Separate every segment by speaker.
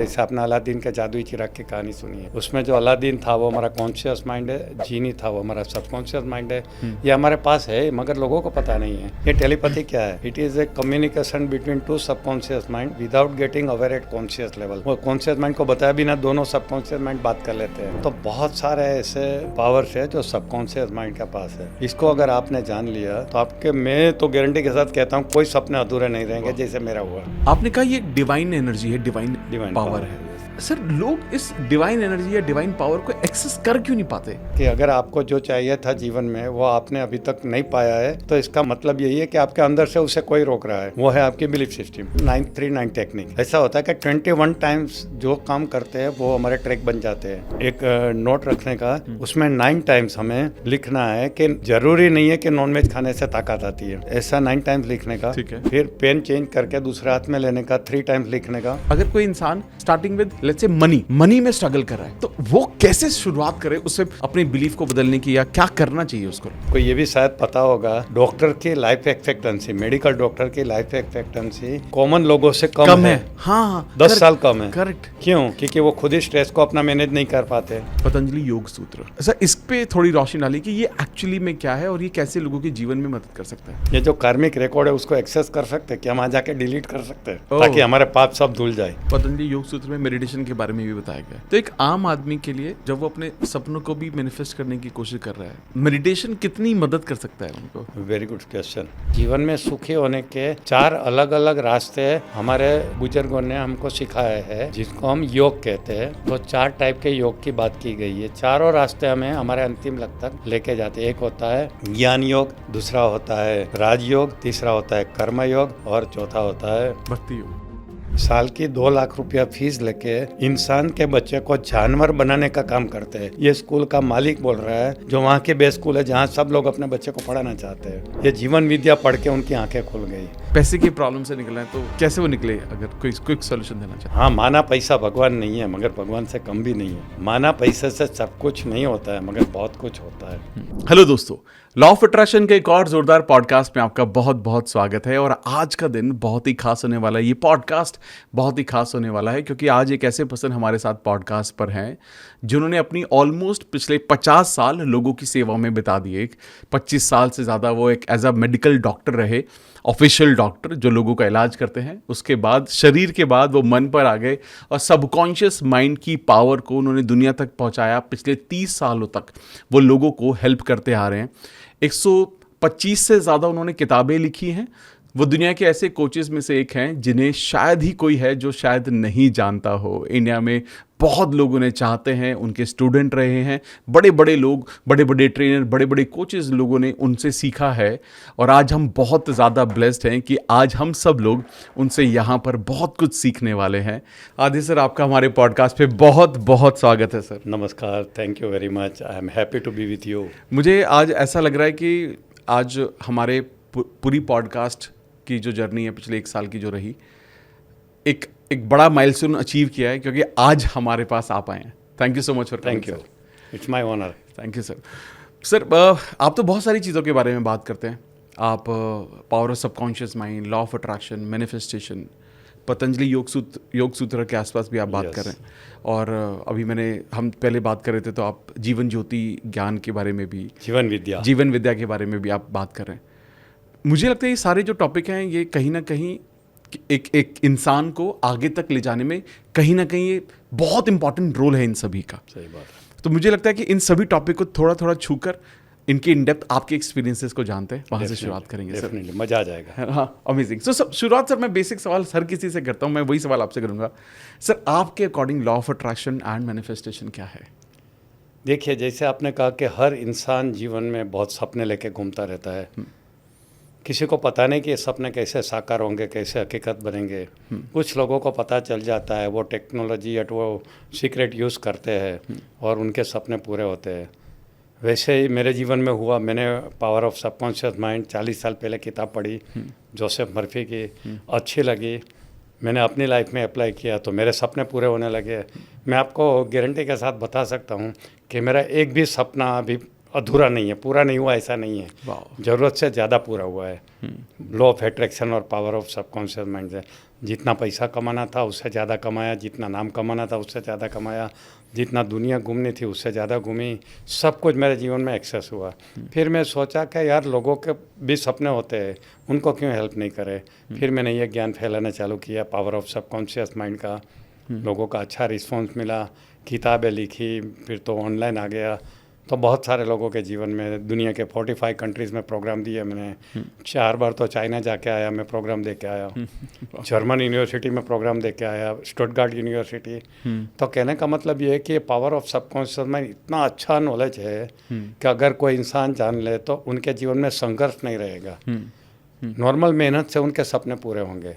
Speaker 1: जैसे आपने अलादीन के जादुई चिराग की कहानी सुनी है, उसमें जो अलादीन था वो हमारा कॉन्शियस माइंड है, जीनी था वो हमारा सबकॉन्शियस माइंड है। ये हमारे पास है मगर लोगों को पता नहीं है। ये टेलीपैथी क्या है? It is a communication between two subconscious mind without getting aware at conscious level. वो कॉन्शियस माइंड को बताया बिना दोनों सबकॉन्शियस माइंड बात कर लेते हैं। तो बहुत सारे ऐसे पावर्स है जो सबकॉन्शियस माइंड के पास है। इसको अगर आपने जान लिया तो आपके, मैं तो गारंटी के साथ कहता हूँ, कोई सपने अधूरे नहीं रहेंगे जैसे मेरा हुआ।
Speaker 2: आपने कहा ये डिवाइन एनर्जी है, डिवाइन पावर है। सर, लोग इस डिवाइन एनर्जी या डिवाइन पावर को एक्सेस कर क्यों नहीं पाते?
Speaker 1: कि अगर आपको जो चाहिए था जीवन में वो आपने अभी तक नहीं पाया है तो इसका मतलब यही है कि आपके अंदर से उसे कोई रोक रहा है। वो है आपकी बिलीफ सिस्टम, 939 टेक्निक। ऐसा होता है कि 21 टाइम्स जो काम करते हैं वो हमारे ट्रैक बन जाते हैं। एक नोट रखने का, उसमें 9 टाइम्स हमें लिखना है कि जरूरी नहीं है कि नॉनवेज खाने से ताकत आती है, ऐसा 9 टाइम्स लिखने का। फिर पेन चेंज करके दूसरे हाथ में लेने का 3 टाइम्स लिखने का।
Speaker 2: अगर कोई इंसान starting with let's say money में स्ट्रगल कर रहा है तो वो कैसे शुरुआत करे उससे अपनी बिलीफ को बदलने की, या क्या करना चाहिए उसको?
Speaker 1: कोई ये भी शायद पता होगा, डॉक्टर की लाइफ एक्सपेक्टेंसी, मेडिकल डॉक्टर की लाइफ एक्सपेक्टेंसी कॉमन लोगों से कम है।
Speaker 2: हाँ,
Speaker 1: 10 साल कम है।
Speaker 2: करेक्ट।
Speaker 1: क्यों? क्योंकि वो खुद ही स्ट्रेस को अपना मैनेज नहीं कर पाते।
Speaker 2: पतंजलि योग सूत्र, सर इस पे थोड़ी रोशनी डाली कि ये एक्चुअली में क्या है और ये कैसे लोगों के जीवन में मदद कर सकता है।
Speaker 1: ये जो कार्मिक रिकॉर्ड है उसको एक्सेस कर सकते हैं कि हम आ जाके डिलीट कर सकते हैं ताकि हमारे पाप सब धुल जाए।
Speaker 2: पतंजलि योग सूत्र में मेडिटेशन के बारे में भी बताया गया। तो एक आम आदमी के लिए जब वो अपने सपनों को भी मैनिफेस्ट करने की कोशिश कर रहा है, मेडिटेशन कितनी मदद कर सकता है उनको?
Speaker 1: Very good question. जीवन में सुखी होने के 4 अलग अलग रास्ते हमारे बुजुर्गों ने हमको सिखाए हैं, जिसको हम योग कहते हैं। तो 4 टाइप के योग की बात की गई है। चारों रास्ते हमें हमारे अंतिम लक्ष्य तक लेके जाते हैं। एक होता है ज्ञान योग, दूसरा होता है राजयोग, तीसरा होता है कर्म योग और चौथा होता है
Speaker 2: भक्ति योग।
Speaker 1: साल की 2 लाख रुपया फीस लेके इंसान के बच्चे को जानवर बनाने का काम करते हैं। ये स्कूल का मालिक बोल रहा है, जो वहाँ के बेस्ट स्कूल है जहाँ सब लोग अपने बच्चे को पढ़ाना चाहते हैं। ये जीवन विद्या पढ़ के उनकी आंखें खुल गई।
Speaker 2: पैसे की प्रॉब्लम से निकलना है तो कैसे वो निकले? अगर कोई क्विक सोल्यूशन देना चाहते?
Speaker 1: हाँ, माना पैसा भगवान नहीं है मगर भगवान से कम भी नहीं है। माना पैसे से सब कुछ नहीं होता है मगर बहुत कुछ होता है।
Speaker 2: हेलो दोस्तों, लॉ ऑफ अट्रैक्शन के एक और जोरदार पॉडकास्ट में आपका बहुत बहुत स्वागत है। और आज का दिन बहुत ही खास होने वाला है। ये पॉडकास्ट बहुत ही खास होने वाला है क्योंकि आज एक ऐसे पर्सन हमारे साथ पॉडकास्ट पर हैं जिन्होंने अपनी ऑलमोस्ट पिछले 50 साल लोगों की सेवा में बिता दिए। 25 साल से ज़्यादा वो एक एज अ मेडिकल डॉक्टर रहे, ऑफिशियल डॉक्टर जो लोगों का इलाज करते हैं। उसके बाद शरीर के बाद वो मन पर आ गए और सबकॉन्शियस माइंड की पावर को उन्होंने दुनिया तक पहुंचाया। पिछले 30 सालों तक वो लोगों को हेल्प करते आ रहे हैं। 125 से ज़्यादा उन्होंने किताबें लिखी हैं। वो दुनिया के ऐसे कोचेज़ में से एक हैं जिन्हें शायद ही कोई है जो शायद नहीं जानता हो। इंडिया में बहुत लोग उन्हें चाहते हैं, उनके स्टूडेंट रहे हैं। बड़े बड़े लोग, बड़े बड़े ट्रेनर, बड़े बड़े कोचेज़ लोगों ने उनसे सीखा है। और आज हम बहुत ज़्यादा ब्लेस्ड हैं कि आज हम सब लोग उनसे यहाँ पर बहुत कुछ सीखने वाले हैं। आदि सर, आपका हमारे पॉडकास्ट पे बहुत बहुत स्वागत है सर।
Speaker 1: नमस्कार, thank you very much. I am happy to be with you.
Speaker 2: मुझे आज ऐसा लग रहा है कि आज हमारे पूरी पॉडकास्ट की जो जर्नी है पिछले 1 साल की जो रही, एक बड़ा माइलस्टोन अचीव किया है क्योंकि आज हमारे पास आप आए हैं। Thank you so much for coming.
Speaker 1: Thank you, it's my honour.
Speaker 2: Thank you sir. Sir, आप तो बहुत सारी चीज़ों के बारे में बात करते हैं। आप power of subconscious mind, law of attraction, manifestation, Patanjali योग सूत्र के आसपास भी आप बात कर रहे हैं। और अभी हम पहले बात कर रहे थे तो आप जीवन ज्योति ज्ञान के बारे में भी, जीवन विद्या के बारे में भी आप बात कर रहे हैं। मुझे लगता है ये सारे जो टॉपिक हैं ये कहीं ना कहीं एक इंसान को आगे तक ले जाने में कहीं ना कहीं ये बहुत इंपॉर्टेंट रोल है इन सभी का।
Speaker 1: सही बात है।
Speaker 2: तो मुझे लगता है कि इन सभी टॉपिक को थोड़ा थोड़ा छूकर इनके इन डेप्थ आपके एक्सपीरियंसेस को जानते हैं, वहाँ से शुरुआत करेंगे सर।
Speaker 1: मजा आ जाएगा।
Speaker 2: हाँ, अमेजिंग। सो शुरुआत सर मैं बेसिक सवाल हर किसी से करता हूँ, मैं वही सवाल आपसे करूँगा। सर, आपके according law of attraction and manifestation क्या है?
Speaker 1: देखिए, जैसे आपने कहा कि हर इंसान जीवन में बहुत सपने लेके घूमता रहता है। किसी को पता नहीं कि ये सपने कैसे साकार होंगे, कैसे हकीकत बनेंगे। कुछ लोगों को पता चल जाता है, वो टेक्नोलॉजी या वो सीक्रेट यूज़ करते हैं और उनके सपने पूरे होते हैं। वैसे ही मेरे जीवन में हुआ। मैंने पावर ऑफ सबकॉन्शियस माइंड 40 साल पहले किताब पढ़ी जोसेफ मर्फी की, अच्छी लगी। मैंने अपनी लाइफ में अप्लाई किया तो मेरे सपने पूरे होने लगे। मैं आपको गारंटी के साथ बता सकता हूँ कि मेरा एक भी सपना अभी अधूरा नहीं है, पूरा नहीं हुआ ऐसा नहीं है,
Speaker 2: वाह।
Speaker 1: ज़रूरत से ज़्यादा पूरा हुआ है। लॉ ऑफ अट्रैक्शन और पावर ऑफ सबकॉन्शियस माइंड से जितना पैसा कमाना था उससे ज़्यादा कमाया, जितना नाम कमाना था उससे ज़्यादा कमाया, जितना दुनिया घूमनी थी उससे ज़्यादा घूमी, सब कुछ मेरे जीवन में एक्सेस हुआ। फिर मैं सोचा कि यार लोगों के भी सपने होते हैं, उनको क्यों हेल्प नहीं करे। फिर मैंने ये ज्ञान फैलाना चालू किया पावर ऑफ सबकॉन्शियस माइंड का। लोगों का अच्छा रिस्पॉन्स मिला, किताबें लिखी, फिर तो ऑनलाइन आ गया। तो बहुत सारे लोगों के जीवन में दुनिया के 45 कंट्रीज़ में प्रोग्राम दिए मैंने। 4 बार तो चाइना जाके आया, मैं प्रोग्राम दे के आया। जर्मन यूनिवर्सिटी में प्रोग्राम दे के आया, स्टुटगार्ट यूनिवर्सिटी। तो कहने का मतलब ये है कि पावर ऑफ सबकॉन्शियस माइंड इतना अच्छा नॉलेज है कि अगर कोई इंसान जान ले तो उनके जीवन में संघर्ष नहीं रहेगा। नॉर्मल मेहनत से उनके सपने पूरे होंगे।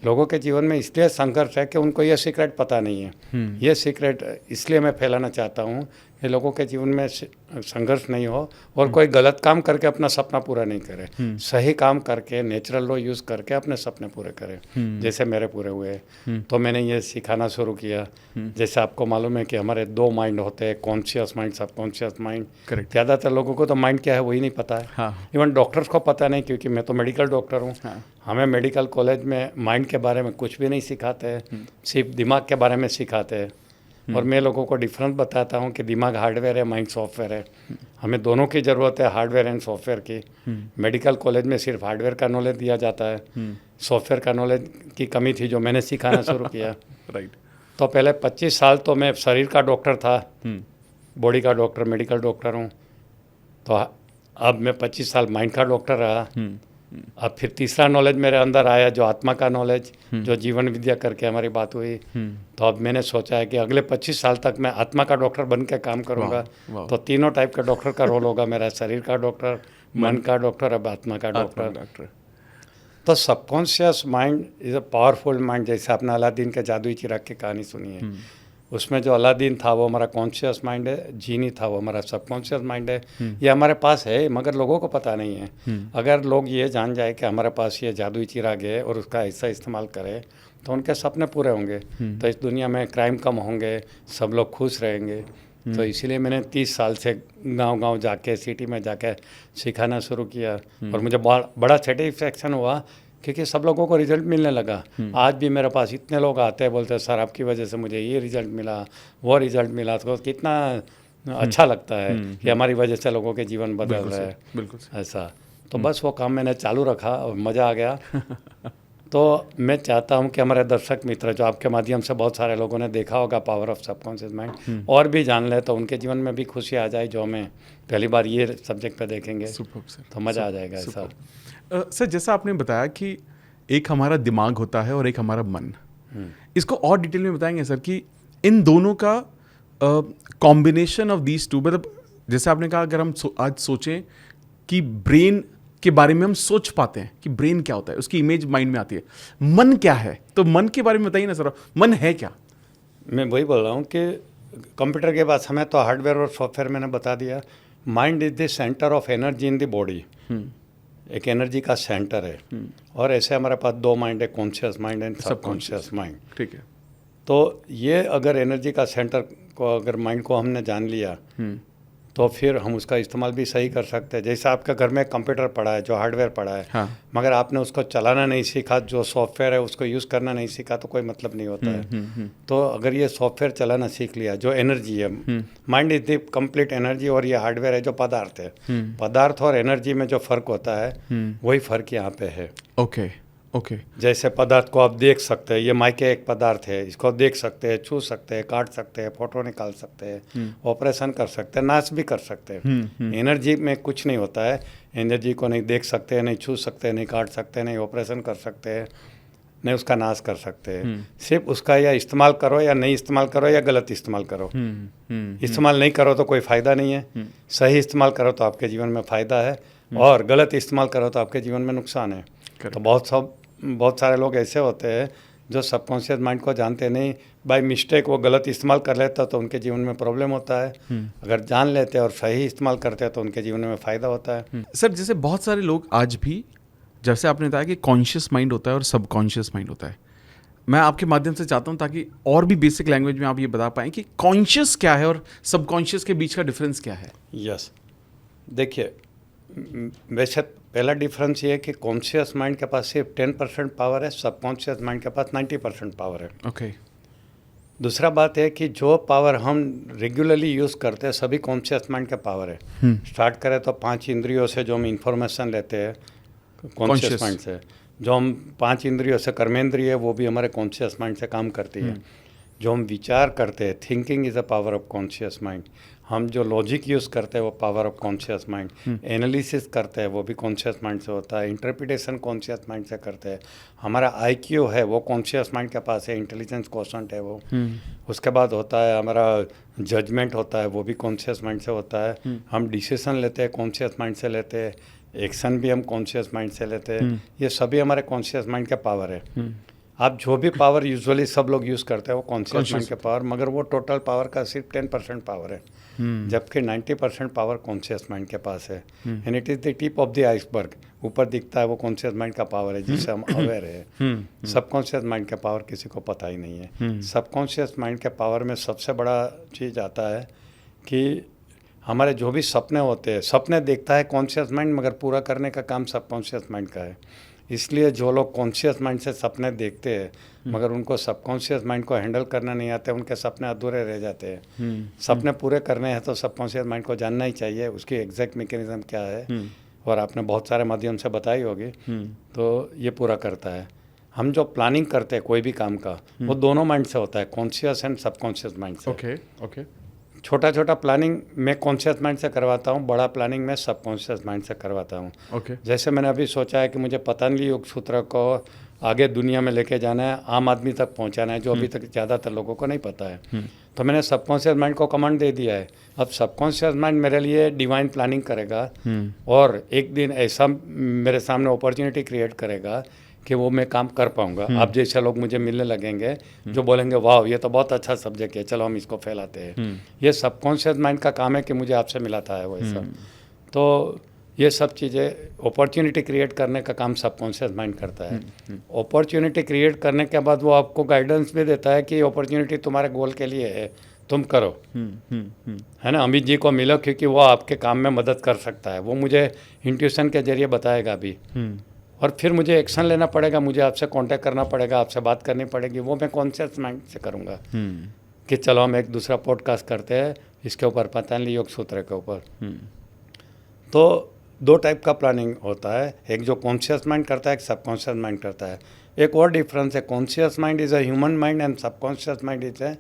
Speaker 1: लोगों के जीवन में इसलिए संघर्ष है कि उनको ये सीक्रेट पता नहीं है। ये सीक्रेट इसलिए मैं फैलाना चाहता हूँ कि लोगों के जीवन में संघर्ष नहीं हो और कोई गलत काम करके अपना सपना पूरा नहीं करे, सही काम करके नेचुरल लॉ यूज़ करके अपने सपने पूरे करे, जैसे मेरे पूरे हुए। तो मैंने ये सिखाना शुरू किया। जैसे आपको मालूम है कि हमारे 2 माइंड होते हैं, कॉन्शियस माइंड, सबकॉन्शियस माइंड। ज़्यादातर लोगों को तो माइंड क्या है वही नहीं पता है।
Speaker 2: हाँ।
Speaker 1: इवन डॉक्टर्स को पता नहीं, क्योंकि मैं तो मेडिकल डॉक्टर हूँ।
Speaker 2: हाँ।
Speaker 1: हमें मेडिकल कॉलेज में माइंड के बारे में कुछ भी नहीं सिखाते हैं, सिर्फ दिमाग के बारे में सिखाते हैं। और मैं लोगों को डिफरेंस बताता हूँ कि दिमाग हार्डवेयर है, माइंड सॉफ्टवेयर है। हमें दोनों की ज़रूरत है, हार्डवेयर एंड सॉफ्टवेयर की। मेडिकल कॉलेज में सिर्फ हार्डवेयर का नॉलेज दिया जाता है, सॉफ्टवेयर का नॉलेज की कमी थी जो मैंने सिखाना शुरू किया।
Speaker 2: राइट।
Speaker 1: तो पहले 25 साल तो मैं शरीर का डॉक्टर था, बॉडी का डॉक्टर, मेडिकल डॉक्टर हूँ। तो अब मैं 25 साल माइंड का डॉक्टर रहा। अब फिर तीसरा नॉलेज मेरे अंदर आया, जो आत्मा का नॉलेज, जो जीवन विद्या करके हमारी बात हुई। तो अब मैंने सोचा है कि अगले 25 साल तक मैं आत्मा का डॉक्टर बन के काम करूँगा। तो तीनों टाइप का डॉक्टर का रोल होगा मेरा, शरीर का डॉक्टर, मन का डॉक्टर, अब आत्मा का डॉक्टर। तो subconscious mind is a powerful mind. जैसे आपने अलादीन के जादुई चिराग की कहानी सुनी है, उसमें जो अलादीन था वो हमारा कॉन्शियस माइंड है, जीनी था वो हमारा सबकॉन्शियस माइंड है। ये हमारे पास है मगर लोगों को पता नहीं है। अगर लोग ये जान जाए कि हमारे पास ये जादुई चिराग है और उसका ऐसा इस्तेमाल करें तो उनके सपने पूरे होंगे। तो इस दुनिया में क्राइम कम होंगे, सब लोग खुश रहेंगे। तो इसीलिए मैंने 30 साल से गांव-गांव जाके, सिटी में जाके सिखाना शुरू किया। और मुझे बड़ा सेटिस्फेक्शन हुआ क्योंकि सब लोगों को रिजल्ट मिलने लगा। आज भी मेरे पास इतने लोग आते हैं, बोलते हैं सर आपकी वजह से मुझे ये रिजल्ट मिला, वो रिजल्ट मिला। तो कितना अच्छा लगता है कि हमारी वजह से लोगों के जीवन बदल रहे हैं।
Speaker 2: बिल्कुल
Speaker 1: ऐसा तो बस वो काम मैंने चालू रखा और मज़ा आ गया। तो मैं चाहता हूँ कि हमारे दर्शक मित्र जो आपके माध्यम से बहुत सारे लोगों ने देखा होगा पावर ऑफ सबकॉन्शियस माइंड, और भी जान ले तो उनके जीवन में भी खुशी आ जाए, जो हमें पहली बार ये सब्जेक्ट पे देखेंगे तो मज़ा आ जाएगा। ऐसा
Speaker 2: सर जैसा आपने बताया कि एक हमारा दिमाग होता है और एक हमारा मन, इसको और डिटेल में बताएंगे सर कि इन दोनों का कॉम्बिनेशन ऑफ दीज टू, मतलब जैसे आपने कहा अगर हम आज सोचें कि ब्रेन के बारे में हम सोच पाते हैं कि ब्रेन क्या होता है, उसकी इमेज माइंड में आती है, मन क्या है, तो मन के बारे में बताइए ना सर, मन है क्या?
Speaker 1: मैं वही बोल रहा हूँ कि कंप्यूटर के बाद हमें तो हार्डवेयर और सॉफ्टवेयर मैंने बता दिया। Mind is the centre of energy in the body, एक एनर्जी का सेंटर है। और ऐसे हमारे पास 2 माइंड है, conscious mind and subconscious mind.
Speaker 2: ठीक है।
Speaker 1: तो ये अगर एनर्जी का सेंटर को, अगर माइंड को हमने जान लिया तो फिर हम उसका इस्तेमाल भी सही कर सकते हैं। जैसे आपके घर में कंप्यूटर पड़ा है, जो हार्डवेयर पड़ा है,
Speaker 2: हाँ।
Speaker 1: मगर आपने उसको चलाना नहीं सीखा, जो सॉफ्टवेयर है उसको यूज़ करना नहीं सीखा, तो कोई मतलब नहीं होता है। तो अगर ये सॉफ्टवेयर चलाना सीख लिया, जो एनर्जी है, mind is the complete energy, और ये हार्डवेयर है जो पदार्थ है। पदार्थ और एनर्जी में जो फ़र्क होता है वही फ़र्क यहाँ पे है।
Speaker 2: ओके।
Speaker 1: जैसे पदार्थ को आप देख सकते हैं, ये माइके एक पदार्थ है, इसको देख सकते हैं, छू सकते हैं, काट सकते हैं, फोटो निकाल सकते हैं, ऑपरेशन कर सकते हैं, नाश भी कर सकते हैं। एनर्जी में कुछ नहीं होता है। एनर्जी को नहीं देख सकते, नहीं छू सकते, नहीं काट सकते, नहीं ऑपरेशन कर सकते हैं, नहीं उसका नाश कर सकते हैं। सिर्फ उसका या इस्तेमाल करो या नहीं इस्तेमाल करो या गलत इस्तेमाल करो। इस्तेमाल नहीं करो तो कोई फ़ायदा नहीं है, सही इस्तेमाल करो तो आपके जीवन में फ़ायदा है, और गलत इस्तेमाल करो तो आपके जीवन में नुकसान है। तो बहुत सारे लोग ऐसे होते हैं जो सबकॉन्शियस माइंड को जानते नहीं, बाय मिस्टेक वो गलत इस्तेमाल कर लेता तो उनके जीवन में प्रॉब्लम होता है। अगर जान लेते हैं और सही इस्तेमाल करते हैं तो उनके जीवन में फ़ायदा होता है।
Speaker 2: सर जैसे बहुत सारे लोग आज भी, जैसे आपने बताया कि कॉन्शियस माइंड होता है और सबकॉन्शियस माइंड होता है, मैं आपके माध्यम से चाहता हूँ ताकि और भी बेसिक लैंग्वेज में आप ये बता पाएँ कि कॉन्शियस क्या है और सबकॉन्शियस के बीच का डिफरेंस क्या है।
Speaker 1: यस, देखिए, वैसे पहला डिफरेंस ये है कि कॉन्शियस माइंड के पास सिर्फ 10% पावर है, सबकॉन्शियस माइंड के पास 90% पावर है।
Speaker 2: ओके।
Speaker 1: दूसरा बात है कि जो पावर हम रेगुलरली यूज़ करते हैं सभी कॉन्शियस माइंड का पावर है। स्टार्ट करें तो 5 इंद्रियों से जो हम इंफॉर्मेशन लेते हैं कॉन्शियस माइंड से, जो हम 5 इंद्रियों से कर्मेंद्रिय है वो भी हमारे कॉन्शियस माइंड से काम करती है। जो हम विचार करते हैं, thinking is a power of conscious mind. हम जो लॉजिक यूज़ करते हैं वो power of conscious mind. Analysis करते हैं वो भी कॉन्शियस माइंड से होता है। इंटरप्रिटेशन कॉन्शियस माइंड से करते हैं। हमारा आईक्यू है वो कॉन्शियस माइंड के पास है, इंटेलिजेंस क्वोशंट है वो। उसके बाद होता है हमारा जजमेंट होता है, वो भी कॉन्शियस माइंड से होता है। हम डिसीजन लेते हैं कॉन्शियस माइंड से लेते हैं, एक्शन भी हम कॉन्शियस माइंड से लेते हैं। ये सभी हमारे कॉन्शियस माइंड का पावर है। आप जो भी पावर यूजुअली सब लोग यूज़ करते हैं वो कॉन्शियस माइंड के पावर, मगर वो टोटल पावर का सिर्फ 10% पावर है, जबकि 90% पावर कॉन्शियस माइंड के पास है। And it is the tip of the iceberg. ऊपर दिखता है वो कॉन्शियस माइंड का पावर है जिससे हम अवेयर है। सबकॉन्शियस माइंड का पावर किसी को पता ही नहीं है। सबकॉन्शियस माइंड के पावर में सबसे बड़ा चीज़ आता है कि हमारे जो भी सपने होते हैं, सपने देखता है कॉन्शियस माइंड, मगर पूरा करने का काम सबकॉन्शियस माइंड का है। इसलिए जो लोग कॉन्शियस माइंड से सपने देखते हैं मगर उनको सबकॉन्शियस माइंड को हैंडल करना नहीं आता, उनके सपने अधूरे रह जाते हैं। सपने पूरे करने हैं तो सबकॉन्शियस माइंड को जानना ही चाहिए उसकी एग्जैक्ट मैकेनिज्म क्या है, और आपने बहुत सारे माध्यम से बताई होगी। तो ये पूरा करता है। हम जो प्लानिंग करते हैं कोई भी काम का वो दोनों माइंड से होता है, कॉन्शियस एंड सबकॉन्शियस माइंड से।
Speaker 2: ओके।
Speaker 1: छोटा छोटा प्लानिंग मैं कॉन्शियस माइंड से करवाता हूँ, बड़ा प्लानिंग मैं सबकॉन्शियस माइंड से करवाता हूँ।
Speaker 2: ओके।
Speaker 1: जैसे मैंने अभी सोचा है कि मुझे पतंजलि योग सूत्र को आगे दुनिया में लेके जाना है, आम आदमी तक पहुँचाना है, जो अभी तक ज़्यादातर लोगों को नहीं पता है। तो मैंने सबकॉन्शियस माइंड को कमांड दे दिया है। अब सबकॉन्शियस माइंड मेरे लिए डिवाइन प्लानिंग करेगा और एक दिन ऐसा मेरे सामने अपॉर्चुनिटी क्रिएट करेगा कि वो मैं काम कर पाऊंगा। आप जैसे लोग मुझे मिलने लगेंगे जो बोलेंगे वाह ये तो बहुत अच्छा सब्जेक्ट है, चलो हम इसको फैलाते हैं। ये सबकॉन्शियस माइंड का काम है कि मुझे आपसे मिलाता है वैसा। तो ये सब चीज़ें अपॉर्चुनिटी क्रिएट करने का काम सबकॉन्शियस माइंड करता है। अपॉर्चुनिटी क्रिएट करने के बाद वो आपको गाइडेंस भी देता है कि अपॉर्चुनिटी तुम्हारे गोल के लिए है, तुम करो। है ना, अमित जी को मिलो क्योंकि वो आपके काम में मदद कर सकता है। वो मुझे इंट्यूशन के जरिए बताएगा भी, और फिर मुझे एक्शन लेना पड़ेगा, मुझे आपसे कांटेक्ट करना पड़ेगा, आपसे बात करनी पड़ेगी। वो मैं कॉन्शियस माइंड से करूँगा कि चलो हम एक दूसरा पॉडकास्ट करते हैं इसके ऊपर, पतंजलि योग सूत्र के ऊपर। तो 2 टाइप का प्लानिंग होता है, एक जो कॉन्शियस माइंड करता है, एक सबकॉन्शियस माइंड करता है। एक और डिफरेंस है, conscious mind is a human mind and subconscious mind is a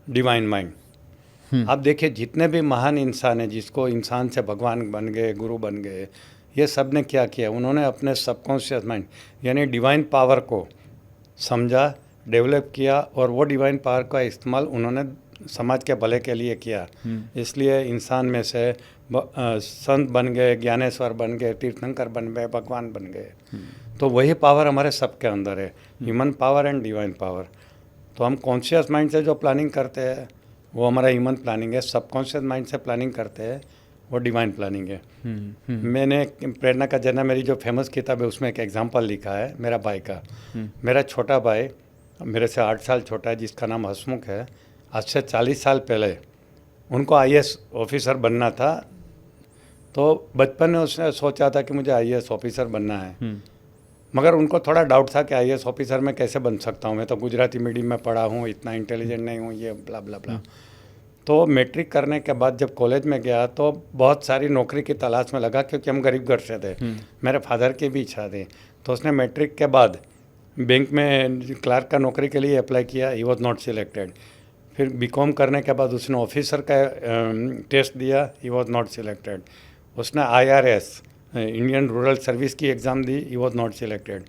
Speaker 1: divine mind. आप देखिए जितने भी महान इंसान हैं, जिसको इंसान से भगवान बन गए, गुरु बन गए, ये सब ने क्या किया, उन्होंने अपने सबकॉन्शियस माइंड यानी डिवाइन पावर को समझा, डेवलप किया, और वो डिवाइन पावर का इस्तेमाल उन्होंने समाज के भले के लिए किया। इसलिए इंसान में से संत बन गए, ज्ञानेश्वर बन गए, तीर्थंकर बन गए, भगवान बन गए। तो वही पावर हमारे सबके अंदर है, human power and divine power. तो हम कॉन्शियस माइंड से जो प्लानिंग करते हैं वो हमारा ह्यूमन प्लानिंग है, सबकॉन्शियस माइंड से प्लानिंग करते हैं वो डिवाइन प्लानिंग है। मैंने प्रेरणा का जन्म मेरी जो फेमस किताब है उसमें एक एग्जांपल लिखा है मेरा भाई का। मेरा छोटा भाई मेरे से 8 साल छोटा है, जिसका नाम हसमुख है। आज से 40 साल पहले उनको IAS ऑफिसर बनना था। तो बचपन में उसने सोचा था कि मुझे IAS ऑफिसर बनना है, मगर उनको थोड़ा डाउट था कि IAS ऑफिसर मैं कैसे बन सकता हूँ, मैं तो गुजराती मीडियम में पढ़ा हूँ, इतना इंटेलिजेंट नहीं हूँ, ये ब्ला ब्ला ब्ला। तो मैट्रिक करने के बाद जब कॉलेज में गया तो बहुत सारी नौकरी की तलाश में लगा, क्योंकि हम गरीब घर से थे। मेरे फादर की भी इच्छा थी। तो उसने मैट्रिक के बाद बैंक में क्लर्क का नौकरी के लिए अप्लाई किया, ही वॉज नॉट सिलेक्टेड। फिर BCom करने के बाद उसने ऑफिसर का टेस्ट दिया, ही वॉज नॉट सिलेक्टेड। उसने IRS इंडियन रूरल सर्विस की exam the, he was not selected.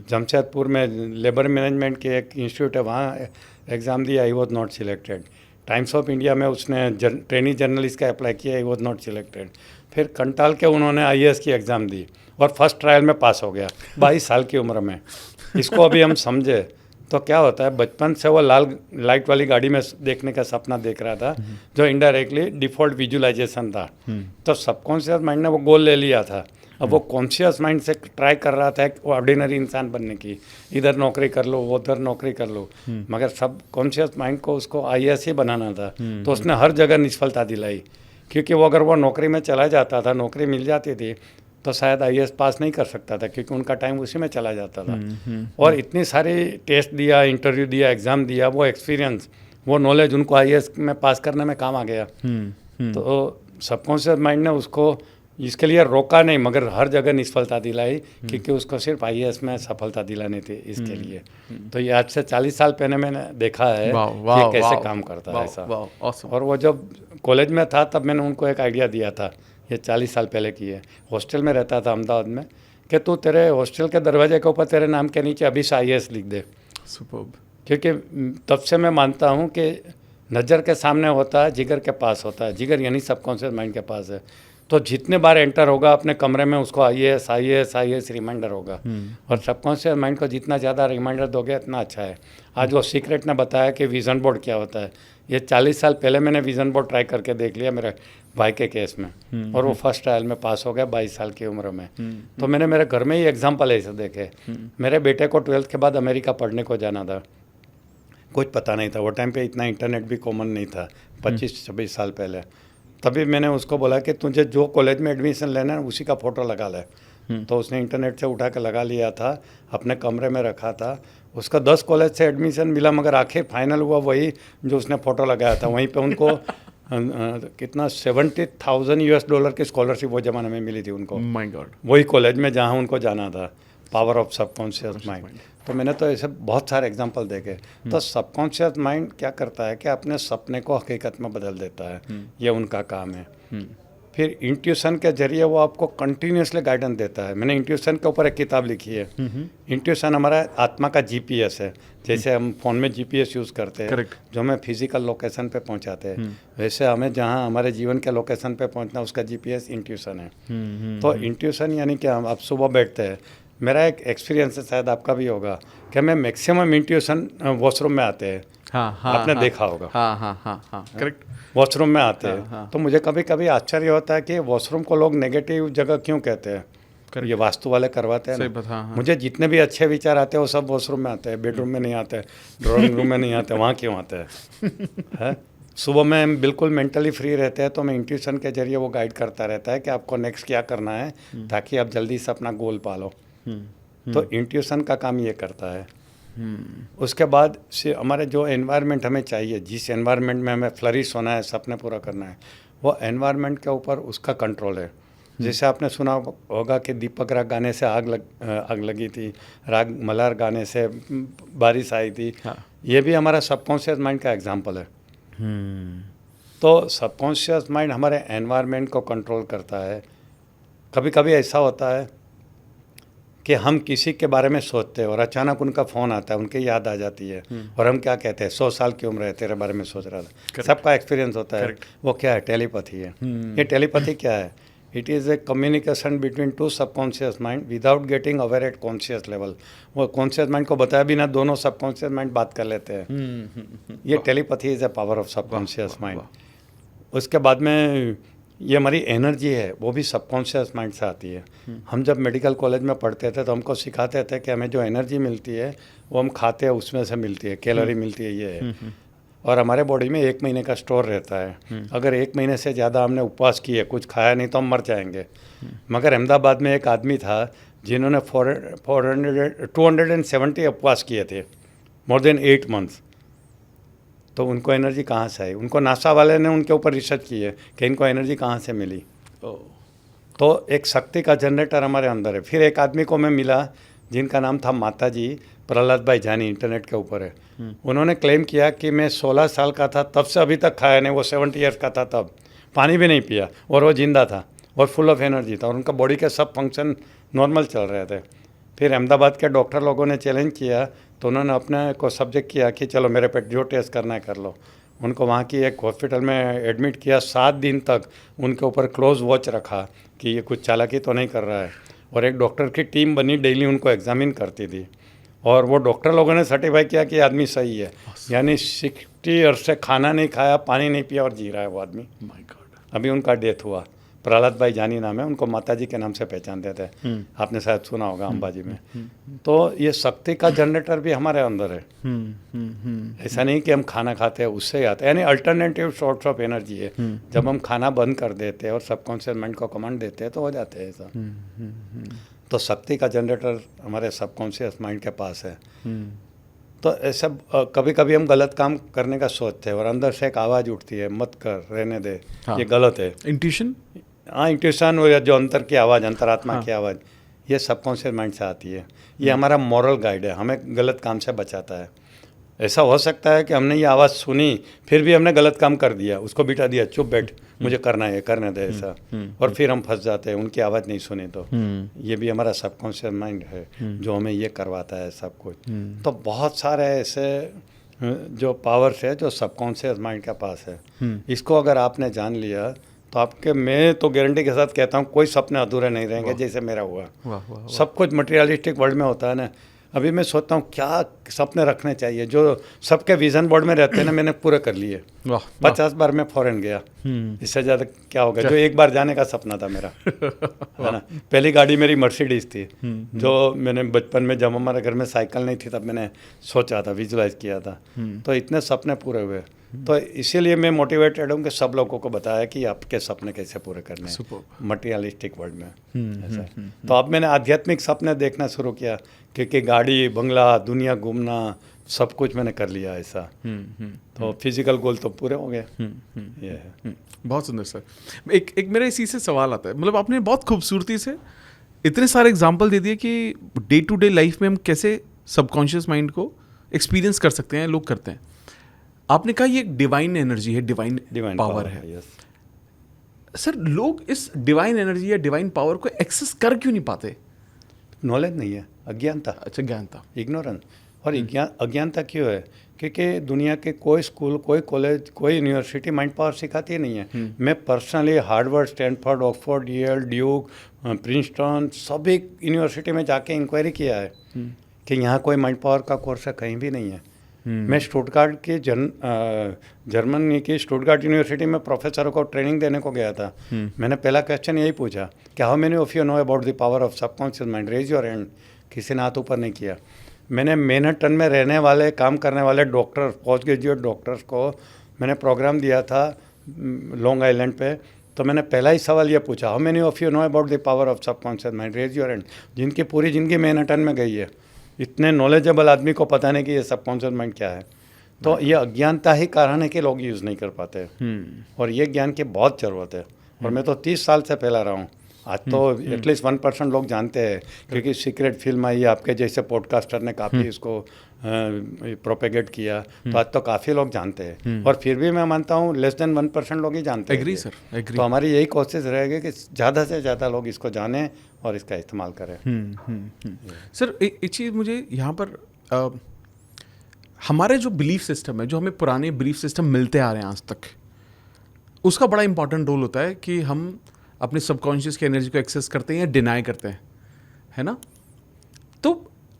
Speaker 1: Jamshedpur में लेबर मैनेजमेंट के एक इंस्टीट्यूट है, वहाँ एग्ज़ाम दिया, he was not selected. Times of India में उसने ट्रेनी जर्नलिस्ट का अप्लाई किया, ही वॉज नॉट सिलेक्टेड। फिर कंटाल के उन्होंने IAS की एग्ज़ाम दी और फर्स्ट ट्रायल में पास हो गया 22 साल की उम्र में। इसको अभी हम समझे तो क्या होता है, बचपन से वो लाल लाइट वाली गाड़ी में देखने का सपना देख रहा था, जो इनडायरेक्टली डिफ़ॉल्ट विजुअलाइजेशन था। तो सबकॉन्शियस माइंड ने वो गोल ले लिया था। अब वो कॉन्शियस माइंड से ट्राई कर रहा था वो ऑर्डिनरी इंसान बनने की, इधर नौकरी कर लो, उधर नौकरी कर लो, मगर सब कॉन्शियस माइंड को उसको IAS ही बनाना था। तो उसने हर जगह निष्फलता दिलाई क्योंकि वो अगर वो नौकरी में चला जाता था, नौकरी मिल जाती थी, तो शायद आईएएस पास नहीं कर सकता था, क्योंकि उनका टाइम उसी में चला जाता था। और इतनी सारी टेस्ट दिया, इंटरव्यू दिया, एग्ज़ाम दिया, वो एक्सपीरियंस, वो नॉलेज उनको आईएएस में पास करने में काम आ गया। तो सबकॉन्शियस माइंड ने उसको इसके लिए रोका नहीं, मगर हर जगह निष्फलता दिलाई, क्योंकि उसको सिर्फ आईएएस में सफलता दिलानी थी इसके लिए। तो ये आज से 40 साल पहले मैंने देखा है कि ये कैसे काम करता है ऐसा। और वो जब कॉलेज में था तब मैंने उनको एक आइडिया दिया था, ये 40 साल पहले की है। हॉस्टल में रहता था अहमदाबाद में, कि तू तेरे हॉस्टल के दरवाजे के ऊपर तेरे नाम के नीचे अभी से आईएएस लिख दे।
Speaker 2: सुपर्ब।
Speaker 1: क्योंकि तब से मैं मानता हूँ कि नज़र के सामने होता है, जिगर के पास होता है। जिगर यानी सबकॉन्शियस माइंड के पास है। तो जितने बार एंटर होगा अपने कमरे में, उसको आईएएस आईएएस आईएएस रिमाइंडर होगा। और सबकॉन्शियस माइंड को जितना ज़्यादा रिमाइंडर दोगे उतना अच्छा है। आज वो सीक्रेट ने बताया कि विज़न बोर्ड क्या होता है। ये 40 साल पहले मैंने विज़न बोर्ड ट्राई करके देख लिया मेरे भाई के केस में, और वो फर्स्ट ट्रायल में पास हो गया 22 साल की उम्र में। तो मैंने मेरे घर में ही एग्जाम्पल ऐसे देखे। मेरे बेटे को 12th के बाद अमेरिका पढ़ने को जाना था, कुछ पता नहीं था। वो टाइम पे इतना इंटरनेट भी कॉमन नहीं था, 25-26 साल पहले। तभी मैंने उसको बोला कि तुझे जो कॉलेज में एडमिशन लेना है उसी का फ़ोटो लगा ले। तो उसने इंटरनेट से उठा के लगा लिया था, अपने कमरे में रखा था। उसका 10 कॉलेज से एडमिशन मिला, मगर आखिर फाइनल हुआ वही जो उसने फ़ोटो लगाया था। वहीं पे उनको कितना $70,000 की स्कॉलरशिप वो ज़माने में मिली थी उनको।
Speaker 2: My God.
Speaker 1: वही कॉलेज में जहाँ उनको जाना था। Power of subconscious mind. तो मैंने तो ऐसे बहुत सारे एग्जांपल देखे। तो सबकॉन्शियस माइंड क्या करता है कि अपने सपने को हकीकत में बदल देता है। ये उनका काम है। फिर इंट्यूशन के जरिए वो आपको कंटिन्यूसली गाइडेंस देता है। मैंने इंट्यूशन के ऊपर एक किताब लिखी है। इंट्यूशन हमारा आत्मा का जीपीएस है। जैसे हम फ़ोन में जीपीएस यूज़ करते हैं, जो हमें फिजिकल लोकेशन पे पहुंचाते हैं, वैसे हमें जहां हमारे जीवन के लोकेशन पे पहुंचना, उसका जीपीएस इंट्यूशन है। तो इंट्यूशन यानी कि हम आप सुबह बैठते हैं, मेरा एक एक्सपीरियंस है, शायद आपका भी होगा, कि मैं मैक्सिमम इंट्यूशन वॉशरूम में आते हैं। आपने देखा होगा।
Speaker 2: करेक्ट।
Speaker 1: वॉशरूम में आते हैं। तो मुझे कभी कभी आश्चर्य होता है कि वॉशरूम को लोग नेगेटिव जगह क्यों कहते हैं। ये वास्तु वाले करवाते हैं ना। मुझे जितने भी अच्छे विचार आते हैं वो सब वॉशरूम में आते हैं, बेडरूम में नहीं आते, ड्राइंग रूम में नहीं आते। वहाँ क्यों आते हैं? सुबह में बिल्कुल मेंटली फ्री रहते हैं, तो मैं इंट्यूशन के जरिए वो गाइड करता रहता है कि आपको नेक्स्ट क्या करना है, ताकि आप जल्दी से अपना गोल पालो। तो इंट्यूशन का काम ये करता है। उसके बाद से हमारे जो एनवायरनमेंट हमें चाहिए, जिस एनवायरनमेंट में हमें फ्लरिश होना है, सपने पूरा करना है, वो एनवायरनमेंट के ऊपर उसका कंट्रोल है। जैसे आपने सुना होगा कि दीपक राग गाने से आग लगी थी, राग मल्हार गाने से बारिश आई थी। ये भी हमारा सबकॉन्शियस माइंड का एग्जाम्पल है। तो सबकॉन्शियस माइंड हमारे एनवायरनमेंट को कंट्रोल करता है। कभी कभी ऐसा होता है कि हम किसी के बारे में सोचते हैं और अचानक उनका फ़ोन आता है, उनकी याद आ जाती है, और हम क्या कहते हैं, 100 साल की उम्र है, तेरे बारे में सोच रहा था। सबका एक्सपीरियंस होता है। वो क्या है? टेलीपैथी है। ये टेलीपैथी क्या है? It is a communication between two subconscious mind without getting aware at conscious level. वो कॉन्शियस माइंड को बताया बिना दोनों सबकॉन्शियस माइंड बात कर लेते हैं। ये telepathy is a power of subconscious mind. उसके बाद में ये हमारी एनर्जी है, वो भी सबकॉन्शियस माइंड से आती है। हम जब मेडिकल कॉलेज में पढ़ते थे तो हमको सिखाते थे कि हमें जो एनर्जी मिलती है वो हम खाते हैं उसमें से मिलती है, कैलोरी मिलती है, ये है। और हमारे बॉडी में 1 महीने का स्टोर रहता है। अगर 1 महीने से ज़्यादा हमने उपवास किए, कुछ खाया नहीं, तो हम मर जाएंगे। मगर अहमदाबाद में एक आदमी था जिन्होंने 270 उपवास किए थे, मोर देन 8 मंथ्स। तो उनको एनर्जी कहाँ से आई? उनको नासा वाले ने उनके ऊपर रिसर्च की है कि इनको एनर्जी कहाँ से मिली। तो एक शक्ति का जनरेटर हमारे अंदर है। फिर एक आदमी को मैं मिला जिनका नाम था माता जी प्रहलाद भाई जानी, इंटरनेट के ऊपर है। उन्होंने क्लेम किया कि मैं 16 साल का था तब से अभी तक खाया नहीं। वो 70 ईयर्स का था, तब पानी भी नहीं पिया, और वो जिंदा था और फुल ऑफ एनर्जी था, और उनका बॉडी के सब फंक्शन नॉर्मल चल रहे थे। फिर अहमदाबाद के डॉक्टर लोगों ने चैलेंज किया, तो उन्होंने अपने को सब्जेक्ट किया कि चलो मेरे पे जो टेस्ट करना है कर लो। उनको वहाँ की एक हॉस्पिटल में एडमिट किया। 7 दिन तक उनके ऊपर क्लोज वॉच रखा कि ये कुछ चालाकी तो नहीं कर रहा है, और एक डॉक्टर की टीम बनी, डेली उनको एग्जामिन करती थी, और वो डॉक्टर लोगों ने सर्टिफाई किया कि आदमी सही है। यानी 60 ईयर्स से खाना नहीं खाया, पानी नहीं पिया, और जी रहा है वो आदमी।
Speaker 2: My God.
Speaker 1: अभी उनका डेथ हुआ। प्रहलाद भाई जानी नाम है, उनको माता जी के नाम से पहचानते थे। आपने शायद सुना होगा अंबाजी में। तो ये शक्ति का जनरेटर भी हमारे अंदर है। ऐसा नहीं कि हम खाना खाते हैं उससे ही आता है, यानी अल्टरनेटिव सोर्स ऑफ एनर्जी है। जब हम खाना बंद कर देते हैं और सबकॉन्शियस माइंड को कमांड देते हैं तो हो जाते हैं ऐसा। तो शक्ति का जनरेटर हमारे सबकॉन्शियस माइंड के पास है। तो ऐसा कभी कभी हम गलत काम करने का सोचते हैं और अंदर से एक आवाज़ उठती है, मत कर, रहने दे, ये गलत है।
Speaker 2: इंट्यूशन,
Speaker 1: हाँ, इंट्यूशन हो या जो अंतर की आवाज़, अंतरात्मा की आवाज़, ये सबकॉन्शियस माइंड से आती है। ये हमारा मॉरल गाइड है, हमें गलत काम से बचाता है। ऐसा हो सकता है कि हमने ये आवाज़ सुनी फिर भी हमने गलत काम कर दिया, उसको बिठा दिया, चुप बैठ, मुझे करना है, करने दे ऐसा, और फिर हम फंस जाते हैं, उनकी आवाज़ नहीं सुनी तो। ये भी हमारा सबकॉन्शियस माइंड है जो हमें ये करवाता है सब कुछ। तो बहुत सारे ऐसे जो पावर्स है जो सबकॉन्शियस माइंड के पास है। इसको अगर आपने जान लिया तो आपके, मैं तो गारंटी के साथ कहता हूँ, कोई सपने अधूरे नहीं रहेंगे जैसे मेरा हुआ। सब कुछ मटेरियलिस्टिक वर्ल्ड में होता है ना। अभी मैं सोचता हूँ क्या सपने रखने चाहिए, जो सबके विजन बोर्ड में रहते हैं ना, मैंने पूरे कर लिए। 50 बार मैं फॉरेन गया, इससे ज़्यादा क्या होगा। जो एक बार जाने का सपना था मेरा, है ना। पहली गाड़ी मेरी मर्सिडीज थी, जो मैंने बचपन में, जब हमारे घर में साइकिल नहीं थी तब मैंने सोचा था, विजुलाइज किया था। तो इतने सपने पूरे हुए। तो इसीलिए मैं मोटिवेटेड हूँ कि सब लोगों को बताया कि आपके सपने कैसे पूरे करने हैं मटेरियलिस्टिक वर्ल्ड में। ऐसा तो अब मैंने आध्यात्मिक सपने देखना शुरू किया, क्योंकि गाड़ी, बंगला, दुनिया घूमना, सब कुछ मैंने कर लिया ऐसा। तो फिजिकल गोल तो पूरे हो गए। ये है।
Speaker 2: बहुत सुंदर सर। एक मेरा इसी से सवाल आता है, मतलब आपने बहुत खूबसूरती से इतने सारे एग्जाम्पल दे दिए कि डे टू डे लाइफ में हम कैसे सबकॉन्शियस माइंड को एक्सपीरियंस कर सकते हैं, लोग करते हैं। आपने कहा ये एक डिवाइन एनर्जी है, डिवाइन पावर है। सर, लोग इस डिवाइन एनर्जी या डिवाइन पावर को एक्सेस कर क्यों नहीं पाते?
Speaker 1: नॉलेज नहीं है, अज्ञानता।
Speaker 2: अच्छा, ज्ञानता,
Speaker 1: इग्नोरेंस। और अज्ञानता क्यों है? क्योंकि दुनिया के कोई स्कूल, कोई कॉलेज, कोई यूनिवर्सिटी माइंड पावर सिखाती नहीं है। मैं personally Harvard, Stanford, Oxford, Yale, Duke, Princeton, सभी यूनिवर्सिटी में जाके इंक्वायरी किया है कि यहाँ कोई माइंड पावर का कोर्स है, कहीं भी नहीं है। मैं स्टुटगार्ट के जर्मनी की स्टुटगार्ट यूनिवर्सिटी में प्रोफेसरों को ट्रेनिंग देने को गया था। मैंने पहला क्वेश्चन यही पूछा कि how many of you know about the power of subconscious mind, raise your hand. किसी ने हाथ ऊपर नहीं किया। मैंने मैनहट्टन में रहने वाले, काम करने वाले डॉक्टर, पोस्ट ग्रेजुएट डॉक्टर्स को मैंने प्रोग्राम दिया था लॉन्ग आइलैंड पे। तो मैंने पहला ही सवाल ये पूछा, how many of you know about the power of subconscious mind, raise your hand. जिनकी पूरी जिंदगी मैनहट्टन में गई है, इतने नॉलेजेबल आदमी को पता नहीं कि ये सबकॉन्शियस माइंड क्या है। तो ये अज्ञानता ही कारण है कि लोग यूज़ नहीं कर पाते। और ये ज्ञान की बहुत ज़रूरत है। और मैं तो 30 साल से फैला रहा हूँ। आज तो एटलीस्ट 1% लोग जानते हैं, क्योंकि सीक्रेट फिल्म आई, आपके जैसे पॉडकास्टर ने काफ़ी इसको प्रोपेगेट किया, तो आज तो काफ़ी लोग जानते हैं। और फिर भी मैं मानता हूँ लेस देन 1% लोग ही जानते हैं।
Speaker 2: Agree sir, agree.
Speaker 1: तो हमारी यही कोशिश रहेगी कि ज़्यादा से ज़्यादा लोग इसको जानें और इसका इस्तेमाल करें।
Speaker 2: सर, एक चीज़ मुझे यहाँ पर हमारे जो बिलीफ सिस्टम है, जो हमें पुराने बिलीफ सिस्टम मिलते आ रहे हैं आज तक, उसका बड़ा इंपॉर्टेंट रोल होता है कि हम अपने सबकॉन्शियस की एनर्जी को एक्सेस करते हैं या डिनाई करते हैं, है ना। तो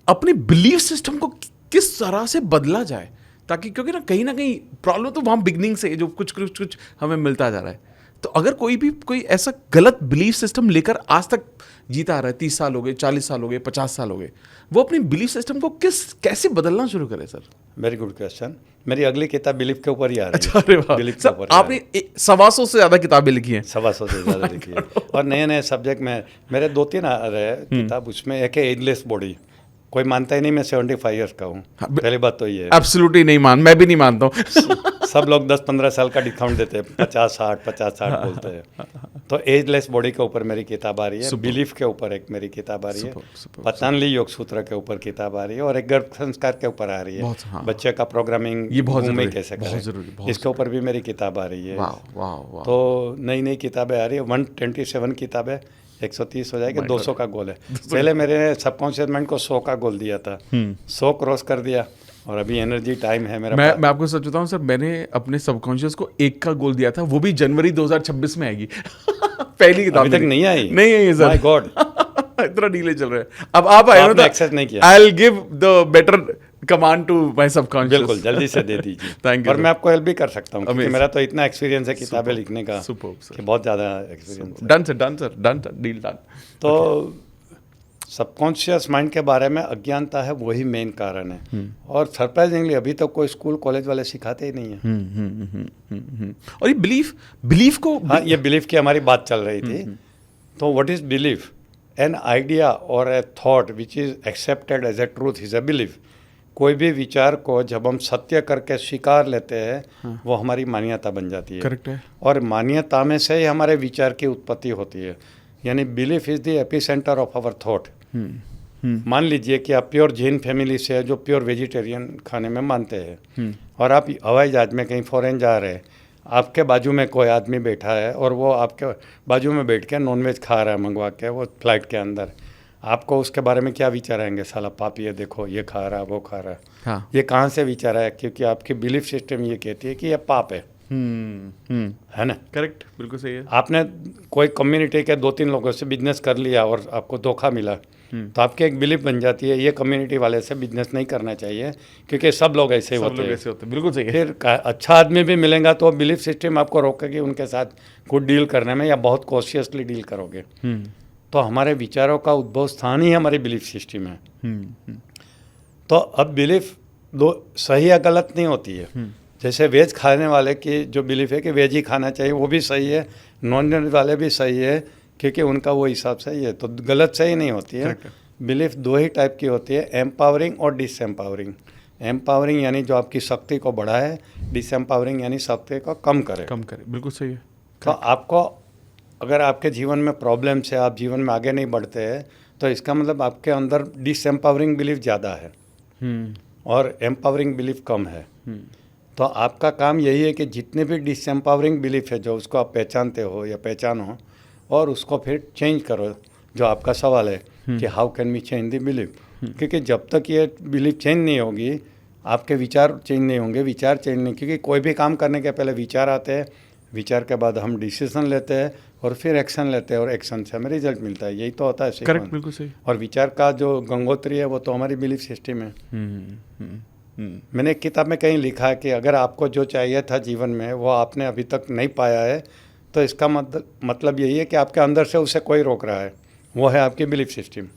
Speaker 2: अपने बिलीफ सिस्टम को किस तरह से बदला जाए, ताकि, क्योंकि ना कहीं प्रॉब्लम तो वहाँ बिगनिंग से जो कुछ हमें मिलता जा रहा है। तो अगर कोई ऐसा गलत बिलीफ सिस्टम लेकर आज तक जीता आ रहा है, 30 साल हो गए, 40 साल हो गए, 50 साल हो गए, वो अपनी बिलीफ सिस्टम को कैसे बदलना शुरू करे? Sir,
Speaker 1: very good question. मेरी अगली किताब बिलीफ के ऊपर ही आ रही है।
Speaker 2: अच्छा, अरे वाह।
Speaker 1: बिलीफ के ऊपर
Speaker 2: आपने 125 से ज़्यादा किताबें लिखी हैं।
Speaker 1: 125 से ज़्यादा लिखी है। और नए नए सब्जेक्ट में मेरे 2-3 आ रहे हैं किताब। उसमें एक है एजलेस बॉडी। कोई मानता ही नहीं मैं 75 ईयर्स का हूँ। पहली बात तो ये है।
Speaker 2: एब्सोल्युटली नहीं मैं भी नहीं मानता हूँ।
Speaker 1: सब लोग 10-15 साल का डिस्काउंट देते हैं, 50-60 बोलते हैं। तो एजलेस बॉडी के ऊपर मेरी किताब आ रही है। बिलीफ के ऊपर एक मेरी किताब आ रही है। पतंजलि योग सूत्र के ऊपर किताब आ रही है। और एक गर्भ संस्कार के ऊपर आ रही है। बच्चे का प्रोग्रामिंग में कैसे करें, इसके ऊपर भी मेरी किताब आ रही है। तो नई नई किताबें आ रही है। 127 किताबें, 130 हो जाएगी, 200 का गोल है। पहले मेरे सबकॉन्शियस माइंड को 100 का गोल दिया था, 100 क्रॉस कर दिया। और अभी एनर्जी टाइम है मेरा।
Speaker 2: मैं आपको सच बताऊं सर, मैंने अपने सबकॉन्शियस को 1 का गोल दिया था, वो भी जनवरी 2026 में आएगी। पहली किताब
Speaker 1: अभी तक नहीं आई
Speaker 2: सर।
Speaker 1: माय गॉड,
Speaker 2: इतना डीले चल रहा है। अब आप आए हो तो
Speaker 1: एक्सेस नहीं किया।
Speaker 2: I will give the better command to my subconscious.
Speaker 1: बिल्कुल, जल्दी से दे दीजिए।
Speaker 2: Thank you,
Speaker 1: और
Speaker 2: sir.
Speaker 1: मैं आपको हेल्प भी कर सकता हूँ, क्योंकि
Speaker 2: Amazing.
Speaker 1: मेरा तो इतना एक्सपीरियंस है किताबें लिखने का
Speaker 2: Superb, sir.
Speaker 1: कि बहुत ज़्यादा एक्सपीरियंस है।
Speaker 2: Done sir, done deal done.
Speaker 1: तो सबकॉन्शियस माइंड के बारे में अज्ञानता है, वही मेन कारण है। और सरप्राइजिंगली अभी तक कोई स्कूल कॉलेज वाले सिखाते ही नहीं है।
Speaker 2: और ये बिलीफ को,
Speaker 1: हाँ, ये बिलीफ की हमारी बात चल रही थी। तो what is belief? An idea और a thought which is accepted as a truth is a belief. कोई भी विचार को जब हम सत्य करके स्वीकार लेते हैं, वो हमारी मान्यता बन जाती है।
Speaker 2: करेक्ट है।
Speaker 1: और मान्यता में से ही हमारे विचार की उत्पत्ति होती है। यानी belief is the epicentre of our thought. मान लीजिए कि आप प्योर जैन फैमिली से है, जो प्योर वेजिटेरियन खाने में मानते हैं, और आप हवाई जहाज में कहीं फॉरेन जा रहे हैं, आपके बाजू में कोई आदमी बैठा है और वो आपके बाजू में बैठ के नॉनवेज खा रहा है मंगवा के, वो फ्लाइट के अंदर, आपको उसके बारे में क्या विचार आएंगे? साला पापी है, देखो ये खा रहा है, वो खा रहा है।
Speaker 2: हाँ।
Speaker 1: ये कहाँ से विचार आया? क्योंकि आपकी बिलीफ सिस्टम ये कहती है कि ये पाप है ना?
Speaker 2: करेक्ट, बिल्कुल सही है।
Speaker 1: आपने कोई कम्युनिटी के 2-3 लोगों से बिजनेस कर लिया और आपको धोखा मिला, तो आपकी एक बिलीफ बन जाती है, ये कम्युनिटी वाले से बिजनेस नहीं करना चाहिए, क्योंकि सब लोग ऐसे
Speaker 2: सब
Speaker 1: होते
Speaker 2: लोग
Speaker 1: हैं।
Speaker 2: ऐसे होते हैं, बिल्कुल सही है।
Speaker 1: फिर अच्छा आदमी भी मिलेगा तो बिलीफ सिस्टम आपको रोकेगी उनके साथ कुछ डील करने में, या बहुत कॉशियसली डील करोगे। तो हमारे विचारों का उद्भव स्थान ही हमारी बिलीफ सिस्टम है। तो अब बिलीफ दो सही या गलत नहीं होती है। जैसे वेज खाने वाले की जो बिलीफ है कि वेज ही खाना चाहिए, वो भी सही है। नॉन वेज वाले भी सही है, क्योंकि उनका वो हिसाब सही है। तो गलत सही नहीं होती है। बिलीफ 2 ही टाइप की होती है, एम्पावरिंग और डिसएम्पावरिंग। एम्पावरिंग यानी जो आपकी शक्ति को बढ़ाए, डिसएम्पावरिंग यानी शक्ति को कम करे।
Speaker 2: बिल्कुल सही है।
Speaker 1: तो आपको अगर आपके जीवन में प्रॉब्लम से आप जीवन में आगे नहीं बढ़ते हैं, तो इसका मतलब आपके अंदर डिसएम्पावरिंग बिलीफ ज़्यादा है और एम्पावरिंग बिलीफ कम है। तो आपका काम यही है कि जितने भी डिसएम्पावरिंग बिलीफ है जो उसको आप पहचानते हो या पहचानो, और उसको फिर चेंज करो। जो आपका सवाल है कि how can we change the belief, क्योंकि जब तक ये बिलीफ चेंज नहीं होगी, आपके विचार चेंज नहीं होंगे, विचार चेंज नहीं, क्योंकि कोई भी काम करने के पहले विचार आते हैं, विचार के बाद हम डिसीजन लेते हैं और फिर एक्शन लेते हैं, और एक्शन से हमें रिजल्ट मिलता है। यही तो होता है सीक्वेंस।
Speaker 2: करेक्ट, बिल्कुल सही।
Speaker 1: और विचार का जो गंगोत्री है वो तो हमारी बिलीफ सिस्टम है। मैंने एक किताब में कहीं लिखा है कि अगर आपको जो चाहिए था जीवन में वो आपने अभी तक नहीं पाया है, तो इसका मतलब यही है कि आपके अंदर से उसे कोई रोक रहा है, वो है आपकी बिलीफ सिस्टम।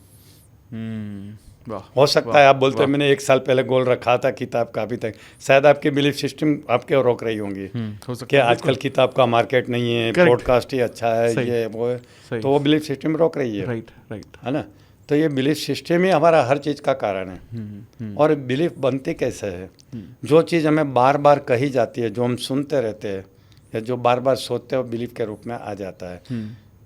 Speaker 1: हो सकता है आप बोलते हैं मैंने 1 साल पहले गोल रखा था किताब का, अभी तक शायद आपकी बिलीफ सिस्टम आपके रोक रही होंगी।
Speaker 2: हो सकता
Speaker 1: कि
Speaker 2: है,
Speaker 1: आजकल किताब का मार्केट नहीं है, पॉडकास्ट ही अच्छा है,
Speaker 2: सही,
Speaker 1: ये वो है,
Speaker 2: सही।
Speaker 1: तो वो बिलीफ सिस्टम रोक रही है।
Speaker 2: राइट।
Speaker 1: है ना? तो ये बिलीफ सिस्टम ही हमारा हर चीज़ का कारण है। और बिलीफ बनती कैसे है? जो चीज़ हमें बार बार कही जाती है, जो हम सुनते रहते हैं या जो बार बार सोचते हो, बिलीफ के रूप में आ जाता है।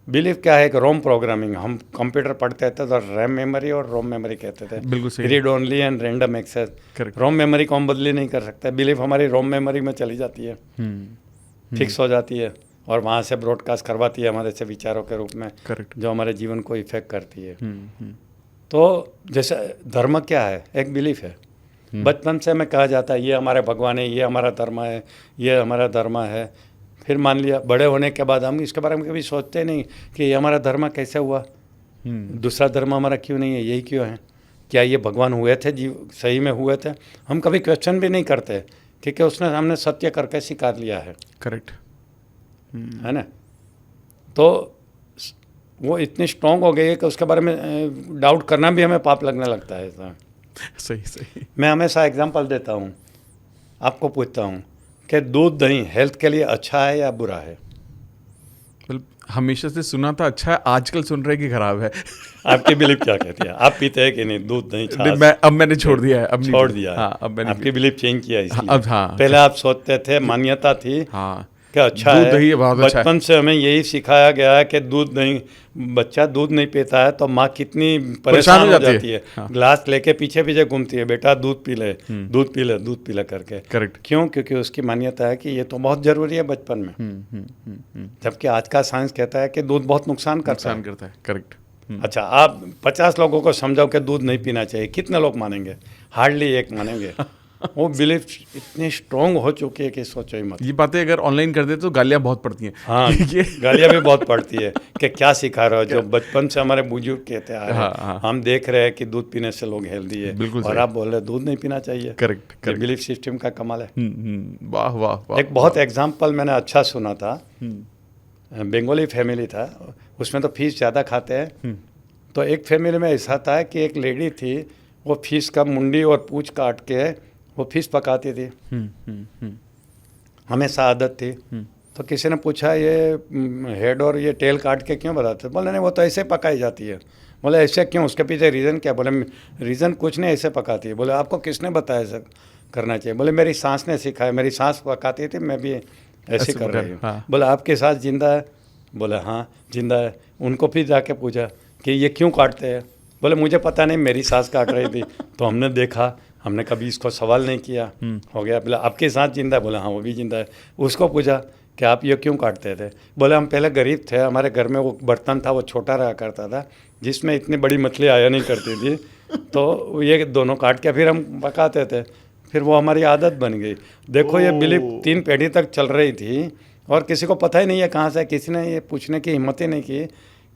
Speaker 1: बिलीफ क्या है? एक रोम प्रोग्रामिंग। हम कंप्यूटर पढ़ते थे तो रैम मेमोरी और रोम मेमोरी कहते थे।
Speaker 2: बिल्कुल सही।
Speaker 1: Read only and random access. ROM memory को हम बदली नहीं कर सकते। बिलीफ हमारी रोम मेमोरी में चली जाती है, फिक्स हो जाती है, और वहाँ से ब्रॉडकास्ट करवाती है हमारे से विचारों के रूप में, जो हमारे जीवन को इफेक्ट करती है। तो जैसे धर्म क्या है? एक बिलीफ है। बचपन से हमें कहा जाता है ये हमारे भगवान है, ये हमारा धर्म है, ये हमारा धर्म है। फिर मान लिया बड़े होने के बाद हम इसके बारे में कभी सोचते नहीं कि ये हमारा धर्म कैसे हुआ, दूसरा धर्म हमारा क्यों नहीं है, यही क्यों है, क्या ये भगवान हुए थे, सही में हुए थे? हम कभी क्वेश्चन भी नहीं करते, क्योंकि उसने हमने सत्य करके स्वीकार लिया है।
Speaker 2: करेक्ट
Speaker 1: है ना? तो वो इतनी स्ट्रॉन्ग हो गई है कि उसके बारे में डाउट करना भी हमें पाप लगने लगता है। ऐसा
Speaker 2: सही।
Speaker 1: मैं हमेशा एग्जांपल देता हूँ, आपको पूछता हूँ कि दूध दही हेल्थ के लिए अच्छा है या बुरा है?
Speaker 2: हमेशा से सुना था अच्छा है, आजकल सुन रहे कि खराब है।
Speaker 1: आपकी बिलीफ क्या कहती है? आप पीते हैं कि नहीं दूध दही छाछ?
Speaker 2: अब मैंने छोड़ दिया है। अब
Speaker 1: छोड़ दिया है।
Speaker 2: हाँ, अब मैंने
Speaker 1: आपकी बिलीफ चेंज किया इसलिए।
Speaker 2: अब हाँ,
Speaker 1: पहले आप सोचते थे, मान्यता थी क्या अच्छा
Speaker 2: दूध
Speaker 1: है,
Speaker 2: दही बहुत अच्छा है।
Speaker 1: बचपन से हमें यही सिखाया गया है कि दूध नहीं, बच्चा दूध नहीं पीता है तो माँ कितनी परेशान हो जाती है।
Speaker 2: हाँ।
Speaker 1: ग्लास लेके पीछे पीछे घूमती है, बेटा दूध पी ले, दूध पी ले, दूध पी ले करके।
Speaker 2: करेक्ट।
Speaker 1: क्यों? क्योंकि उसकी मान्यता है कि ये तो बहुत जरूरी है बचपन में। जबकि आज का साइंस कहता है कि दूध बहुत नुकसान करता है।
Speaker 2: करेक्ट।
Speaker 1: अच्छा, आप 50 लोगों को समझाओ कि दूध नहीं पीना चाहिए, कितने लोग मानेंगे? हार्डली 1 मानेंगे। वो बिलीफ इतनी स्ट्रांग हो चुकी है कि सोचो ही मत।
Speaker 2: ये बातें अगर ऑनलाइन कर दे तो गालियां बहुत पड़ती हैं।
Speaker 1: हाँ, गालियाँ भी बहुत पड़ती है कि क्या सिखा रहे हो, जो बचपन से हमारे बुजुर्ग कहते आ रहे हैं।
Speaker 2: हाँ।
Speaker 1: हम देख रहे हैं कि दूध पीने से लोग हेल्दी है,
Speaker 2: बिल्कुल
Speaker 1: और
Speaker 2: सही।
Speaker 1: आप बोल रहे हैं दूध नहीं पीना चाहिए।
Speaker 2: करेक्ट
Speaker 1: ये बिलीफ सिस्टम का कमाल है।
Speaker 2: वाह वाह वाह।
Speaker 1: एक बहुत एग्जाम्पल मैंने अच्छा सुना था, बंगाली फैमिली था, उसमें तो फीस ज़्यादा खाते हैं। तो एक फैमिली में ऐसा था कि एक लेडी थी, वो फिश का मुंडी और पूंछ काट के वो फिश पकाती थी, हमेशा आदत थी। तो किसी ने पूछा ये हेड और ये टेल काट के क्यों बनाते? बोले नहीं, वो तो ऐसे पकाई जाती है। बोले ऐसे क्यों, उसके पीछे रीज़न क्या? बोले रीज़न कुछ नहीं, ऐसे पकाती है। बोले आपको किसने बताया ऐसा करना चाहिए? बोले मेरी सांस ने सिखाया, मेरी सांस पकाती थी, मैं भी ऐसे कर रही हूँ।
Speaker 2: हाँ।
Speaker 1: बोले आपके सांस जिंदा है? बोले हाँ जिंदा है। उनको फिर जाके पूछा कि ये क्यों काटते हैं? बोले मुझे पता नहीं, मेरी सांस काट रही थी तो हमने देखा, हमने कभी इसको सवाल नहीं किया, हो गया। बोले आपके सांस जिंदा है? बोले हाँ वो भी जिंदा है। उसको पूछा कि आप ये क्यों काटते थे? बोले हम पहले गरीब थे, हमारे घर में वो बर्तन था, वो छोटा रहा करता था, जिसमें इतनी बड़ी मछली आया नहीं करती थी, तो ये दोनों काट के फिर हम पकाते थे, फिर वो हमारी आदत बन गई। देखो ये बिलीफ 3 पीढ़ी तक चल रही थी और किसी को पता ही नहीं है कहाँ से, किसी ने ये पूछने की हिम्मत ही नहीं की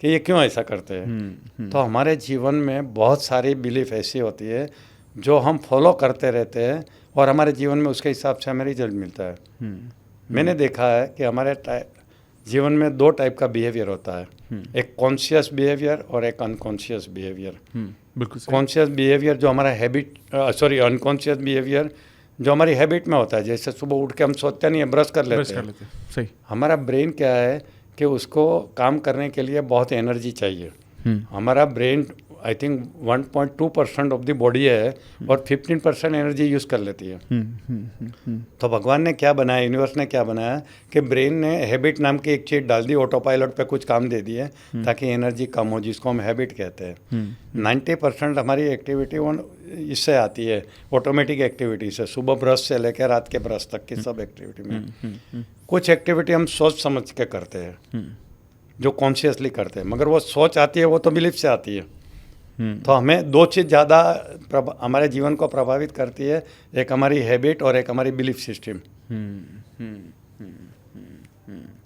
Speaker 1: कि ये क्यों ऐसा करते हैं। तो हमारे जीवन में बहुत सारी बिलीफ ऐसी होती है जो हम फॉलो करते रहते हैं और हमारे जीवन में उसके हिसाब से हमें रिजल्ट मिलता है। मैंने देखा है कि हमारे जीवन में 2 टाइप का बिहेवियर होता है, एक कॉन्शियस बिहेवियर और एक अनकॉन्शियस बिहेवियर।
Speaker 2: बिल्कुल सही।
Speaker 1: कॉन्शियस बिहेवियर जो हमारा अनकॉन्शियस बिहेवियर जो हमारी हैबिट में होता है, जैसे सुबह उठ के हम सोचते नहीं है, ब्रश कर लेते हैं।
Speaker 2: सही।
Speaker 1: हमारा ब्रेन क्या है कि उसको काम करने के लिए बहुत एनर्जी चाहिए। हमारा brain I think 1.2% of the body है और 15% एनर्जी यूज़ कर लेती है। तो भगवान ने क्या बनाया, यूनिवर्स ने क्या बनाया कि ब्रेन ने हैबिट नाम की एक चीज़ डाल दी, ऑटो पायलट पे कुछ काम दे दिए ताकि एनर्जी कम हो, जिसको हम हैबिट कहते हैं। 90% हमारी एक्टिविटी वो इससे आती है, ऑटोमेटिक एक्टिविटी से, सुबह ब्रश से लेकर रात के ब्रश तक की सब एक्टिविटी में। कुछ एक्टिविटी हम सोच समझ के करते हैं, जो कॉन्शियसली करते हैं, मगर वो सोच आती है वो तो बिलीफ से आती है। तो हमें 2 चीज़ ज़्यादा हमारे जीवन को प्रभावित करती है, एक हमारी हैबिट और एक हमारी बिलीफ सिस्टम।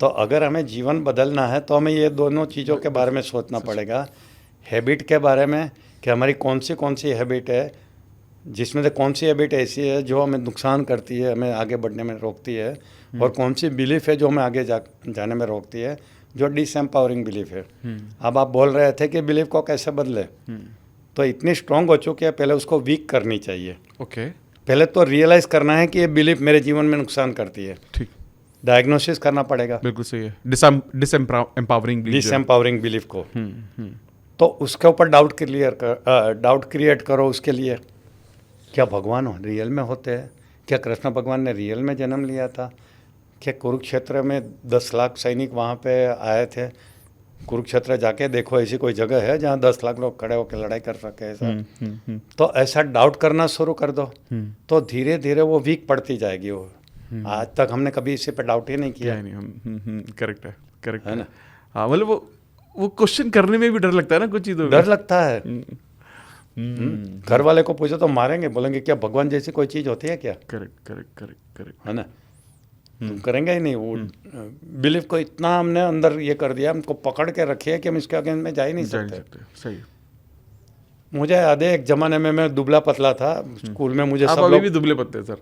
Speaker 1: तो अगर हमें जीवन बदलना है तो हमें ये दोनों चीज़ों के बारे में सोचना पड़ेगा। हैबिट के बारे में कि हमारी कौन सी हैबिट है, जिसमें से कौन सी हैबिट ऐसी है जो हमें नुकसान करती है, हमें आगे बढ़ने में रोकती है, और कौन सी बिलीफ है जो हमें आगे जाने में रोकती है, जो डिसएम्पावरिंग बिलीफ है। अब आप बोल रहे थे कि बिलीफ को कैसे बदले, तो इतनी स्ट्रांग हो चुकी है, पहले उसको वीक करनी चाहिए।
Speaker 2: ओके।
Speaker 1: पहले तो रियलाइज़ करना है कि ये बिलीफ मेरे जीवन में नुकसान करती है,
Speaker 2: ठीक।
Speaker 1: डायग्नोसिस करना पड़ेगा
Speaker 2: बिल्कुल सही है। डिसएम्पावरिंग
Speaker 1: डिसएम्पावरिंग बिलीफ को। तो उसके ऊपर डाउट क्रिएट करो। उसके लिए क्या भगवान रियल में होते हैं? क्या कृष्ण भगवान ने रियल में जन्म लिया था? क्या कुरुक्षेत्र में 10 लाख सैनिक वहाँ पे आए थे? कुरुक्षेत्र जाके देखो, ऐसी कोई जगह है जहाँ 10 लाख लोग खड़े होकर लड़ाई कर सके ऐसा? तो ऐसा डाउट करना शुरू कर दो, तो धीरे धीरे वो वीक पड़ती जाएगी। वो आज तक हमने कभी इसी पे डाउट ही नहीं किया।
Speaker 2: करेक्ट है, करेक्ट
Speaker 1: है ना?
Speaker 2: हाँ, मतलब वो क्वेश्चन करने में भी डर लगता है ना, कुछ चीज़ों
Speaker 1: डर लगता है। घर वाले को पूछो तो मारेंगे, बोलेंगे क्या भगवान जैसी कोई चीज़ होती है क्या?
Speaker 2: करेक्ट
Speaker 1: है ना? तुम करेंगे ही नहीं। वो बिलीफ को इतना हमने अंदर ये कर दिया, हमको पकड़ के रखी है कि हम इसके अगेंस्ट में जा ही नहीं सकते।
Speaker 2: सही।
Speaker 1: मुझे याद है एक ज़माने में मैं दुबला पतला था, स्कूल में मुझे सब
Speaker 2: अभी
Speaker 1: लोग
Speaker 2: भी दुबले पत्ते सर।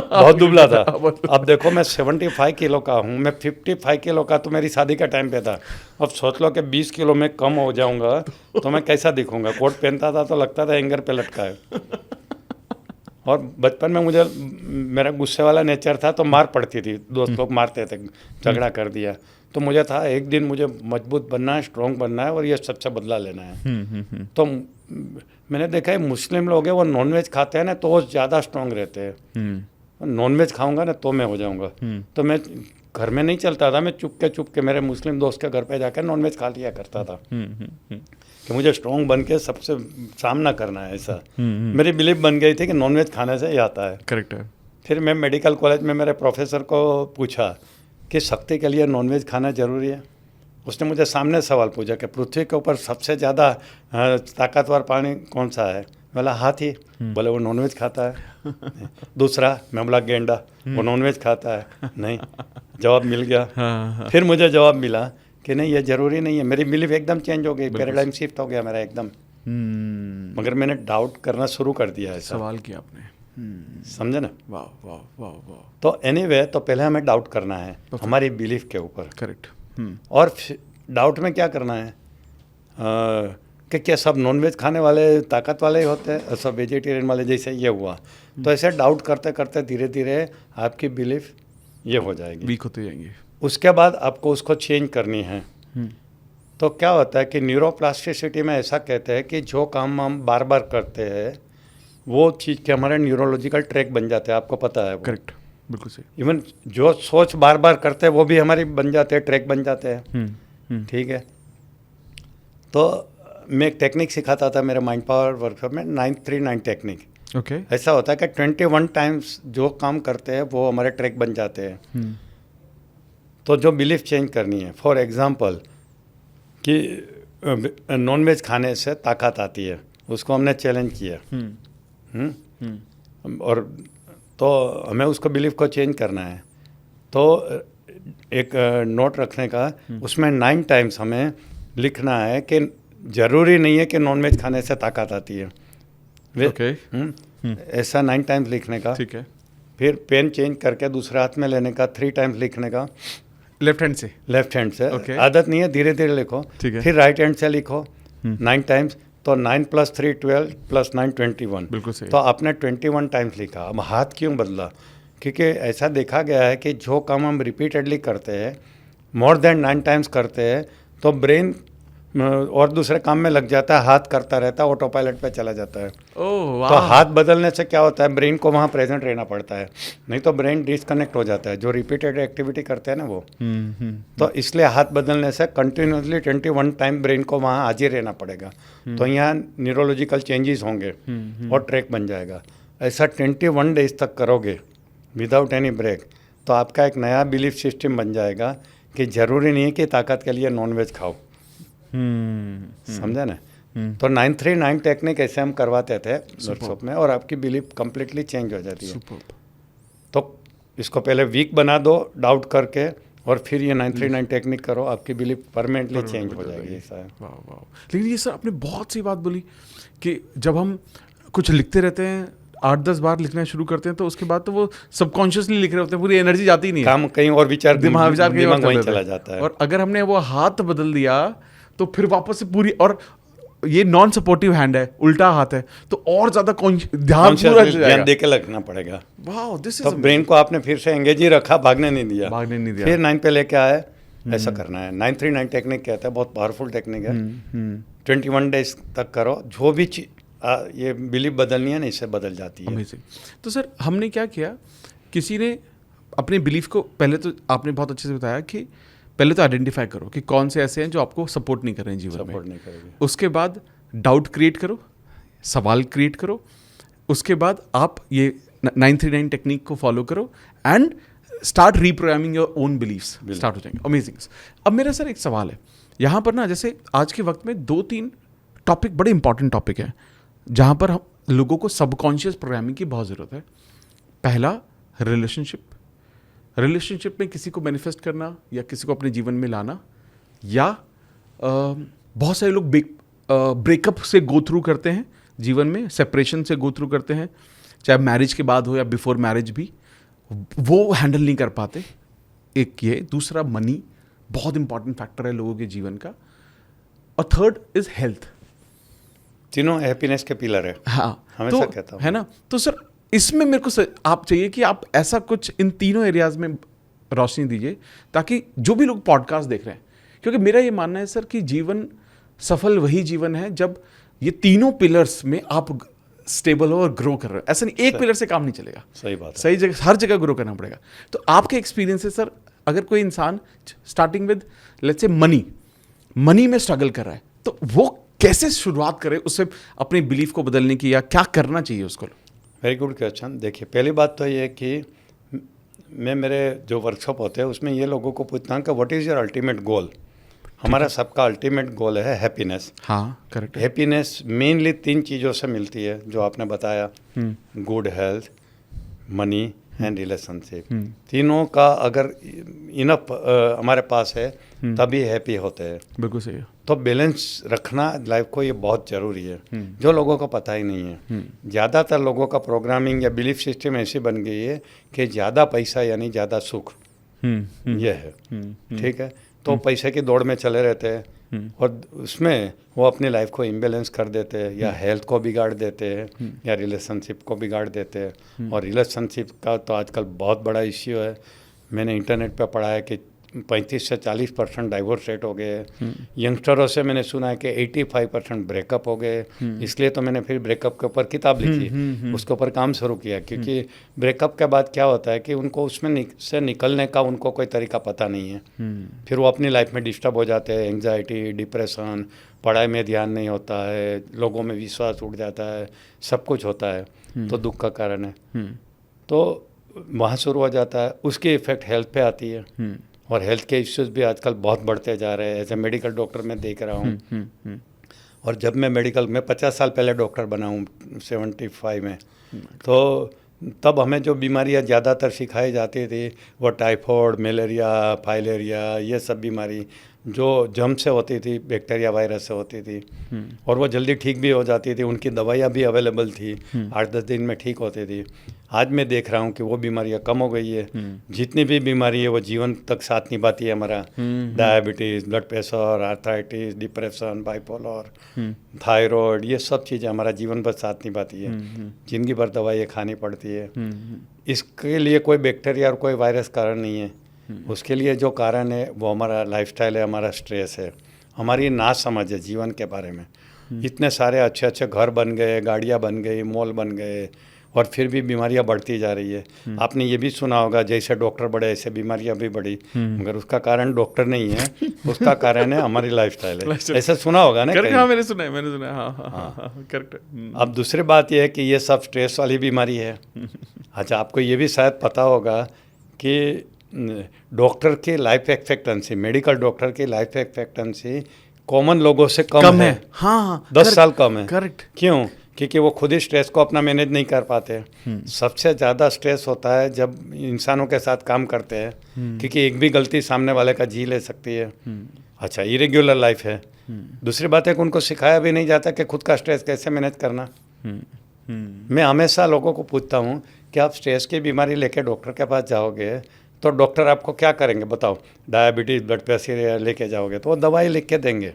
Speaker 1: बहुत दुबला था। अब देखो मैं 75 किलो का हूँ, मैं 55 किलो का तो मेरी शादी का टाइम पे था। अब सोच लो कि 20 किलो में कम हो जाऊँगा तो मैं कैसा दिखूँगा? कोट पहनता था तो लगता था हैंगर पे लटका है। और बचपन में मुझे मेरा गुस्से वाला नेचर था, तो मार पड़ती थी, दोस्त लोग मारते थे, झगड़ा कर दिया। तो मुझे था एक दिन मुझे मजबूत बनना है, स्ट्रॉन्ग बनना है और ये सबसे बदला लेना है। तो मैंने देखा है मुस्लिम लोग हैं, वो नॉनवेज खाते हैं ना तो वो ज़्यादा स्ट्रॉन्ग रहते हैं। नॉनवेज खाऊंगा ना तो मैं हो जाऊंगा। तो मैं घर में नहीं चलता था, मैं चुप के मेरे मुस्लिम दोस्त के घर पे जाकर नॉनवेज खा लिया करता था कि मुझे स्ट्रॉन्ग बन के सबसे सामना करना है। ऐसा मेरी बिलीफ बन गई थी कि नॉनवेज खाने से ही आता है।
Speaker 2: करेक्ट है।
Speaker 1: फिर मैं मेडिकल कॉलेज में मेरे प्रोफेसर को पूछा कि शक्ति के लिए नॉनवेज खाना ज़रूरी है। उसने मुझे सामने सवाल पूछा कि पृथ्वी के ऊपर सबसे ज़्यादा ताकतवर प्राणी कौन सा है? बोला हाथी, बोले वो नॉनवेज खाता है। दूसरा, मैं बोला गेंडा, वो नॉनवेज खाता है। नहीं, जवाब मिल गया। फिर मुझे जवाब मिला कि नहीं, ये जरूरी नहीं है। मेरी बिलीफ एकदम चेंज हो गई, पैराडाइम शिफ्ट हो गया मेरा एकदम। मगर मैंने डाउट करना शुरू कर दिया, ऐसा
Speaker 2: सवाल किया आपने।
Speaker 1: समझे ना।
Speaker 2: वाह वाह वाह वाह।
Speaker 1: तो एनीवे, तो पहले हमें डाउट करना है हमारी बिलीफ के ऊपर।
Speaker 2: करेक्ट।
Speaker 1: और डाउट में क्या करना है कि क्या सब नॉनवेज खाने वाले ताकत वाले ही होते हैं, सब वेजिटेरियन वाले, जैसे ये हुआ। तो ऐसे डाउट करते करते धीरे धीरे आपकी बिलीफ ये हो जाएगी,
Speaker 2: वीक होते जाएंगे।
Speaker 1: उसके बाद आपको उसको चेंज करनी है। तो क्या होता है कि न्यूरोप्लास्टिसिटी में ऐसा कहते हैं कि जो काम हम बार बार करते हैं वो चीज़ के हमारे न्यूरोलॉजिकल ट्रैक बन जाते हैं, आपको पता है।
Speaker 2: करेक्ट, बिल्कुल सही।
Speaker 1: इवन जो सोच बार बार करते हैं वो भी हमारी बन जाते हैं, ट्रैक बन जाते हैं। ठीक है। तो मैं एक टेक्निक सिखाता था मेरे माइंड पावर वर्कशॉप में, 939 टेक्निक।
Speaker 2: ओके।
Speaker 1: ऐसा होता है कि 21 टाइम्स जो काम करते हैं वो हमारे ट्रैक बन जाते हैं। तो जो बिलीफ चेंज करनी है, फॉर एग्जांपल कि नॉनवेज खाने से ताकत आती है, उसको हमने चैलेंज किया। और तो हमें उसको बिलीफ को चेंज करना है। तो एक नोट रखने का, उसमें 9 टाइम्स हमें लिखना है कि ज़रूरी नहीं है कि नॉनवेज खाने से ताकत आती है।
Speaker 2: ओके।
Speaker 1: ऐसा 9 टाइम्स लिखने का।
Speaker 2: ठीक है।
Speaker 1: फिर पेन चेंज करके दूसरे हाथ में लेने का, 3 टाइम्स लिखने का,
Speaker 2: लेफ्ट हैंड से।
Speaker 1: लेफ्ट हैंड से।
Speaker 2: Okay.
Speaker 1: आदत नहीं है, धीरे धीरे लिखो।
Speaker 2: ठीक है।
Speaker 1: फिर राइट हैंड से लिखो 9 टाइम्स। तो 9 + 3 12 + 9 21।
Speaker 2: बिल्कुल सही।
Speaker 1: तो आपने 21 टाइम्स लिखा। अब हाथ क्यों बदला? क्योंकि ऐसा देखा गया है कि जो काम हम रिपीटेडली करते हैं, मोर देन 9 टाइम्स करते हैं, तो ब्रेन और दूसरे काम में लग जाता है, हाथ करता रहता है, ऑटो पायलट पे चला जाता है।
Speaker 2: ओह वाह।
Speaker 1: तो हाथ बदलने से क्या होता है, ब्रेन को वहाँ प्रेजेंट रहना पड़ता है, नहीं तो ब्रेन डिस्कनेक्ट हो जाता है, जो रिपीटेड एक्टिविटी करते हैं ना वो। तो इसलिए हाथ बदलने से कंटिन्यूसली 21 टाइम ब्रेन को वहाँ हाजिर रहना पड़ेगा। तो यहाँ न्यूरोलॉजिकल चेंजेस होंगे और ट्रैक बन जाएगा। ऐसा 21 डेज तक करोगे विदाउट एनी ब्रेक, तो आपका एक नया बिलीफ सिस्टम बन जाएगा कि ज़रूरी नहीं है कि ताकत के लिए नॉनवेज खाओ। समझा ना। तो 939 टेक्निक ऐसे हम करवाते थे वर्कशॉप में, और आपकी बिलीफ कम्प्लीटली चेंज हो जाती है। तो इसको पहले वीक बना दो डाउट करके, और फिर ये 939 टेक्निक करो, आपकी बिलीफ परमानेंटली चेंज हो जाएगी। ऐसा है।
Speaker 2: वाह वाह। लेकिन ये सर आपने बहुत सी बात बोली कि जब हम कुछ लिखते रहते हैं, 8-10 बार लिखना शुरू करते हैं, तो उसके बाद तो वो सबकॉन्शियसली लिख रहे होते हैं, पूरी एनर्जी जाती नहीं है,
Speaker 1: काम कहीं और, विचार
Speaker 2: दिमाग कहीं और
Speaker 1: वहीं चला जाता है।
Speaker 2: और अगर हमने वो हाथ बदल दिया तो फिर वापस से पूरी, और ये नॉन सपोर्टिव हैंड है, उल्टा हाथ है, तो और ज्यादा
Speaker 1: ध्यान दे के लगना पड़ेगा।
Speaker 2: वाह, दिस इज
Speaker 1: तो ब्रेन को आपने फिर से एंगेज ही रखा, भागने नहीं दिया, फिर 9 पे लेके आए। ऐसा करना है। 939 टेक्निक कहते हैं, बहुत पावरफुल टेक्निक है। 21 डेज तक करो, जो भी ये बिलीफ बदलनी है ना, इससे बदल जाती है।
Speaker 2: अमेजिंग। तो सर हमने क्या किया, किसी ने अपने बिलीफ को, पहले तो आपने बहुत अच्छे से बताया कि पहले तो आइडेंटिफाई करो कि कौन से ऐसे हैं जो आपको सपोर्ट नहीं कर रहे हैं जीवन में।
Speaker 1: सपोर्ट नहीं करेंगे।
Speaker 2: उसके बाद डाउट क्रिएट करो, सवाल क्रिएट करो, उसके बाद आप ये 939 टेक्निक को फॉलो करो and start reprogramming your own believes, start हो जाएंगे। अमेजिंग। अब मेरा सर एक सवाल है यहाँ पर ना, जैसे आज के वक्त में 2-3 टॉपिक बड़े इंपॉर्टेंट टॉपिक हैं जहाँ पर हम लोगों को सबकॉन्शियस प्रोग्रामिंग की बहुत ज़रूरत है। पहला, रिलेशनशिप में किसी को मैनिफेस्ट करना या किसी को अपने जीवन में लाना, या बहुत सारे लोग ब्रेकअप से गो थ्रू करते हैं जीवन में, सेपरेशन से गो थ्रू करते हैं, चाहे मैरिज के बाद हो या बिफोर मैरिज भी, वो हैंडल नहीं कर पाते। एक ये, दूसरा मनी, बहुत इंपॉर्टेंट फैक्टर है लोगों के जीवन का, और थर्ड इज हेल्थ।
Speaker 1: तीनों हैप्पीनेस के पिलर है।
Speaker 2: हाँ,
Speaker 1: हमेशा
Speaker 2: तो
Speaker 1: कहता हूँ,
Speaker 2: है ना। तो सर इसमें मेरे को आप चाहिए कि आप ऐसा कुछ इन तीनों एरियाज में रोशनी दीजिए, ताकि जो भी लोग पॉडकास्ट देख रहे हैं, क्योंकि मेरा ये मानना है सर कि जीवन सफल वही जीवन है जब ये तीनों पिलर्स में आप स्टेबल हो और ग्रो कर रहे हो। ऐसा नहीं एक पिलर से काम नहीं चलेगा।
Speaker 1: सही बात है।
Speaker 2: सही जगह, हर जगह ग्रो करना पड़ेगा। तो आपके एक्सपीरियंस से सर, अगर कोई इंसान starting with let's say money में स्ट्रगल कर रहा है, तो वो कैसे शुरुआत करे उससे अपने बिलीफ को बदलने की, या क्या करना चाहिए उसको?
Speaker 1: Very good question. देखिए, पहली बात तो ये है कि मैं मेरे जो वर्कशॉप होते हैं उसमें ये लोगों को पूछता हूँ कि what is your ultimate goal. हमारा सबका अल्टीमेट गोल है हैप्पीनेस।
Speaker 2: हाँ करेक्ट।
Speaker 1: हैप्पीनेस मेनली 3 चीज़ों से मिलती है जो आपने बताया, good health, money and relationship. तीनों का अगर इनफ हमारे पास है तभी हैप्पी होते हैं।
Speaker 2: बिल्कुल सही है।
Speaker 1: तो बैलेंस रखना लाइफ को ये बहुत ज़रूरी है, जो लोगों को पता ही नहीं है। ज़्यादातर लोगों का प्रोग्रामिंग या बिलीफ सिस्टम ऐसी बन गई है कि ज़्यादा पैसा यानी ज़्यादा सुख, ये है। ठीक है, तो पैसे की दौड़ में चले रहते हैं और उसमें वो अपनी लाइफ को इम्बेलेंस कर देते हैं, या हेल्थ को बिगाड़ देते हैं, या रिलेशनशिप को बिगाड़ देते हैं। और रिलेशनशिप का तो आजकल बहुत बड़ा इश्यू है। मैंने इंटरनेट पे पढ़ा है कि 35 से 40% डाइवोर्स रेट हो गए। यंगस्टरों से मैंने सुना है कि 85% ब्रेकअप हो गए। इसलिए तो मैंने फिर ब्रेकअप के ऊपर किताब लिखी, उसके ऊपर काम शुरू किया, क्योंकि ब्रेकअप के बाद क्या होता है कि उनको उसमें से निकलने का उनको कोई तरीका पता नहीं है। फिर वो अपनी लाइफ में डिस्टर्ब हो जाते हैं, एंग्जाइटी, डिप्रेशन, पढ़ाई में ध्यान नहीं होता है, लोगों में विश्वास उठ जाता है, सब कुछ होता है। तो दुख का कारण है। तो वहाँ शुरू हो जाता है, उसकी इफेक्ट हेल्थ पे आती है। और हेल्थ के इश्यूज भी आजकल बहुत बढ़ते जा रहे हैं। एज ए मेडिकल डॉक्टर मैं देख रहा हूँ। और जब मैं 50 साल पहले डॉक्टर बना हूँ 75 में, तो तब हमें जो बीमारियाँ ज़्यादातर सिखाई जाती थी वो टाइफाइड, मलेरिया, फाइलेरिया, ये सब बीमारी जो जम से होती थी, बैक्टीरिया वायरस से होती थी, और वो जल्दी ठीक भी हो जाती थी। उनकी दवाइयाँ भी अवेलेबल थी, 8-10 दिन में ठीक होती थी। आज मैं देख रहा हूँ कि वो बीमारियाँ कम हो गई है। जितनी भी बीमारी है वो जीवन तक साथ निभाती है हमारा। Diabetes, blood pressure, arthritis, depression, bipolar, thyroid, ये सब चीज़ें हमारा जीवन भर साथ निभाती है। जिंदगी भर दवाइयाँ खानी पड़ती है। इसके लिए कोई बैक्टीरिया और कोई वायरस कारण नहीं है। उसके लिए जो कारण है वो हमारा लाइफस्टाइल है, हमारा स्ट्रेस है, हमारी नासमझ है जीवन के बारे में। इतने सारे अच्छे अच्छे घर बन गए, गाड़ियाँ बन गई, मॉल बन गए, और फिर भी बीमारियां बढ़ती जा रही है। आपने ये भी सुना होगा, जैसे डॉक्टर बढ़े ऐसे बीमारियां भी बढ़ी, मगर उसका कारण डॉक्टर नहीं है, उसका कारण है हमारी लाइफस्टाइल है। ऐसा सुना होगा ना?
Speaker 2: हाँ, मैंने सुना है। हाँ, करेक्ट।
Speaker 1: अब दूसरी बात यह है कि ये सब स्ट्रेस वाली बीमारी है। अच्छा, आपको ये भी शायद पता होगा कि डॉक्टर की लाइफ एक्सपेक्टेंसी, मेडिकल डॉक्टर की लाइफ एक्सपेक्टेंसी कॉमन लोगों से कम है।
Speaker 2: हाँ,
Speaker 1: 10 साल कम है।
Speaker 2: करेक्ट।
Speaker 1: क्यों? क्योंकि वो खुद ही स्ट्रेस को अपना मैनेज नहीं कर पाते। सबसे ज़्यादा स्ट्रेस होता है जब इंसानों के साथ काम करते हैं, क्योंकि एक भी गलती सामने वाले का जी ले सकती है। अच्छा, इरेग्युलर लाइफ है। दूसरी बात है कि उनको सिखाया भी नहीं जाता कि खुद का स्ट्रेस कैसे मैनेज करना। मैं हमेशा लोगों को पूछता हूँ कि आप स्ट्रेस की बीमारी लेके डॉक्टर के पास जाओगे तो डॉक्टर आपको क्या करेंगे बताओ? डायबिटीज़, ब्लड प्रेशर लेके जाओगे तो वो दवाई लिख के देंगे।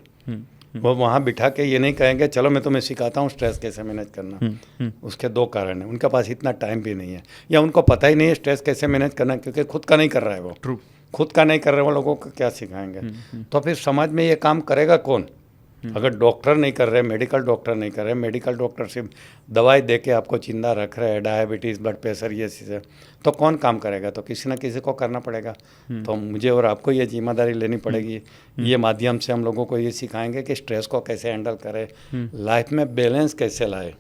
Speaker 1: वो वहाँ बिठा के ये नहीं कहेंगे चलो मैं तुम्हें सिखाता हूँ स्ट्रेस कैसे मैनेज करना। उसके 2 कारण हैं। उनके पास इतना टाइम भी नहीं है, या उनको पता ही नहीं है स्ट्रेस कैसे मैनेज करना, क्योंकि खुद का नहीं कर रहा है वो।
Speaker 2: ट्रू।
Speaker 1: खुद का नहीं कर रहे वो लोगों को क्या सिखाएंगे? तो फिर समाज में ये काम करेगा कौन? अगर डॉक्टर नहीं कर रहे, मेडिकल डॉक्टर नहीं कर रहे, मेडिकल डॉक्टर सिर्फ दवाई दे के आपको जिंदा रख रहे हैं, डायबिटीज़, ब्लड प्रेशर, ये चीज़ें, तो कौन काम करेगा? तो किसी ना किसी को करना पड़ेगा। तो मुझे और आपको ये जिम्मेदारी लेनी पड़ेगी। ये माध्यम से हम लोगों को ये सिखाएंगे कि स्ट्रेस को कैसे हैंडल करें, लाइफ में बैलेंस कैसे लाए,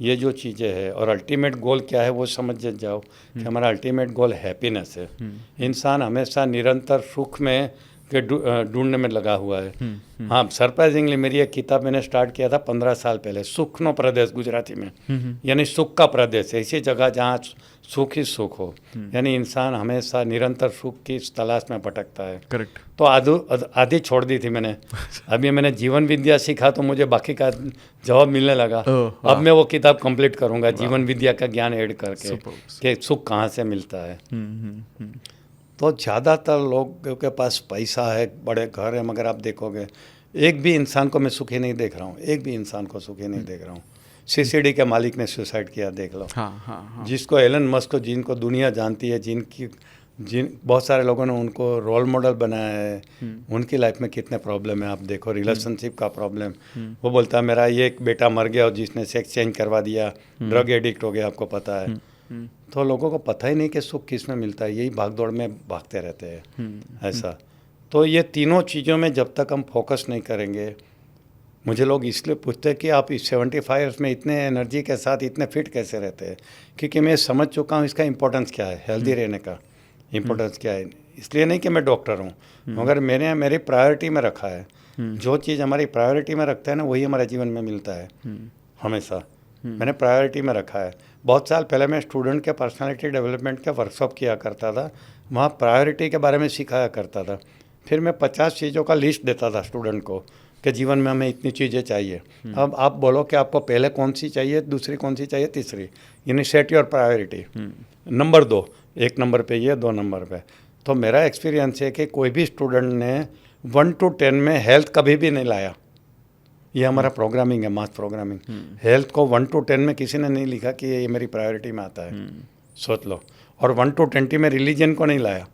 Speaker 1: ये जो चीज़ें हैं। और अल्टीमेट गोल क्या है वो समझ जाओ कि हमारा अल्टीमेट गोल हैप्पीनेस है। इंसान हमेशा निरंतर सुख में के ढूंढने में लगा हुआ है। हाँ, सरप्राइजिंगली मेरी एक किताब मैंने स्टार्ट किया था 15 साल पहले, सुखनो प्रदेश गुजराती में, यानी सुख का प्रदेश, ऐसी जगह जहाँ सुख ही सुख हो। यानी इंसान हमेशा निरंतर सुख की तलाश में भटकता है।
Speaker 2: करेक्ट।
Speaker 1: तो आधी छोड़ दी थी मैंने। अभी मैंने जीवन विद्या सीखा तो मुझे बाकी का जवाब मिलने लगा। अब मैं वो किताब कंप्लीट करूँगा, जीवन विद्या का ज्ञान ऐड करके कि सुख कहाँ से मिलता है। तो ज़्यादातर लोगों के पास पैसा है, बड़े घर है, मगर आप देखोगे एक भी इंसान को मैं सुखी नहीं देख रहा हूँ। एक भी इंसान को सुखी नहीं देख रहा हूँ। सीसीडी के मालिक ने सुसाइड किया, देख लो।
Speaker 2: हाँ।
Speaker 1: जिसको एलन मस्क को, जिनको दुनिया जानती है, जिन बहुत सारे लोगों ने उनको रोल मॉडल बनाया है, उनकी लाइफ में कितने प्रॉब्लम है आप देखो। रिलेशनशिप का प्रॉब्लम, वो बोलता है मेरा ये एक बेटा मर गया और जिसने सेक्स चेंज करवा दिया, ड्रग एडिक्ट हो गया, आपको पता है। तो लोगों को पता ही नहीं कि सुख किस में मिलता है, यही भागदौड़ में भागते रहते हैं ऐसा। तो ये तीनों चीज़ों में जब तक हम फोकस नहीं करेंगे, मुझे लोग इसलिए पूछते हैं कि आप इस 75 ईयर्स में इतने एनर्जी के साथ इतने फिट कैसे रहते हैं, क्योंकि मैं समझ चुका हूँ इसका इम्पोर्टेंस क्या है, हेल्दी रहने का इम्पोर्टेंस क्या है। इसलिए नहीं कि मैं डॉक्टर हूँ, मगर मैंने मेरी प्रायोरिटी में रखा है। जो चीज़ हमारी प्रायोरिटी में रखते हैं ना, वही हमारे जीवन में मिलता है हमेशा। मैंने प्रायोरिटी में रखा है। बहुत साल पहले मैं स्टूडेंट के पर्सनालिटी डेवलपमेंट के वर्कशॉप किया करता था, वहाँ प्रायोरिटी के बारे में सिखाया करता था। फिर मैं 50 चीज़ों का लिस्ट देता था स्टूडेंट को कि जीवन में हमें इतनी चीज़ें चाहिए। अब आप बोलो कि आपको पहले कौन सी चाहिए, दूसरी कौन सी चाहिए, तीसरी, यानी set your priority. Number 2, 1 number पे ये, 2 नंबर पे। तो मेरा एक्सपीरियंस है कि कोई भी स्टूडेंट ने 1 to 10 में हेल्थ कभी भी नहीं लाया। ये हमारा प्रोग्रामिंग है, मास प्रोग्रामिंग। हेल्थ को 1 to 10 में किसी ने नहीं लिखा कि ये मेरी प्रायोरिटी में आता है। सोच लो। और 1 to 20 में रिलीजन को नहीं लाया।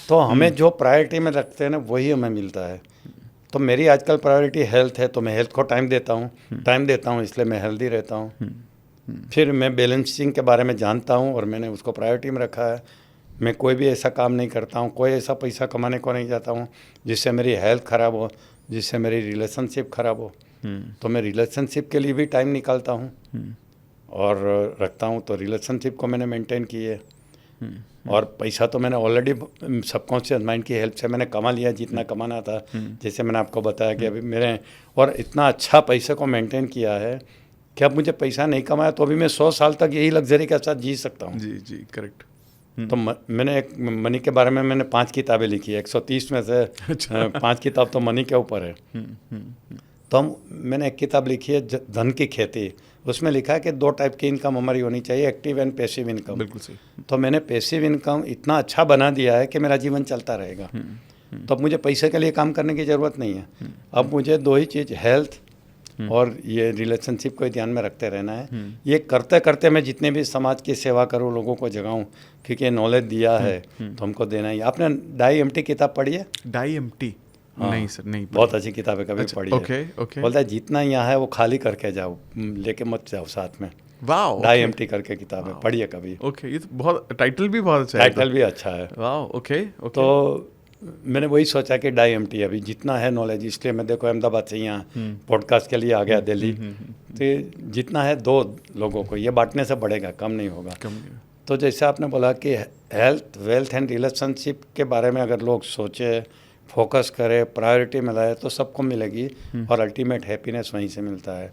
Speaker 1: तो हमें जो प्रायोरिटी में रखते हैं ना, वही हमें मिलता है। तो मेरी आजकल प्रायोरिटी हेल्थ है, तो मैं हेल्थ को टाइम देता हूँ, इसलिए मैं हेल्दी रहता हूँ। फिर मैं बैलेंसिंग के बारे में जानता हूँ और मैंने उसको प्रायोरिटी में रखा है। मैं कोई भी ऐसा काम नहीं करता हूँ, कोई ऐसा पैसा कमाने को नहीं जाता हूँ जिससे मेरी हेल्थ ख़राब हो, जिससे मेरी रिलेशनशिप ख़राब हो। तो मैं रिलेशनशिप के लिए भी टाइम निकालता हूँ और रखता हूँ। तो रिलेशनशिप को मैंने मेंटेन की है। और पैसा तो मैंने ऑलरेडी सबकॉन्शियस माइंड की हेल्प से मैंने कमा लिया जितना कमाना था। जैसे मैंने आपको बताया कि अभी मेरे और इतना अच्छा पैसे को मेंटेन किया है कि अब मुझे पैसा नहीं कमाया तो अभी मैं 100 साल तक यही लग्जरी के साथ जी सकता हूँ।
Speaker 2: जी जी, करेक्ट।
Speaker 1: तो मैंने एक मनी के बारे में मैंने 5 किताबें लिखी है। 130 में से 5 किताब तो मनी के ऊपर है। तो मैंने एक किताब लिखी है धन की खेती। उसमें लिखा है कि 2 टाइप की इनकम हमारी होनी चाहिए, एक्टिव एंड पैसिव इनकम।
Speaker 2: बिल्कुल सही।
Speaker 1: तो मैंने पैसिव इनकम इतना अच्छा बना दिया है कि मेरा जीवन चलता रहेगा। तो अब मुझे पैसे के लिए काम करने की ज़रूरत नहीं है। अब मुझे 2 ही चीज़, हेल्थ और ये रिलेशनशिप को ध्यान में रखते रहना है। ये करते करते मैं जितने भी समाज की सेवा करूँ, लोगों को जगाऊँ, क्योंकि ये नॉलेज दिया है तो हमको देना ही। आपने डाई एम्प्टी किताब पढ़ी है?
Speaker 2: Die empty? नहीं सर, नहीं।
Speaker 1: बहुत अच्छी किताब है, कभी पढ़ी है?
Speaker 2: ओके।
Speaker 1: बोलता है जितना यहाँ है वो खाली करके जाओ, लेके मत जाओ साथ में।
Speaker 2: वाह,
Speaker 1: डाई एम्प्टी करके किताब है, पढ़िए कभी।
Speaker 2: ओके, ये तो बहुत, टाइटल भी बहुत अच्छा है।
Speaker 1: टाइटल भी अच्छा है।
Speaker 2: वाह, ओके।
Speaker 1: तो मैंने वही सोचा कि डाई एम्प्टी अभी जितना है नॉलेज, इसलिए मैं देखो अहमदाबाद से यहाँ पॉडकास्ट के लिए आ गया दिल्ली। तो जितना है 2 लोगों को ये बांटने से बढ़ेगा, कम नहीं होगा। तो जैसे आपने बोला कि हेल्थ, वेल्थ एंड रिलेशनशिप के बारे में अगर लोग सोचे, फोकस करे, प्रायोरिटी में लाए, तो सबको मिलेगी और अल्टीमेट हैप्पीनेस वहीं से मिलता है।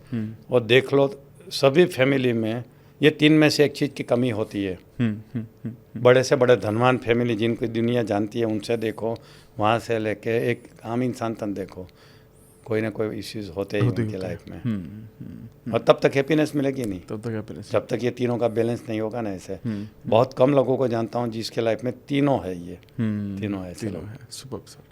Speaker 1: और देख लो सभी फैमिली में ये 3 में से एक चीज़ की कमी होती है। बड़े से बड़े धनवान फैमिली जिनको दुनिया जानती है, उनसे देखो, वहाँ से लेके एक आम इंसान तक देखो, कोई ना कोई इश्यूज होते ही उनकी लाइफ में। और तब तक हैप्पीनेस मिलेगी नहीं,
Speaker 2: तब तक हैप्पीनेस, जब
Speaker 1: तक ये तीनों का बैलेंस नहीं होगा ना। ऐसे बहुत कम लोगों को जानता हूँ जिसके लाइफ में तीनों है। ये तीनों ऐसे लोग हैं।
Speaker 2: Super sir.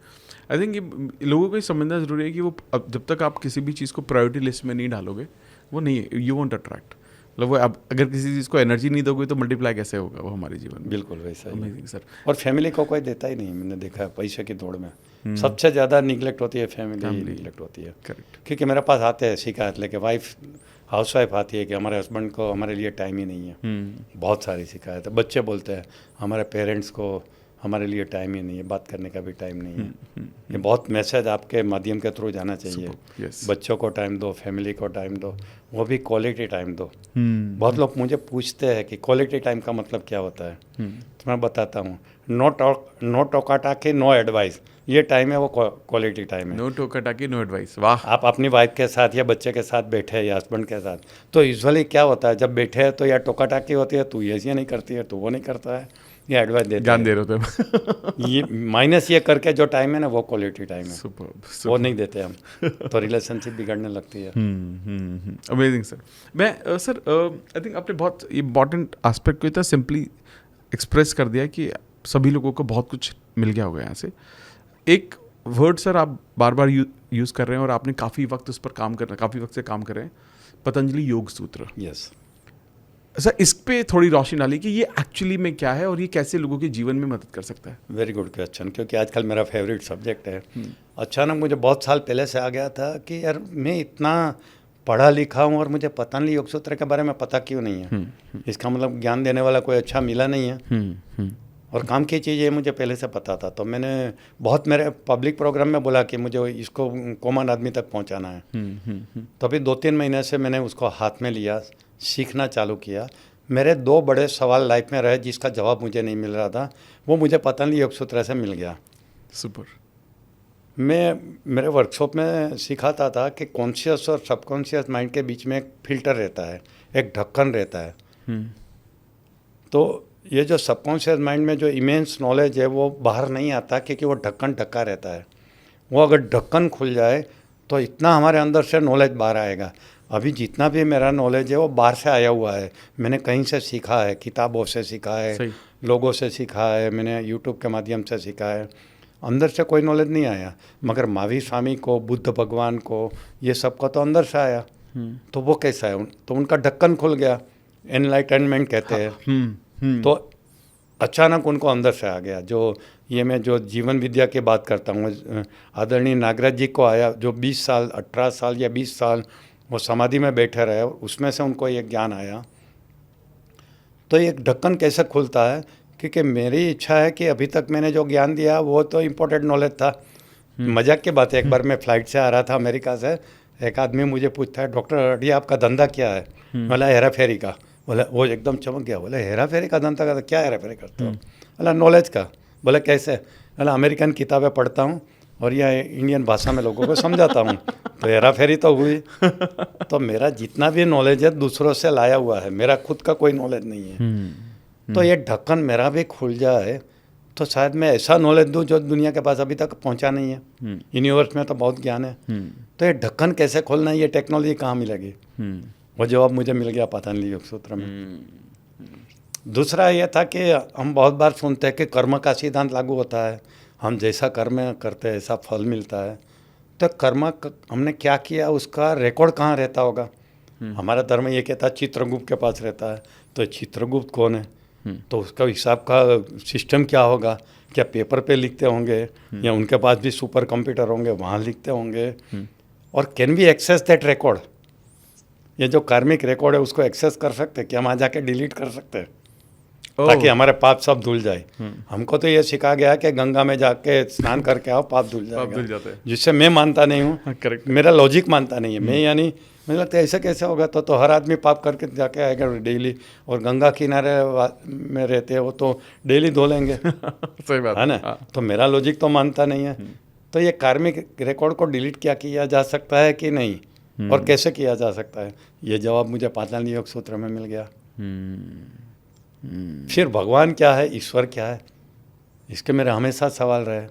Speaker 2: आई थिंक ये लोगों को ये समझना ज़रूरी है कि वो जब तक आप किसी भी चीज़ को प्रायोरिटी लिस्ट में नहीं डालोगे, वो नहीं, यू वोंट अट्रैक्ट। मतलब वो अब अगर किसी चीज़ को एनर्जी नहीं दोगे तो मल्टीप्लाई कैसे होगा वो हमारे जीवन में?
Speaker 1: बिल्कुल वैसा ही।
Speaker 2: Amazing sir.
Speaker 1: और फैमिली को कोई देता ही नहीं, मैंने देखा है। पैसे की दौड़ में सबसे ज़्यादा निगलेक्ट होती है, फैमिली निगलेक्ट होती है।
Speaker 2: करेक्ट।
Speaker 1: क्योंकि मेरे पास आते हैं शिकायत लेके, हाउस वाइफ आती है कि हमारे हस्बैंड को हमारे लिए टाइम ही नहीं है। बहुत सारी शिकायत है। बच्चे बोलते हैं हमारे पेरेंट्स को हमारे लिए टाइम ही नहीं है, बात करने का भी टाइम नहीं है। ये बहुत मैसेज आपके माध्यम के थ्रू जाना चाहिए। बच्चों को टाइम दो, फैमिली को टाइम दो, वो भी क्वालिटी टाइम दो। बहुत लोग मुझे पूछते हैं कि क्वालिटी टाइम का मतलब क्या होता है। तो मैं बताता हूँ, नो टोका टाकी, नो एडवाइस, ये टाइम है, वो क्वालिटी टाइम है।
Speaker 2: नो टोका टाकी, नो एडवाइस। वाह।
Speaker 1: आप अपनी वाइफ के साथ या बच्चे के साथ बैठे या हस्बैंड के साथ, तो यूजुअली क्या होता है, जब बैठे हैं तो या टोका टाकी होती है, तू ये नहीं करती है, तू वो नहीं करता है, ये एडवाइस देते हैं,
Speaker 2: ज्ञान दे रहे हो।
Speaker 1: ये माइनस ये करके जो टाइम है ना, वो क्वालिटी टाइम है।
Speaker 2: सुपर।
Speaker 1: वो नहीं देते हम, तो रिलेशनशिप बिगड़ने लगती है।
Speaker 2: Amazing sir. मैं सर आई थिंक आपने बहुत इम्पॉर्टेंट एस्पेक्ट को इतना सिंपली एक्सप्रेस कर दिया कि सभी लोगों को बहुत कुछ मिल गया होगा यहाँ से। एक वर्ड सर आप बार बार यूज़ कर रहे हैं और आपने काफ़ी वक्त उस पर काफ़ी वक्त से काम कर रहे हैं, पतंजलि योग सूत्र।
Speaker 1: Yes yes.
Speaker 2: सर, इस पे थोड़ी रोशनी डाली कि ये एक्चुअली में क्या है और ये कैसे लोगों के जीवन में मदद कर सकता है।
Speaker 1: वेरी गुड क्वेश्चन, क्योंकि आजकल मेरा फेवरेट सब्जेक्ट है। अचानक मुझे बहुत साल पहले से आ गया था कि यार मैं इतना पढ़ा लिखा हूँ और मुझे पतंजलि योग सूत्र के बारे में पता क्यों नहीं है। इसका मतलब ज्ञान देने वाला कोई अच्छा मिला नहीं है और काम की चीज़ मुझे पहले से पता था। तो मैंने बहुत मेरे पब्लिक प्रोग्राम में बोला कि मुझे इसको कॉमन आदमी तक पहुंचाना है। तो अभी 2-3 महीने से मैंने उसको हाथ में लिया, सीखना चालू किया। मेरे 2 बड़े सवाल लाइफ में रहे जिसका जवाब मुझे नहीं मिल रहा था, वो मुझे पतंजलि योग सूत्र से मिल गया।
Speaker 2: सुपर।
Speaker 1: मैं मेरे वर्कशॉप में सिखाता था कि कॉन्शियस और सबकॉन्शियस माइंड के बीच में एक फिल्टर रहता है, एक ढक्कन रहता है। तो ये जो सबकॉन्शियस माइंड में जो इमेंस नॉलेज है वो बाहर नहीं आता, क्योंकि वो ढक्कन ढका रहता है। वो अगर ढक्कन खुल जाए तो इतना हमारे अंदर से नॉलेज बाहर आएगा। अभी जितना भी मेरा नॉलेज है वो बाहर से आया हुआ है, मैंने कहीं से सीखा है, किताबों से सीखा है,
Speaker 2: सही।
Speaker 1: लोगों से सीखा है, मैंने यूट्यूब के माध्यम से सीखा है। अंदर से कोई नॉलेज नहीं आया, मगर महावीर स्वामी को, बुद्ध भगवान को, ये सब का तो अंदर से आया। तो वो कैसा है? तो उनका ढक्कन खुल गया, एनलाइटनमेंट कहते हैं। तो अचानक उनको अंदर से आ गया। मैं जो जीवन विद्या की बात करता हूँ, आदरणीय नागराज जी को आया, जो 20 साल 18 साल या 20 साल वो समाधि में बैठे रहे, उसमें से उनको ये ज्ञान आया। तो एक ढक्कन कैसे खुलता है? क्योंकि मेरी इच्छा है कि अभी तक मैंने जो ज्ञान दिया वो तो इम्पोर्टेंट नॉलेज था। मजाक की बात है, एक बार मैं फ्लाइट से आ रहा था अमेरिका से, एक आदमी मुझे पूछता है, डॉक्टर रेड्डी आपका धंधा क्या है? बोला हेरा फेरी का। बोला, वो एकदम चमक गया, बोले हेरा फेरी का धंधा का? क्या हेरा फेरी करते हो? बोला नॉलेज का। बोला कैसे? बोला अमेरिकन किताबें पढ़ता हूँ और यह इंडियन भाषा में लोगों को समझाता हूँ। तो हेरा फेरी तो हुई। तो मेरा जितना भी नॉलेज है दूसरों से लाया हुआ है, मेरा खुद का कोई नॉलेज नहीं है। तो ये ढक्कन मेरा भी खुल जाए तो शायद मैं ऐसा नॉलेज दूँ जो दुनिया के पास अभी तक पहुँचा नहीं है। यूनिवर्स में तो बहुत ज्ञान है, तो ये ढक्कन कैसे खोलना है, ये टेक्नोलॉजी कहाँ मिलेगी? वो जवाब मुझे मिल गया पतंजलि योग सूत्र में। दूसरा ये था कि हम बहुत बार सुनते हैं कि कर्म का सिद्धांत लागू होता है, हम जैसा कर्म करते हैं ऐसा फल मिलता है। तो कर्म हमने क्या किया उसका रिकॉर्ड कहाँ रहता होगा? हमारा धर्म ये कहता है चित्रगुप्त के पास रहता है। तो चित्रगुप्त कौन है? तो उसका हिसाब का सिस्टम क्या होगा? क्या पेपर पे लिखते होंगे या उनके पास भी सुपर कंप्यूटर होंगे, वहाँ लिखते होंगे? और can we access that record? ये जो कार्मिक रिकॉर्ड है उसको एक्सेस कर सकते हैं क्या? हम आ जाके डिलीट कर सकते हैं ताकि हमारे पाप सब धुल जाए? हमको तो ये सिखा गया कि गंगा में जाके स्नान करके आओ, पाप धुल जाएगा, जिससे मैं मानता नहीं हूँ। करेक्ट, मेरा लॉजिक मानता नहीं है। मैं यानी मुझे लगता है ऐसे कैसे होगा? तो हर आदमी पाप करके जाके आएगा डेली, और गंगा किनारे में रहते हैं वो तो डेली धो लेंगे।
Speaker 2: सही बात
Speaker 1: है ना? तो मेरा लॉजिक तो मानता नहीं है। तो ये कार्मिक रिकॉर्ड को डिलीट क्या किया जा सकता है कि नहीं, और कैसे किया जा सकता है? ये जवाब मुझे पतंजलि योग सूत्र में मिल गया। फिर भगवान क्या है, ईश्वर क्या है, इसके मेरे हमेशा सवाल रहे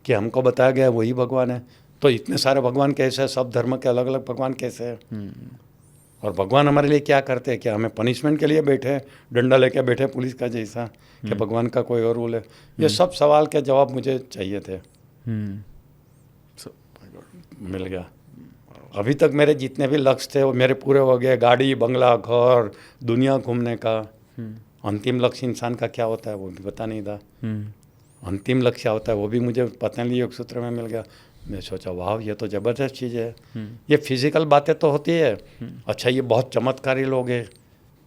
Speaker 1: कि हमको बताया गया वही भगवान है, तो इतने सारे भगवान कैसे हैं? सब धर्म के अलग अलग भगवान कैसे हैं? और भगवान हमारे लिए क्या करते हैं? क्या हमें पनिशमेंट के लिए बैठे, डंडा लेके बैठे पुलिस का जैसा, कि भगवान का कोई और रूल है? ये सब सवाल के जवाब मुझे चाहिए थे। मिल गया। अभी तक मेरे जितने भी लक्ष्य थे वो मेरे पूरे हो गए। गाड़ी, बंगला, घर, दुनिया घूमने का। अंतिम लक्ष्य इंसान का क्या होता है वो भी पता नहीं था। अंतिम लक्ष्य क्या होता है वो भी मुझे पतंजलि योग सूत्र में मिल गया। मैं सोचा वाह, ये तो ज़बरदस्त चीज़ है। ये फिजिकल बातें तो होती है, अच्छा ये बहुत चमत्कारी लोग हैं,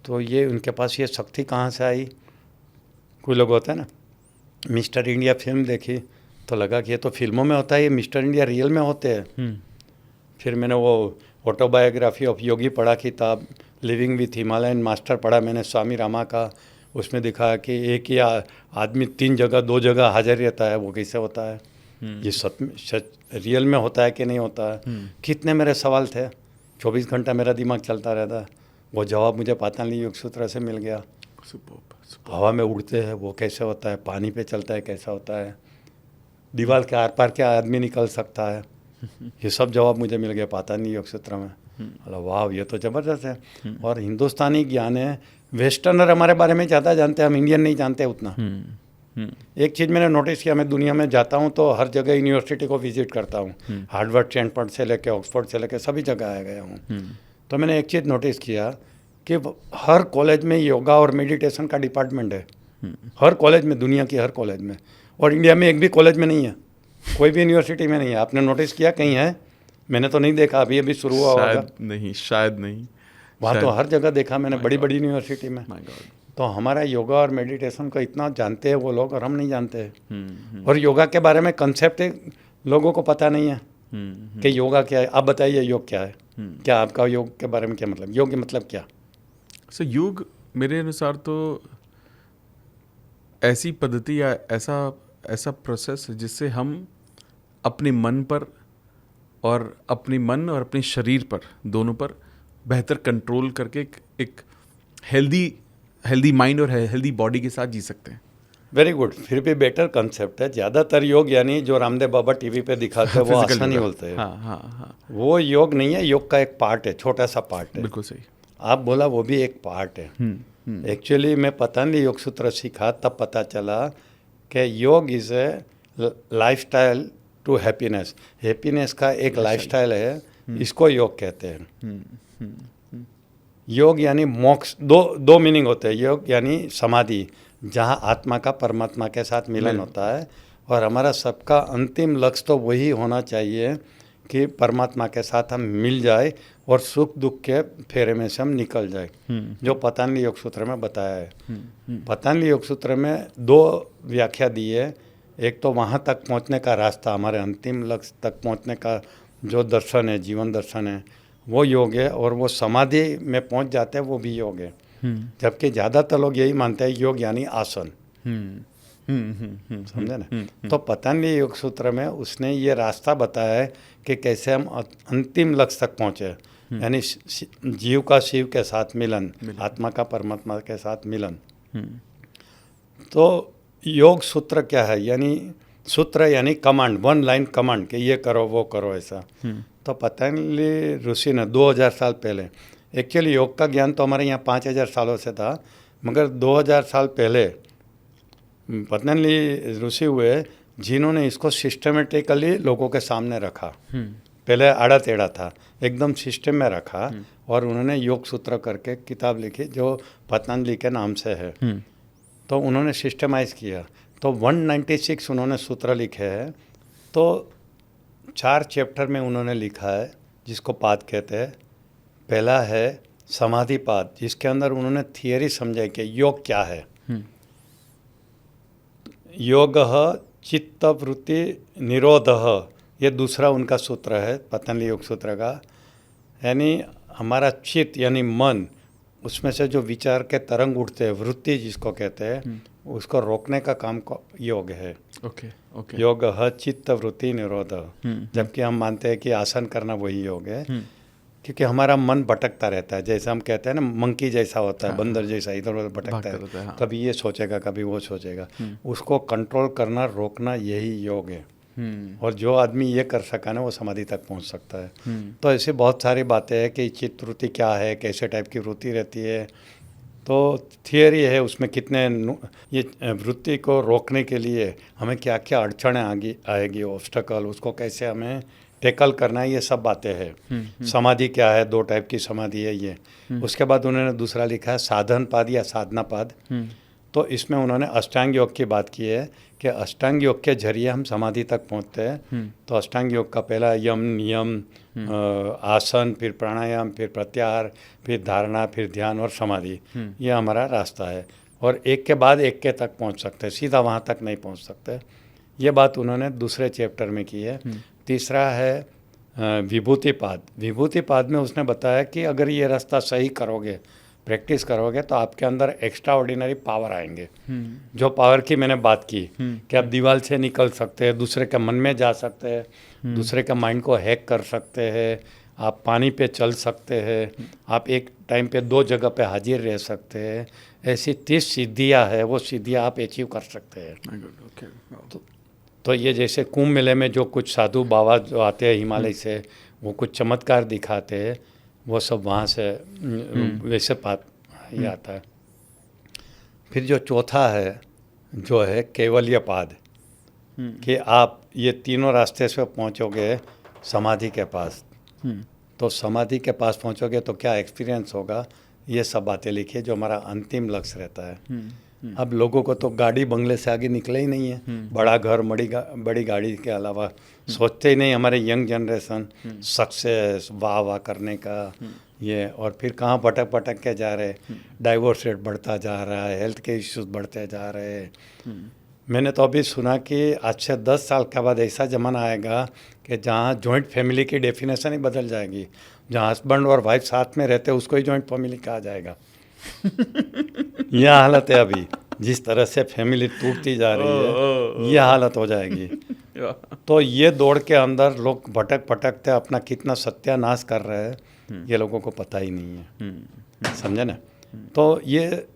Speaker 1: तो ये उनके पास ये शक्ति कहाँ से आई? कोई लोग होता है ना, मिस्टर इंडिया फिल्म देखी तो लगा कि ये तो फिल्मों में होता है, ये मिस्टर इंडिया रियल में होते हैं। फिर मैंने वो ऑटोबायोग्राफी ऑफ योगी पढ़ा, किताब लिविंग विथ हिमालयन मास्टर पढ़ा मैंने, स्वामी रामा का। उसमें दिखा कि एक ही आदमी 3 जगह 2 जगह हाजिर रहता है, वो कैसे होता है? ये सच रियल में होता है कि नहीं होता है? कितने मेरे सवाल थे, 24 घंटा मेरा दिमाग चलता रहता। वो जवाब मुझे पतंजलि योग सूत्र से मिल गया। हवा में उड़ते हैं वो कैसे होता है? पानी पे चलता है कैसा होता है? दीवार के आर पार क्या आदमी निकल सकता है? ये सब जवाब मुझे मिल गया पतंजलि योग सूत्र में। वाह, ये तो ज़बरदस्त है। और हिंदुस्तानी ज्ञान है, वेस्टर्नर हमारे बारे में ज़्यादा जानते हैं, हम इंडियन नहीं जानते उतना। एक चीज़ मैंने नोटिस किया, मैं दुनिया में जाता हूँ तो हर जगह यूनिवर्सिटी को विजिट करता हूँ, हार्वर्ड, स्टैनफोर्ड से लेके ऑक्सफोर्ड से लेके सभी जगह आया गया हूँ। तो मैंने एक चीज़ नोटिस किया कि हर कॉलेज में योगा और मेडिटेशन का डिपार्टमेंट है, हर कॉलेज में, दुनिया की हर कॉलेज में। और इंडिया में एक भी कॉलेज में नहीं है, कोई भी यूनिवर्सिटी में नहीं है। आपने नोटिस किया कहीं है? मैंने तो नहीं देखा, अभी शुरू हुआ होगा।
Speaker 2: शायद नहीं।
Speaker 1: वहाँ तो हर जगह देखा मैंने, बड़ी बड़ी यूनिवर्सिटी में। तो हमारा योगा और मेडिटेशन को इतना जानते हैं वो लोग और हम नहीं जानते हैं। और योगा के बारे में कंसेप्ट लोगों को पता नहीं है कि योगा क्या है। आप बताइए योग क्या है? क्या आपका योग के बारे में क्या मतलब? योग के मतलब क्या?
Speaker 2: योग मेरे अनुसार तो ऐसी पद्धति या ऐसा ऐसा प्रोसेस जिससे हम अपने मन पर और अपने शरीर पर दोनों पर बेहतर कंट्रोल करके एक हेल्दी माइंड और हेल्दी बॉडी के साथ जी सकते हैं।
Speaker 1: वेरी गुड, फिर भी बेटर कंसेप्ट है। ज़्यादातर योग यानी जो रामदेव बाबा टीवी पे दिखाते हैं वो
Speaker 2: Physical
Speaker 1: आसन ही
Speaker 2: yoga।
Speaker 1: बोलते हैं।
Speaker 2: हाँ हाँ हाँ,
Speaker 1: वो योग नहीं है, योग का एक पार्ट है, छोटा सा पार्ट है।
Speaker 2: बिल्कुल सही।
Speaker 1: आप बोला वो भी एक पार्ट है। एक्चुअली मैं पतंजलि योग सूत्र सीखा तब पता चला कि yoga is a lifestyle to happiness. Happiness का एक लाइफस्टाइल है, इसको योग कहते हैं। योग यानी मोक्ष, दो मीनिंग होते हैं। योग यानी समाधि, जहाँ आत्मा का परमात्मा के साथ मिलन होता है, और हमारा सबका अंतिम लक्ष्य तो वही होना चाहिए कि परमात्मा के साथ हम मिल जाए और सुख दुख के फेरे में से हम निकल जाए, जो पतंजलि योग सूत्र में बताया है। पतंजलि योग सूत्र में 2 व्याख्या दी है। एक तो वहाँ तक पहुँचने का रास्ता, हमारे अंतिम लक्ष्य तक पहुँचने का जो दर्शन है, जीवन दर्शन है, वो योग है, और वो समाधि में पहुँच जाते हैं, वो भी योग है। जबकि ज़्यादातर लोग यही मानते हैं योग यानी आसन। समझे ना? तो पतंजलि योग सूत्र में उसने ये रास्ता बताया है कि कैसे हम अंतिम लक्ष्य तक पहुँचे, यानी जीव का शिव के साथ मिलन, आत्मा का परमात्मा के साथ मिलन। तो योग सूत्र क्या है? यानी सूत्र यानी कमांड, 1 लाइन कमांड कि ये करो वो करो ऐसा। तो पतंजलि ऋषि ने 2000 साल पहले, एक्चुअली योग का ज्ञान तो हमारे यहाँ 5000 सालों से था, मगर 2000 साल पहले पतंजलि ऋषि हुए जिन्होंने इसको सिस्टमेटिकली लोगों के सामने रखा। पहले आड़ा टेढ़ा था, एकदम सिस्टम में रखा, और उन्होंने योग सूत्र करके किताब लिखी जो पतंजलि के नाम से है। तो उन्होंने सिस्टमाइज किया। तो 196 उन्होंने सूत्र लिखे हैं। तो 4 चैप्टर में उन्होंने लिखा है, जिसको पाद कहते हैं। पहला है समाधि पाद, जिसके अंदर उन्होंने थियरी समझाई कि योग क्या है। योग चित्तवृत्ति निरोधः, ये दूसरा उनका सूत्र है पतंजलि योग सूत्र का। यानी हमारा चित्त यानी मन, उसमें से जो विचार के तरंग उठते हैं, वृत्ति जिसको कहते हैं, उसको रोकने का काम को योग है।
Speaker 2: ओके।
Speaker 1: योग चित्त वृत्ति निरोध। जबकि हम मानते हैं कि आसन करना वही योग है, क्योंकि हमारा मन भटकता रहता है। जैसे हम कहते हैं ना, मंकी जैसा होता है, बंदर जैसा इधर उधर भटकता है।
Speaker 2: हाँ।
Speaker 1: कभी ये सोचेगा, कभी वो सोचेगा। उसको कंट्रोल करना, रोकना, यही योग है। और जो आदमी ये कर सका ना, वो समाधि तक पहुंच सकता है। तो ऐसे बहुत सारी बातें हैं कि चित्त वृत्ति क्या है, कैसे टाइप की वृत्ति रहती है। तो थियरी है उसमें, कितने ये वृत्ति को रोकने के लिए हमें क्या क्या अड़चनें आएगी, ऑब्स्टकल, उसको कैसे हमें टैकल करना है, ये सब बातें हैं। समाधि क्या है, 2 टाइप की समाधि है ये। उसके बाद उन्होंने दूसरा लिखा है साधन पाद या साधना पाद। तो इसमें उन्होंने अष्टांग योग की बात की है कि अष्टांग योग के जरिए हम समाधि तक पहुंचते हैं। तो अष्टांग योग का पहला यम, नियम, आसन, फिर प्राणायाम, फिर प्रत्याहार, फिर धारणा, फिर ध्यान और समाधि, ये हमारा रास्ता है। और एक के बाद एक के तक पहुंच सकते हैं, सीधा वहाँ तक नहीं पहुंच सकते। ये बात उन्होंने दूसरे चैप्टर में की है। तीसरा है विभूति पाद। विभूति पाद में उसने बताया कि अगर ये रास्ता सही करोगे, प्रैक्टिस करोगे, तो आपके अंदर एक्स्ट्रा ऑर्डिनरी पावर आएंगे। जो पावर की मैंने बात की कि आप दीवार से निकल सकते हैं, दूसरे के मन में जा सकते हैं, दूसरे के माइंड को हैक कर सकते हैं, आप पानी पे चल सकते हैं, आप एक टाइम पे 2 जगह पे हाजिर रह सकते हैं। ऐसी 30 सिद्धियाँ हैं, वो सिद्धियाँ आप अचीव कर सकते हैं। तो ये जैसे कुंभ मेले में जो कुछ साधु बाबा जो आते हैं हिमालय से, वो कुछ चमत्कार दिखाते हैं, वो सब वहाँ से वैसे ये आता है। फिर जो चौथा है, जो है केवल्य पाद, कि आप ये तीनों रास्ते से पहुँचोगे समाधि के पास। तो समाधि के पास पहुँचोगे तो क्या एक्सपीरियंस होगा, ये सब बातें लिखी है, जो हमारा अंतिम लक्ष्य रहता है। अब लोगों को तो गाड़ी बंगले से आगे निकले ही नहीं है, बड़ा घर, बड़ी गाड़ी के अलावा सोचते ही नहीं। हमारे यंग जनरेशन सक्सेस वाह वाह करने का ये, और फिर कहाँ भटक के जा रहे, डाइवोर्स रेट बढ़ता जा रहा है, हेल्थ के इश्यूज बढ़ते जा रहे हैं। मैंने तो अभी सुना कि आज से 10 साल के बाद ऐसा ज़माना आएगा कि जहाँ जॉइंट फैमिली की डेफिनेशन ही बदल जाएगी। जहाँ हस्बैंड और वाइफ साथ में रहते हैं, उसको ही जॉइंट फैमिली कहा जाएगा। यह हालत है अभी, जिस तरह से फैमिली टूटती जा रही है, ये हालत हो जाएगी। तो ये दौड़ के अंदर लोग भटक भटकते अपना कितना सत्यानाश कर रहे हैं, ये लोगों को पता ही नहीं है। समझे ना? तो ये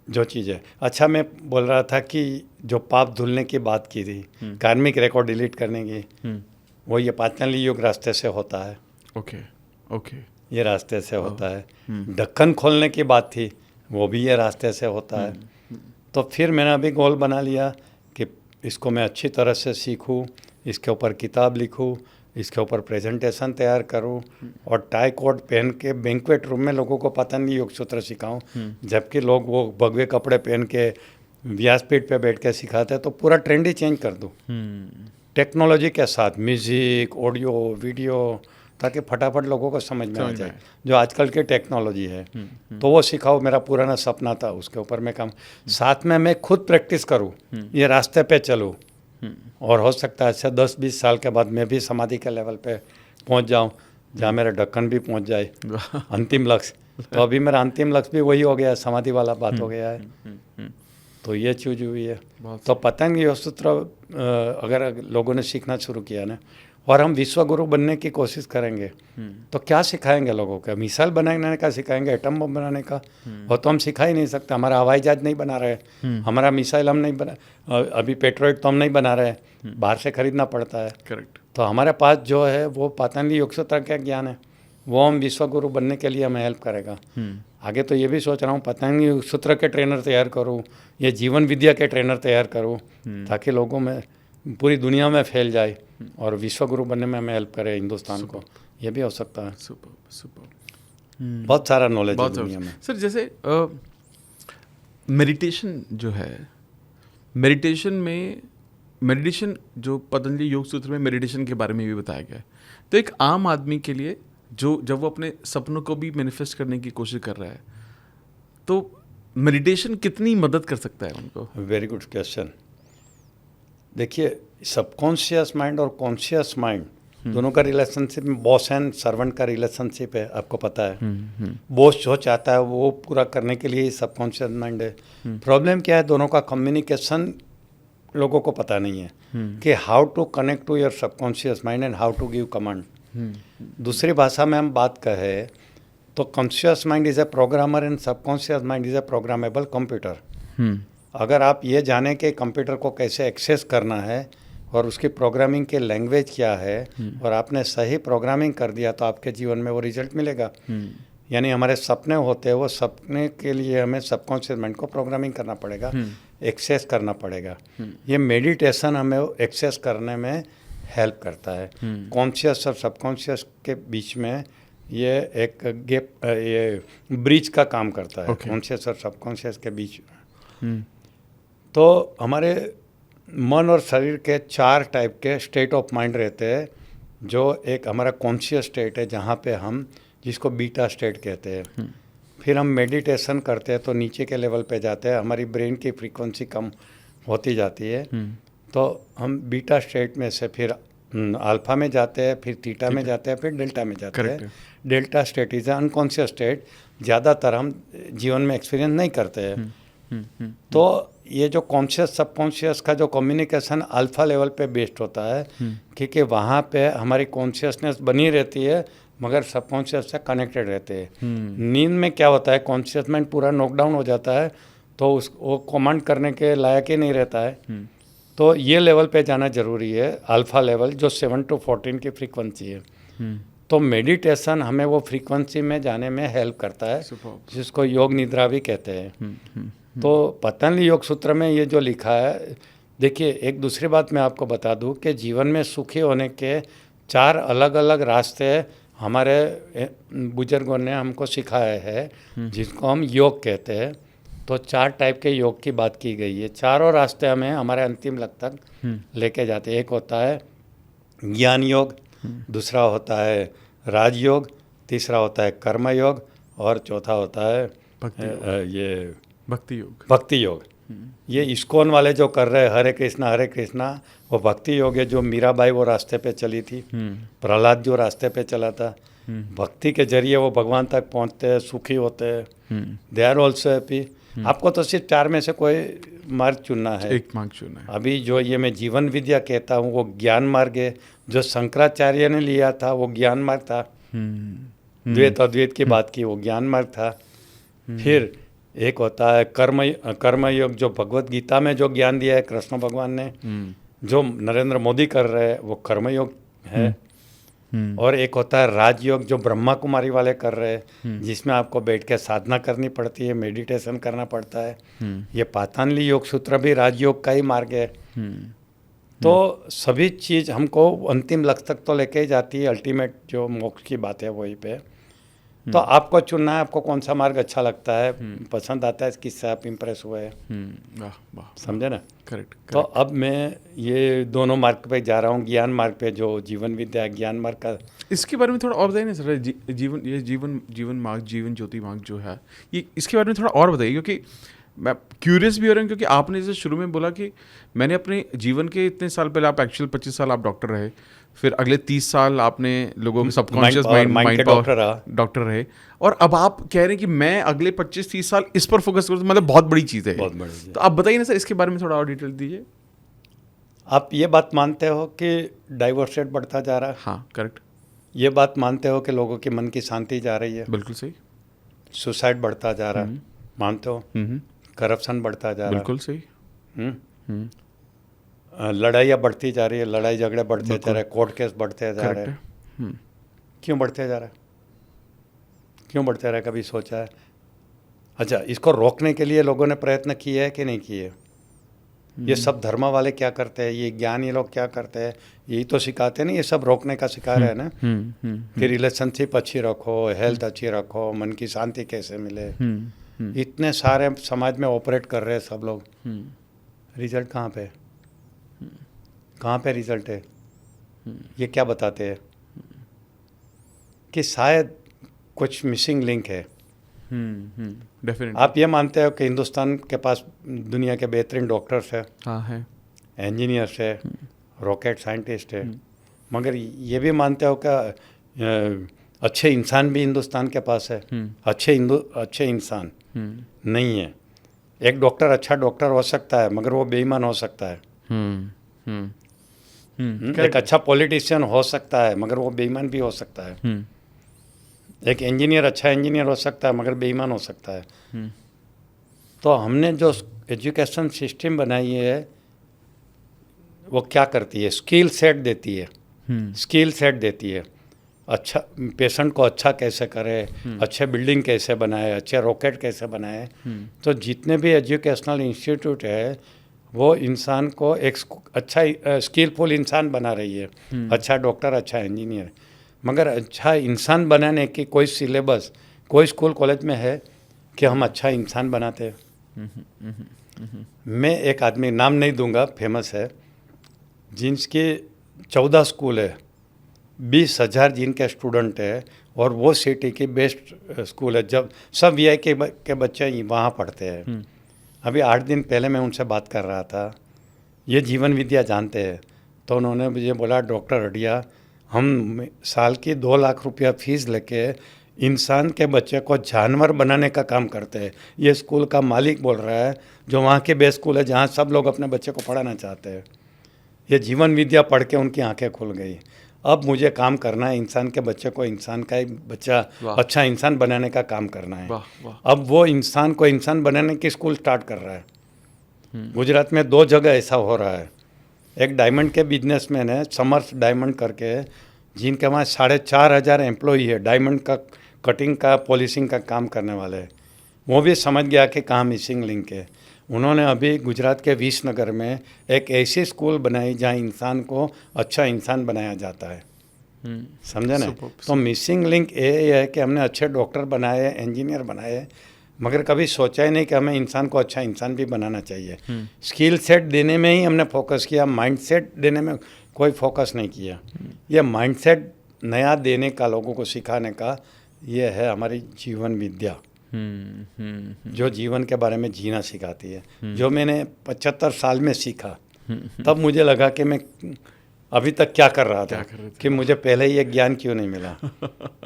Speaker 1: जो चीज़ है। अच्छा, मैं बोल रहा था कि जो पाप धुलने की बात की थी, कार्मिक रिकॉर्ड डिलीट करने की, वो ये पातंजलि योग रास्ते से होता है।
Speaker 2: ओके।
Speaker 1: ये रास्ते से होता है। ढक्कन खोलने की बात थी, वो भी ये रास्ते से होता है। तो फिर मैंने अभी गोल बना लिया कि इसको मैं अच्छी तरह से सीखूं, इसके ऊपर किताब लिखूं, इसके ऊपर प्रेजेंटेशन तैयार करूं और टाई कोट पहन के बैंक्वेट रूम में लोगों को पतंजलि योग सूत्र सिखाऊं, जबकि लोग वो भगवे कपड़े पहन के व्यासपीठ पे बैठ के सिखाते हैं। तो पूरा ट्रेंड ही चेंज कर दूं टेक्नोलॉजी के साथ, म्यूजिक, ऑडियो, वीडियो, ताकि फटाफट लोगों को समझ में आ जाए जो आजकल की टेक्नोलॉजी है। तो वो सिखाओ, मेरा पुराना सपना था, उसके ऊपर मैं काम। साथ में मैं खुद प्रैक्टिस करूँ, ये रास्ते पे चलूँ, और हो सकता है अच्छा 10-20 साल के बाद मैं भी समाधि के लेवल पे पहुंच जाऊं, जहाँ मेरा ढक्कन भी पहुंच जाए, अंतिम लक्ष्य। तो अभी मेरा अंतिम लक्ष्य भी वही हो गया है, समाधि वाला बात हो गया है। तो ये चीज़ हुई है। तो पतंजलि योग सूत्र अगर लोगों ने सीखना शुरू किया ना, और हम विश्व गुरु बनने की कोशिश करेंगे, तो क्या सिखाएंगे लोगों को? मिसाइल बनाने का सिखाएंगे, एटम बम बनाने का? वो तो हम सिखा ही नहीं सकते। हमारा हवाई जहाज नहीं बना रहे, हमारा मिसाइल हम नहीं बना, अभी पेट्रोइड तो हम नहीं बना रहे, बाहर से खरीदना पड़ता है।
Speaker 2: करेक्ट।
Speaker 1: तो हमारे पास जो है वो पतंजलि योग सूत्र का ज्ञान है, वो हम विश्व गुरु बनने के लिए हमें हेल्प करेगा। आगे तो ये भी सोच रहा हूँ पतंजलि योग सूत्र के ट्रेनर तैयार करूँ, ये जीवन विद्या के ट्रेनर तैयार करूँ, ताकि लोगों में, पूरी दुनिया में फैल जाए और विश्व गुरु बनने में हमें हेल्प करे हिंदुस्तान को। ये भी हो सकता है।
Speaker 2: सुपर।
Speaker 1: बहुत सारा नॉलेज है दुनिया में।
Speaker 2: सर, जैसे मेडिटेशन जो है, मेडिटेशन जो पतंजलि योग सूत्र में मेडिटेशन के बारे में भी बताया गया है, तो एक आम आदमी के लिए जो जब वो अपने सपनों को भी मैनिफेस्ट करने की कोशिश कर रहा है, तो मेडिटेशन कितनी मदद कर सकता है उनको?
Speaker 1: Very good question. देखिए, सबकॉन्शियस माइंड और कॉन्शियस माइंड दोनों का रिलेशनशिप में बॉस एंड सर्वेंट का रिलेशनशिप है, आपको पता है। बॉस जो चाहता है वो पूरा करने के लिए सबकॉन्शियस माइंड है। प्रॉब्लम क्या है, दोनों का कम्युनिकेशन लोगों को पता नहीं है कि how to connect to your subconscious mind and how to give command. दूसरी भाषा में हम बात कहें तो conscious mind is a programmer and subconscious mind is a programmable computer. अगर आप ये जाने कि कंप्यूटर को कैसे एक्सेस करना है और उसकी प्रोग्रामिंग के लैंग्वेज क्या है, और आपने सही प्रोग्रामिंग कर दिया, तो आपके जीवन में वो रिजल्ट मिलेगा। यानी हमारे सपने होते हैं, वो सपने के लिए हमें सबकॉन्शियस माइंड को प्रोग्रामिंग करना पड़ेगा, एक्सेस करना पड़ेगा। ये मेडिटेशन हमें एक्सेस करने में हेल्प करता है। कॉन्शियस और सबकॉन्शियस के बीच में ये एक गैप, ये ब्रिज का काम करता है, कॉन्शियस और सबकॉन्शियस के बीच में। तो हमारे मन और शरीर के 4 टाइप के स्टेट ऑफ माइंड रहते हैं। जो एक हमारा कॉन्शियस स्टेट है, जहाँ पे हम, जिसको बीटा स्टेट कहते हैं। फिर हम मेडिटेशन करते हैं तो नीचे के लेवल पे जाते हैं, हमारी ब्रेन की फ्रीक्वेंसी कम होती जाती है, तो हम बीटा स्टेट में से फिर अल्फा में जाते हैं, फिर थीटा में जाते हैं, फिर डेल्टा में जाते हैं। Delta state is unconscious state, ज़्यादातर हम जीवन में एक्सपीरियंस नहीं करते हैं। तो ये जो कॉन्शियस सबकॉन्शियस का जो कम्युनिकेशन अल्फा लेवल पे बेस्ड होता है, क्योंकि वहाँ पे हमारी कॉन्शियसनेस बनी रहती है मगर सबकॉन्शियस से कनेक्टेड रहते हैं। नींद में क्या होता है, कॉन्शियस माइंड पूरा नॉकडाउन हो जाता है, तो वो कमांड करने के लायक ही नहीं रहता है। तो ये लेवल पे जाना ज़रूरी है, अल्फा लेवल, जो 7 to 14 की फ्रीक्वेंसी है। तो मेडिटेशन हमें वो फ्रीक्वेंसी में जाने में हेल्प करता है, जिसको योग निद्रा भी कहते हैं। तो पतंजलि योग सूत्र में ये जो लिखा है, देखिए, एक दूसरी बात मैं आपको बता दूं कि जीवन में सुखी होने के 4 अलग अलग रास्ते हमारे बुजुर्गों ने हमको सिखाए हैं, जिसको हम योग कहते हैं। तो 4 टाइप के योग की बात की गई है। चारों रास्ते हमें हमारे अंतिम लक्ष्य तक लेके जाते हैं। एक होता है ज्ञान योग, दूसरा होता है राजयोग, तीसरा होता है कर्म योग, और चौथा होता है ये भक्ति योग। ये इस्कॉन वाले जो कर रहे हैं हरे कृष्णा, वो भक्ति योग है। जो मीराबाई वो रास्ते पे चली थी, प्रहलाद जो रास्ते पे चला था, भक्ति के जरिए वो भगवान तक पहुंचते हैं, सुखी होते हैं, दे आर ऑल्सो हैप्पी। आपको तो सिर्फ 4 में से कोई मार्ग चुनना है,
Speaker 2: एक मार्ग चुनना है।
Speaker 1: अभी जो ये मैं जीवन विद्या कहता हूँ वो ज्ञान मार्ग है। जो शंकराचार्य ने लिया था वो ज्ञान मार्ग था, द्वैत अद्वैत की बात की, वो ज्ञान मार्ग था। फिर एक होता है कर्मयोग, जो भगवत गीता में जो ज्ञान दिया है कृष्ण भगवान ने, जो नरेंद्र मोदी कर रहे हैं वो कर्मयोग है। और एक होता है राजयोग, जो ब्रह्मा कुमारी वाले कर रहे हैं, जिसमें आपको बैठ के साधना करनी पड़ती है, मेडिटेशन करना पड़ता है। ये पातंजलि योग सूत्र भी राजयोग का ही मार्ग है। तो सभी चीज़ हमको अंतिम लक्ष्य तक तो लेके ही जाती है, अल्टीमेट जो मोक्ष की बात है वहीं पे। तो आपको चुनना है, आपको कौन सा मार्ग अच्छा लगता है, पसंद आता है, किससे आप इम्प्रेस हुए हैं।
Speaker 2: वाह वाह,
Speaker 1: समझे ना।
Speaker 2: करेक्ट।
Speaker 1: तो अब मैं ये दोनों मार्ग पे जा रहा हूँ, ज्ञान मार्ग पे जो जीवन विद्या ज्ञान मार्ग का।
Speaker 2: इसके बारे में थोड़ा और बताइए ना सर, जीवन मार्ग, जीवन ज्योति मार्ग जो है, ये इसके बारे में थोड़ा और बताइए, क्योंकि मैं क्यूरियस भी हो रहा हूँ। क्योंकि आपने जैसे शुरू में बोला कि मैंने अपने जीवन के इतने साल पहले, आप एक्चुअल 25 साल आप डॉक्टर रहे, फिर अगले 30 साल आपने लोगों के सबकॉन्शियस माइंड डॉक्टर रहे, और अब आप कह रहे हैं कि मैं अगले 25-30 साल इस पर फोकस करूँ, मतलब बहुत बड़ी चीज़ है।
Speaker 1: बहुत बड़ी।
Speaker 2: तो आप बताइए ना सर, इसके बारे में थोड़ा और डिटेल दीजिए।
Speaker 1: आप ये बात मानते हो कि डाइवोर्स रेट बढ़ता जा रहा है?
Speaker 2: हाँ, करेक्ट।
Speaker 1: ये बात मानते हो कि लोगों की मन की शांति जा रही है?
Speaker 2: बिल्कुल सही।
Speaker 1: सुसाइड बढ़ता जा रहा है, मानते हो? करप्शन बढ़ता जा रहा है,
Speaker 2: बिल्कुल सही।
Speaker 1: लड़ाइयाँ बढ़ती जा रही है, लड़ाई झगड़े बढ़ते जा रहे हैं, कोर्ट केस बढ़ते जा रहे हैं। क्यों बढ़ते जा रहा है? क्यों बढ़ते जा रहा है, कभी सोचा है? अच्छा, इसको रोकने के लिए लोगों ने प्रयत्न किए है कि नहीं किए? ये सब धर्म वाले क्या करते हैं, ये ज्ञानी लोग क्या करते हैं, यही तो सिखाते नहीं, ये सब रोकने का सिखा रहे हैं ना। कि रिलेशनशिप अच्छी रखो, हेल्थ अच्छी रखो, मन की शांति कैसे मिले। इतने सारे समाज में ऑपरेट कर रहे हैं सब लोग, रिजल्ट कहाँ पे? कहाँ पे रिजल्ट है? ये क्या बताते हैं? कि शायद कुछ मिसिंग लिंक है।
Speaker 2: डेफिनेटली।
Speaker 1: आप ये मानते हो कि हिंदुस्तान के पास दुनिया के बेहतरीन डॉक्टर्स है,
Speaker 2: हाँ है,
Speaker 1: इंजीनियर्स है, रॉकेट साइंटिस्ट है, मगर ये भी मानते हो कि अच्छे इंसान भी हिंदुस्तान के पास है? अच्छे इंसान नहीं है। एक डॉक्टर अच्छा डॉक्टर हो सकता है, मगर वो बेईमान हो सकता है। एक अच्छा पॉलिटिशियन हो सकता है, मगर वो बेईमान भी हो सकता है। एक इंजीनियर अच्छा इंजीनियर हो सकता है, मगर बेईमान हो सकता है। तो हमने जो एजुकेशन सिस्टम बनाई है वो क्या करती है? स्किल सेट देती है, स्किल सेट देती है। अच्छा पेशेंट को अच्छा कैसे करे, अच्छे बिल्डिंग कैसे बनाए, अच्छे रॉकेट कैसे बनाए। तो जितने भी एजुकेशनल इंस्टीट्यूट है वो इंसान को एक अच्छा स्किलफुल इंसान बना रही है, अच्छा डॉक्टर, अच्छा इंजीनियर। मगर अच्छा इंसान बनाने की कोई सिलेबस, कोई स्कूल कॉलेज में है कि हम अच्छा इंसान बनाते हैं? मैं एक आदमी, नाम नहीं दूंगा, फेमस है, जिनके 14 स्कूल है, 20,000 जिनके स्टूडेंट है, और वो सिटी की बेस्ट स्कूल है। जब सब वी आई के बच्चे वहाँ पढ़ते हैं। अभी 8 दिन पहले मैं उनसे बात कर रहा था, ये जीवन विद्या जानते हैं। तो उन्होंने मुझे बोला, डॉक्टर हडिया, हम साल की 2 लाख रुपया फीस लेके इंसान के बच्चे को जानवर बनाने का काम करते हैं। ये स्कूल का मालिक बोल रहा है, जो वहाँ के बेस्ट स्कूल है जहाँ सब लोग अपने बच्चे को पढ़ाना चाहते हैं। ये जीवन विद्या पढ़ के उनकी आंखें खुल गई। अब मुझे काम करना है, इंसान के बच्चे को, इंसान का ही बच्चा अच्छा इंसान बनाने का काम करना है। अब वो इंसान को इंसान बनाने की स्कूल स्टार्ट कर रहा है। गुजरात में 2 जगह ऐसा हो रहा है। एक डायमंड के बिजनेसमैन है, समर्थ डायमंड करके, जिनके वहाँ 4,500 एम्प्लॉई है, डायमंड का कटिंग का, पॉलिशिंग का काम करने वाले। वो भी समझ गया कि कहाँ मिसिंग लिंक है। उन्होंने अभी गुजरात के विसनगर में एक ऐसी स्कूल बनाई जहाँ इंसान को अच्छा इंसान बनाया जाता है। समझे ना। तो मिसिंग लिंक ये है कि हमने अच्छे डॉक्टर बनाए, इंजीनियर बनाए, मगर कभी सोचा ही नहीं कि हमें इंसान को अच्छा इंसान भी बनाना चाहिए। स्किल सेट देने में ही हमने फोकस किया, माइंड सेट देने में कोई फोकस नहीं किया। ये माइंड सेट नया देने का, लोगों को सिखाने का, ये है हमारी जीवन विद्या, जो जीवन के बारे में जीना सिखाती है। जो मैंने 75 साल में सीखा, तब मुझे लगा कि मैं अभी तक क्या कर रहा था,
Speaker 2: कर रहे थे?
Speaker 1: कि मुझे पहले ये ज्ञान क्यों नहीं मिला।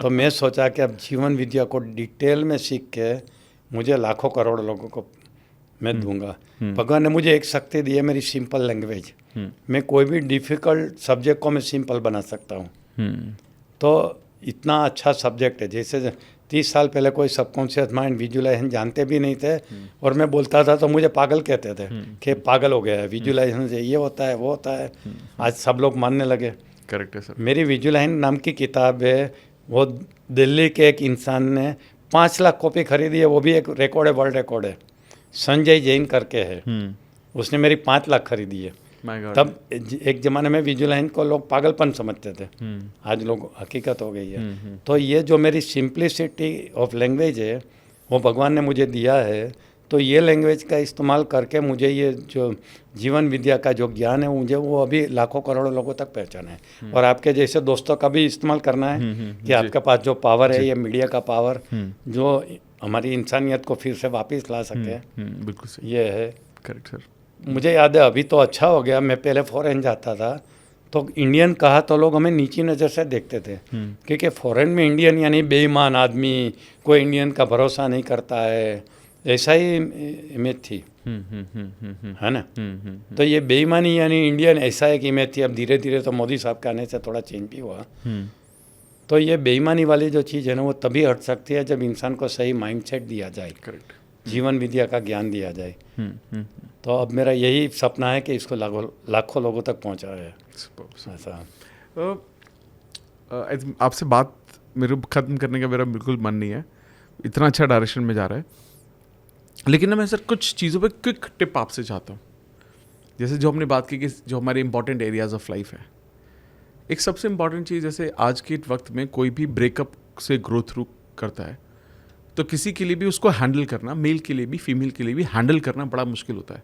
Speaker 1: तो मैं सोचा कि अब जीवन विद्या को डिटेल में सीख के मुझे लाखों करोड़ लोगों को मैं दूंगा। भगवान ने मुझे एक शक्ति दी है, मेरी सिंपल लैंग्वेज। मैं कोई भी डिफ़िकल्ट सब्जेक्ट को मैं सिंपल बना सकता हूँ। तो इतना अच्छा सब्जेक्ट है। जैसे 30 साल पहले कोई सबकॉन्शियस माइंड, विजुअलाइजेशन जानते भी नहीं थे, और मैं बोलता था तो मुझे पागल कहते थे कि पागल हो गया है, विजुअलाइजेशन से ये होता है वो होता है। आज सब लोग मानने लगे।
Speaker 2: करेक्ट है सर।
Speaker 1: मेरी विजुअलाइजेशन नाम की किताब है, वो दिल्ली के एक इंसान ने 5 लाख कॉपी खरीदी है, वो भी एक रिकॉर्ड है, वर्ल्ड रिकॉर्ड है। संजय जैन करके है, उसने मेरी 5 लाख खरीदी है।
Speaker 2: My God.
Speaker 1: तब एक ज़माने में विजुअलाइजेशन को लोग पागलपन समझते थे, आज लोग हकीकत हो गई है। तो ये जो मेरी सिंप्लिसिटी ऑफ लैंग्वेज है वो भगवान ने मुझे दिया है। तो ये लैंग्वेज का इस्तेमाल करके मुझे ये जो जीवन विद्या का जो ज्ञान है मुझे वो अभी लाखों करोड़ों लोगों तक पहुँचाना है। और आपके जैसे दोस्तों का भी इस्तेमाल करना है कि आपके पास जो पावर है, ये मीडिया का पावर जो हमारी इंसानियत को फिर से वापस ला सके,
Speaker 2: बिल्कुल सही।
Speaker 1: ये है।
Speaker 2: Correct sir.
Speaker 1: मुझे याद है, अभी तो अच्छा हो गया, मैं पहले फॉरेन जाता था तो इंडियन कहा तो लोग हमें नीची नज़र से देखते थे, क्योंकि फॉरेन में इंडियन यानी बेईमान आदमी, कोई इंडियन का भरोसा नहीं करता है, ऐसा ही इमेज थी, है ना। तो ये बेईमानी यानी इंडियन, ऐसा एक इमेज थी। अब धीरे धीरे तो मोदी साहब के आने से थोड़ा चेंज भी हुआ। तो ये बेईमानी वाली जो चीज़ है ना वो तभी हट सकती है जब इंसान को सही माइंडसेट दिया जाए,
Speaker 2: करेक्ट।
Speaker 1: जीवन विद्या का ज्ञान दिया जाए। तो अब मेरा यही सपना है कि इसको लाखों लोगों तक पहुंचा है। ऐसा
Speaker 2: आपसे बात मेरे ख़त्म करने का मेरा बिल्कुल मन नहीं है, इतना अच्छा डायरेक्शन में जा रहा है। लेकिन ना मैं सर कुछ चीज़ों पे क्विक टिप आपसे चाहता हूँ। जैसे जो हमने बात की कि जो हमारे इंपॉर्टेंट एरियाज ऑफ लाइफ है, एक सबसे इम्पॉर्टेंट चीज़, जैसे आज के वक्त में कोई भी ब्रेकअप से ग्रो थ्रू करता है तो किसी के लिए भी उसको हैंडल करना, मेल के लिए भी फीमेल के लिए भी हैंडल करना बड़ा मुश्किल होता है।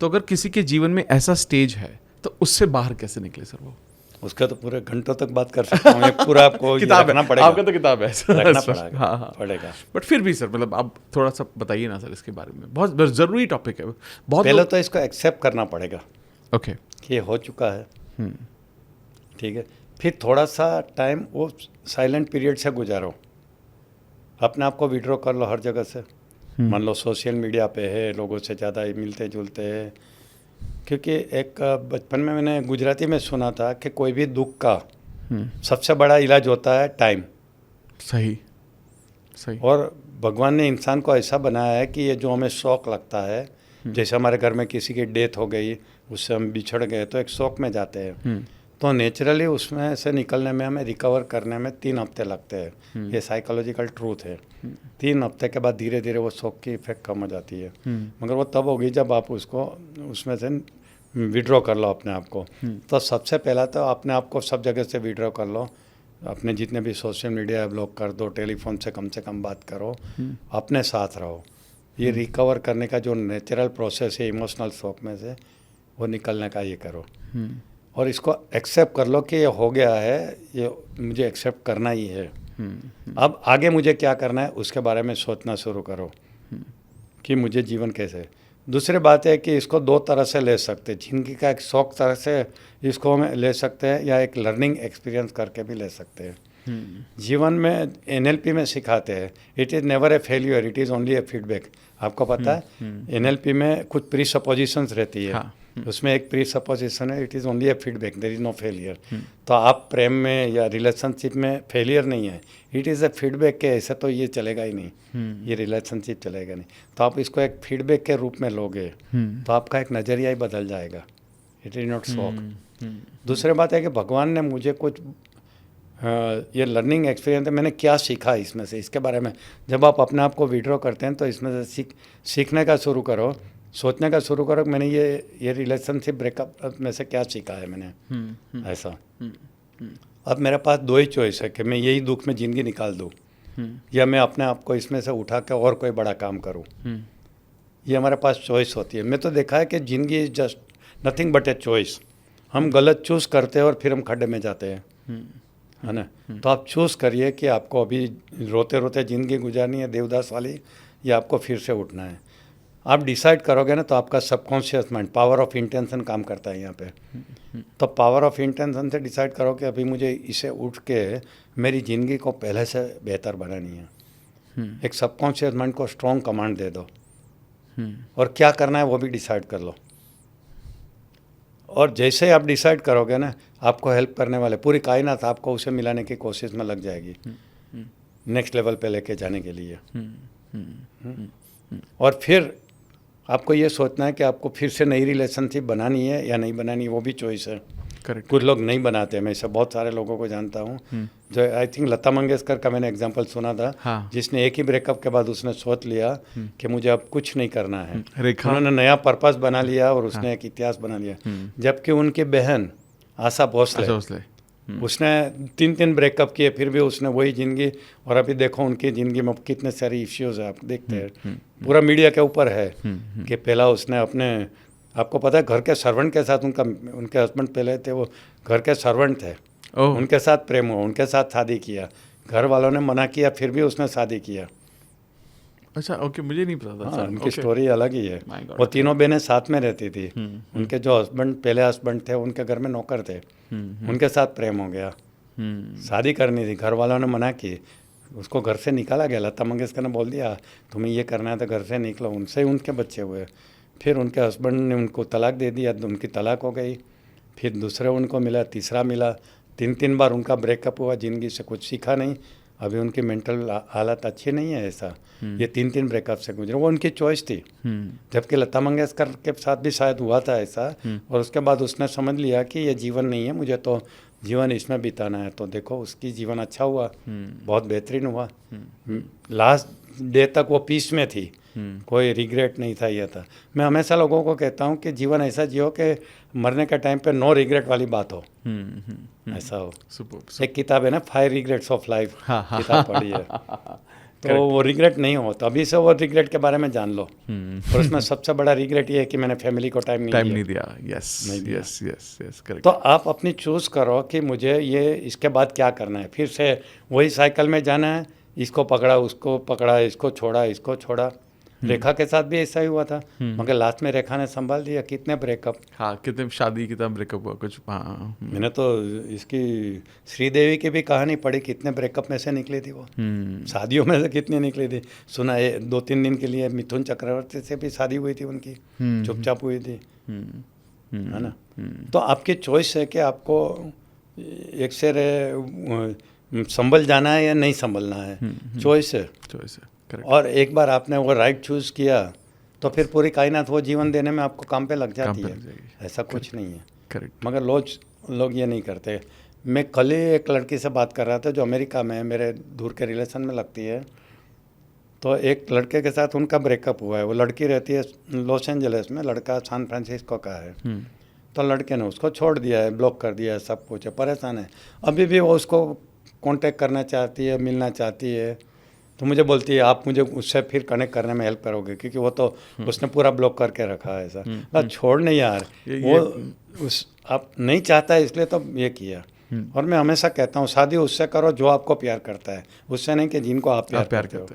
Speaker 2: तो अगर किसी के जीवन में ऐसा स्टेज है तो उससे बाहर कैसे निकले सर वो?
Speaker 1: उसका तो पूरे घंटों तक बात कर सकता हूँ, पूरा आपको
Speaker 2: किताब
Speaker 1: रखना
Speaker 2: है,
Speaker 1: पड़ेगा।
Speaker 2: आपका तो किताब है
Speaker 1: रखना पड़ेगा।
Speaker 2: हाँ हाँ
Speaker 1: पड़ेगा।
Speaker 2: बट फिर भी सर मतलब आप थोड़ा सा बताइए ना सर इसके बारे में, बहुत ज़रूरी टॉपिक है। बहुत
Speaker 1: पहले तो इसको एक्सेप्ट करना पड़ेगा,
Speaker 2: ओके,
Speaker 1: कि ये हो चुका है, ठीक है। फिर थोड़ा सा टाइम वो साइलेंट पीरियड से गुजारो, अपने आप को विड्रॉ कर लो हर जगह से। मान लो सोशल मीडिया पे है, लोगों से ज़्यादा मिलते जुलते हैं, क्योंकि एक बचपन में मैंने गुजराती में सुना था कि कोई भी दुख का सबसे बड़ा इलाज होता है टाइम।
Speaker 2: सही सही।
Speaker 1: और भगवान ने इंसान को ऐसा बनाया है कि ये जो हमें शौक लगता है, जैसे हमारे घर में किसी की डेथ हो गई, उससे हम बिछड़ गए तो एक शौक में जाते हैं, तो नेचुरली उसमें से निकलने में हमें रिकवर करने में 3 हफ्ते लगते हैं। ये साइकोलॉजिकल ट्रूथ है। 3 हफ्ते के बाद धीरे धीरे वो शौक की इफेक्ट कम हो जाती है, मगर वो तब होगी जब आप उसको उसमें से विड्रॉ कर लो अपने आप को। तो सबसे पहला तो अपने आप को सब जगह से विड्रॉ कर लो, अपने जितने भी सोशल मीडिया ब्लॉक कर दो, टेलीफोन से कम बात करो, अपने साथ रहो। ये रिकवर करने का जो नेचुरल प्रोसेस है इमोशनल शॉक में से, वो निकलने का ये करो। और इसको एक्सेप्ट कर लो कि ये हो गया है, ये मुझे एक्सेप्ट करना ही है। अब आगे मुझे क्या करना है उसके बारे में सोचना शुरू करो कि मुझे जीवन कैसे। दूसरी बात है कि इसको 2 तरह से ले सकते हैं, जिंदगी का एक शौक तरह से इसको हम ले सकते हैं, या एक लर्निंग एक्सपीरियंस करके भी ले सकते हैं। जीवन में NLP में सिखाते हैं, it is never a failure, it is only a feedback. आपको पता है NLP में कुछ प्री सपोजिशंस रहती है। हाँ। उसमें एक प्री सपोजिशन है, it is only a feedback, there is no failure. तो आप प्रेम में या रिलेशनशिप में फेलियर नहीं है, इट इज़ ए फीडबैक के ऐसे तो ये चलेगा ही नहीं, ये रिलेशनशिप चलेगा नहीं। तो आप इसको एक फीडबैक के रूप में लोगे तो आपका एक नज़रिया ही बदल जाएगा। It is not shock. दूसरी बात है कि भगवान ने मुझे कुछ ये लर्निंग एक्सपीरियंस है, मैंने क्या सीखा इसमें से, इसके बारे में जब आप अपने आप को विड्रॉ करते हैं तो इसमें से सीखने का शुरू करो, सोचने का शुरू करो कि मैंने ये रिलेशनशिप ब्रेकअप में से क्या सीखा है मैंने। ऐसा अब मेरे पास 2 ही चॉइस है कि मैं यही दुख में ज़िंदगी निकाल दूँ, या मैं अपने आप को इसमें से उठा के और कोई बड़ा काम करूँ। ये हमारे पास चॉइस होती है। मैं तो देखा है कि ज़िंदगी is just nothing but a choice. हम गलत चूज़ करते हैं और फिर हम खड्डे में जाते हैं, है ना। तो आप चूज़ करिए कि आपको अभी रोते रोते ज़िंदगी गुजारनी है देवदास वाली, या आपको फिर से उठना है। आप डिसाइड करोगे ना तो आपका subconscious mind, power of intention काम करता है यहाँ पे। तो पावर ऑफ इंटेंशन से डिसाइड करो कि अभी मुझे इसे उठ के मेरी ज़िंदगी को पहले से बेहतर बनानी है। एक सबकॉन्शियस माइंड को स्ट्रॉन्ग कमांड दे दो और क्या करना है वो भी डिसाइड कर लो। और जैसे ही आप डिसाइड करोगे ना, आपको हेल्प करने वाले पूरी कायनात आपको उसे मिलाने की कोशिश में लग जाएगी नेक्स्ट लेवल पे लेके जाने के लिए। और फिर आपको ये सोचना है कि आपको फिर से नई रिलेशनशिप बनानी है या नहीं बनानी है, वो भी चॉइस है।
Speaker 2: करेक्ट।
Speaker 1: कुछ लोग नहीं बनाते, मैं ऐसे बहुत सारे लोगों को जानता हूँ जो आई थिंक लता मंगेशकर का मैंने एग्जांपल सुना था।
Speaker 2: हाँ।
Speaker 1: जिसने एक ही ब्रेकअप के बाद उसने सोच लिया कि मुझे अब कुछ नहीं करना है।
Speaker 2: रेखा।
Speaker 1: उन्होंने नया पर्पस बना लिया और उसने एक इतिहास बना लिया। जबकि उनकी बहन आशा भोसले, उसने 3 ब्रेकअप किए, फिर भी उसने वही ज़िंदगी, और अभी देखो उनकी ज़िंदगी में कितने सारे इश्यूज है, आप देखते हैं पूरा मीडिया के ऊपर है कि पहला उसने अपने, आपको पता है घर के सर्वेंट के साथ, उनके हस्बैंड पहले थे वो घर के सर्वेंट थे, उनके साथ प्रेम हुआ, उनके साथ शादी किया, घर वालों ने मना किया फिर भी उसने शादी किया।
Speaker 2: अच्छा, ओके, मुझे नहीं पता था।
Speaker 1: हाँ, उनकी स्टोरी अलग ही है।
Speaker 2: My God,
Speaker 1: वो तीनों बहनें साथ में रहती थी। उनके जो हस्बैंड, पहले हस्बैंड थे, उनके घर में नौकर थे, उनके साथ प्रेम हो गया, शादी करनी थी, घर वालों ने मना की, उसको घर से निकाला गया। लता मंगेशकर ने बोल दिया तुम्हें ये करना है तो घर से निकलो, उनसे ही उनके बच्चे हुए। फिर उनके हस्बैंड ने उनको तलाक दे दिया, उनकी तलाक हो गई, फिर दूसरे उनको मिला, तीसरा मिला, 3 बार उनका ब्रेकअप हुआ, ज़िंदगी से कुछ सीखा नहीं, अभी उनकी मेंटल हालत अच्छी नहीं है। ऐसा ये 3 ब्रेकअप से गुजरे, वो उनकी चॉइस थी। जबकि लता मंगेशकर के साथ भी शायद हुआ था ऐसा, और उसके बाद उसने समझ लिया कि ये जीवन नहीं है, मुझे तो जीवन इसमें बिताना है। तो देखो उसकी जीवन अच्छा हुआ, बहुत बेहतरीन हुआ, लास्ट डे तक वो पीस में थी, कोई रिग्रेट नहीं था। ये था, मैं हमेशा लोगों को कहता हूँ कि जीवन ऐसा जियो कि मरने के टाइम पे नो रिग्रेट वाली बात हो, ऐसा हो। एक किताब है ना, 5 रिग्रेट्स ऑफ लाइफ, किताब पढ़ी है। तो वो रिग्रेट नहीं हो, तो अभी से वो रिग्रेट के बारे में जान लो। और उसमें सबसे बड़ा रिग्रेट ये है कि मैंने फैमिली को टाइम नहीं दिया।
Speaker 2: Yes, correct.
Speaker 1: तो आप अपनी चूज़ करो कि मुझे ये इसके बाद क्या करना है, फिर से वही साइकिल में जाना है, इसको पकड़ा, उसको पकड़ा, इसको छोड़ा, इसको छोड़ा। रेखा के साथ भी ऐसा ही हुआ था, मगर लास्ट में रेखा ने संभाल दिया। कितने ब्रेकअप,
Speaker 2: हाँ, कितने शादी, कितना ब्रेकअप हुआ कुछ। हाँ,
Speaker 1: मैंने तो इसकी श्रीदेवी की भी कहानी पढ़ी, कितने ब्रेकअप में से निकली थी वो, शादियों में से कितनी निकली थी। सुना है 2-3 दिन के लिए मिथुन चक्रवर्ती से भी शादी हुई थी उनकी, चुपचाप हुई थी, है ना। तो आपकी चॉइस है कि आपको एक से संभल जाना है या नहीं संभलना है, चॉइस है। और एक बार आपने वो राइट चूज़ किया तो फिर पूरी कायनात वो जीवन देने में आपको काम पे लग जाती है, ऐसा कुछ नहीं है।
Speaker 2: करेक्ट।
Speaker 1: मगर लोग ये नहीं करते। मैं कल ही एक लड़की से बात कर रहा था जो अमेरिका में है, मेरे दूर के रिलेशन में लगती है। तो एक लड़के के साथ उनका ब्रेकअप हुआ है, वो लड़की रहती है लॉस एंजलिस में, लड़का सैन फ्रांसिस्को का है। तो लड़के ने उसको छोड़ दिया है, ब्लॉक कर दिया है, सब कुछ है, परेशान है। अभी भी वो उसको कांटेक्ट करना चाहती है, मिलना चाहती है। तो मुझे बोलती है आप मुझे उससे फिर कनेक्ट करने में हेल्प करोगे, क्योंकि वो तो उसने पूरा ब्लॉक करके रखा है ऐसा। बस छोड़ नहीं यार, वो आप नहीं चाहता है इसलिए तो ये किया। और मैं हमेशा कहता हूँ शादी उससे करो जो आपको प्यार करता है, उससे नहीं कि जिनको आप प्यार करते हो,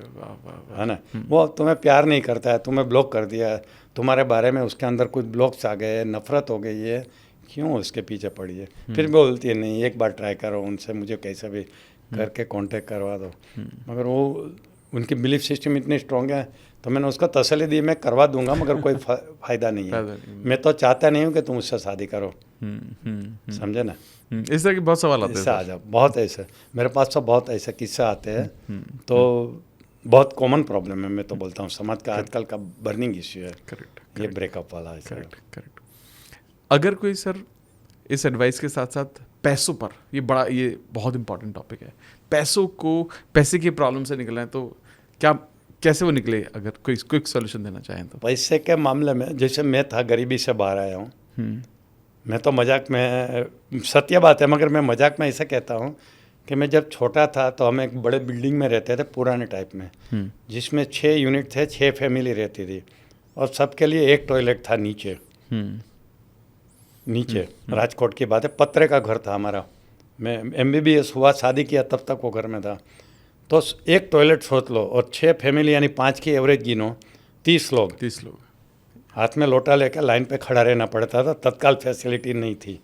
Speaker 1: है ना। वो तुम्हें प्यार नहीं करता है, तुम्हें ब्लॉक कर दिया है, तुम्हारे बारे में उसके अंदर कुछ ब्लॉक्स आ गए, नफरत हो गई है, क्यों उसके पीछे पड़ी है। फिर बोलती है नहीं एक बार ट्राई करो उनसे, मुझे कैसे भी करके कांटेक्ट करवा दो। मगर वो उनकी बिलीफ सिस्टम इतनी स्ट्रॉन्ग है, तो मैंने उसको तसल्ली दी मैं करवा दूंगा, मगर कोई फ़ायदा नहीं है। मैं तो चाहता नहीं हूँ कि तुम उससे शादी करो, समझे ना।
Speaker 2: इस तरह के बहुत सवाल आते हैं,
Speaker 1: आ जाओ, बहुत ऐसे मेरे पास तो बहुत ऐसे किस्से आते हैं। तो बहुत कॉमन प्रॉब्लम है, मैं तो बोलता हूँ समाज का आजकल का बर्निंग इश्यू है।
Speaker 2: करेक्ट,
Speaker 1: ये ब्रेकअप वाला है।
Speaker 2: करेक्ट। अगर कोई सर इस एडवाइस के साथ साथ पैसों पर, ये बहुत इंपॉर्टेंट टॉपिक है, पैसे की प्रॉब्लम से निकलना है तो कैसे वो निकले, अगर कोई क्विक सोल्यूशन देना चाहें तो।
Speaker 1: पैसे के मामले में जैसे मैं था, गरीबी से बाहर आया हूँ, मैं तो मजाक में, सत्य बात है मगर मैं मजाक में ऐसा कहता हूँ कि मैं जब छोटा था तो हम एक बड़े बिल्डिंग में रहते थे, पुराने टाइप में, जिसमें 6 यूनिट थे, 6 फैमिली रहती थी, और सबके लिए एक टॉयलेट था नीचे। राजकोट की बात है, पत्रे का घर था हमारा। मैं MBBS हुआ, शादी किया, तब तक वो घर में था। तो एक टॉयलेट सोच लो, और 6 फैमिली यानी 5 की एवरेज गिनो, 30 लोग
Speaker 2: 30 लोग।
Speaker 1: हाथ में लोटा लेकर लाइन पे खड़ा रहना पड़ता था, तत्काल फैसिलिटी नहीं थी।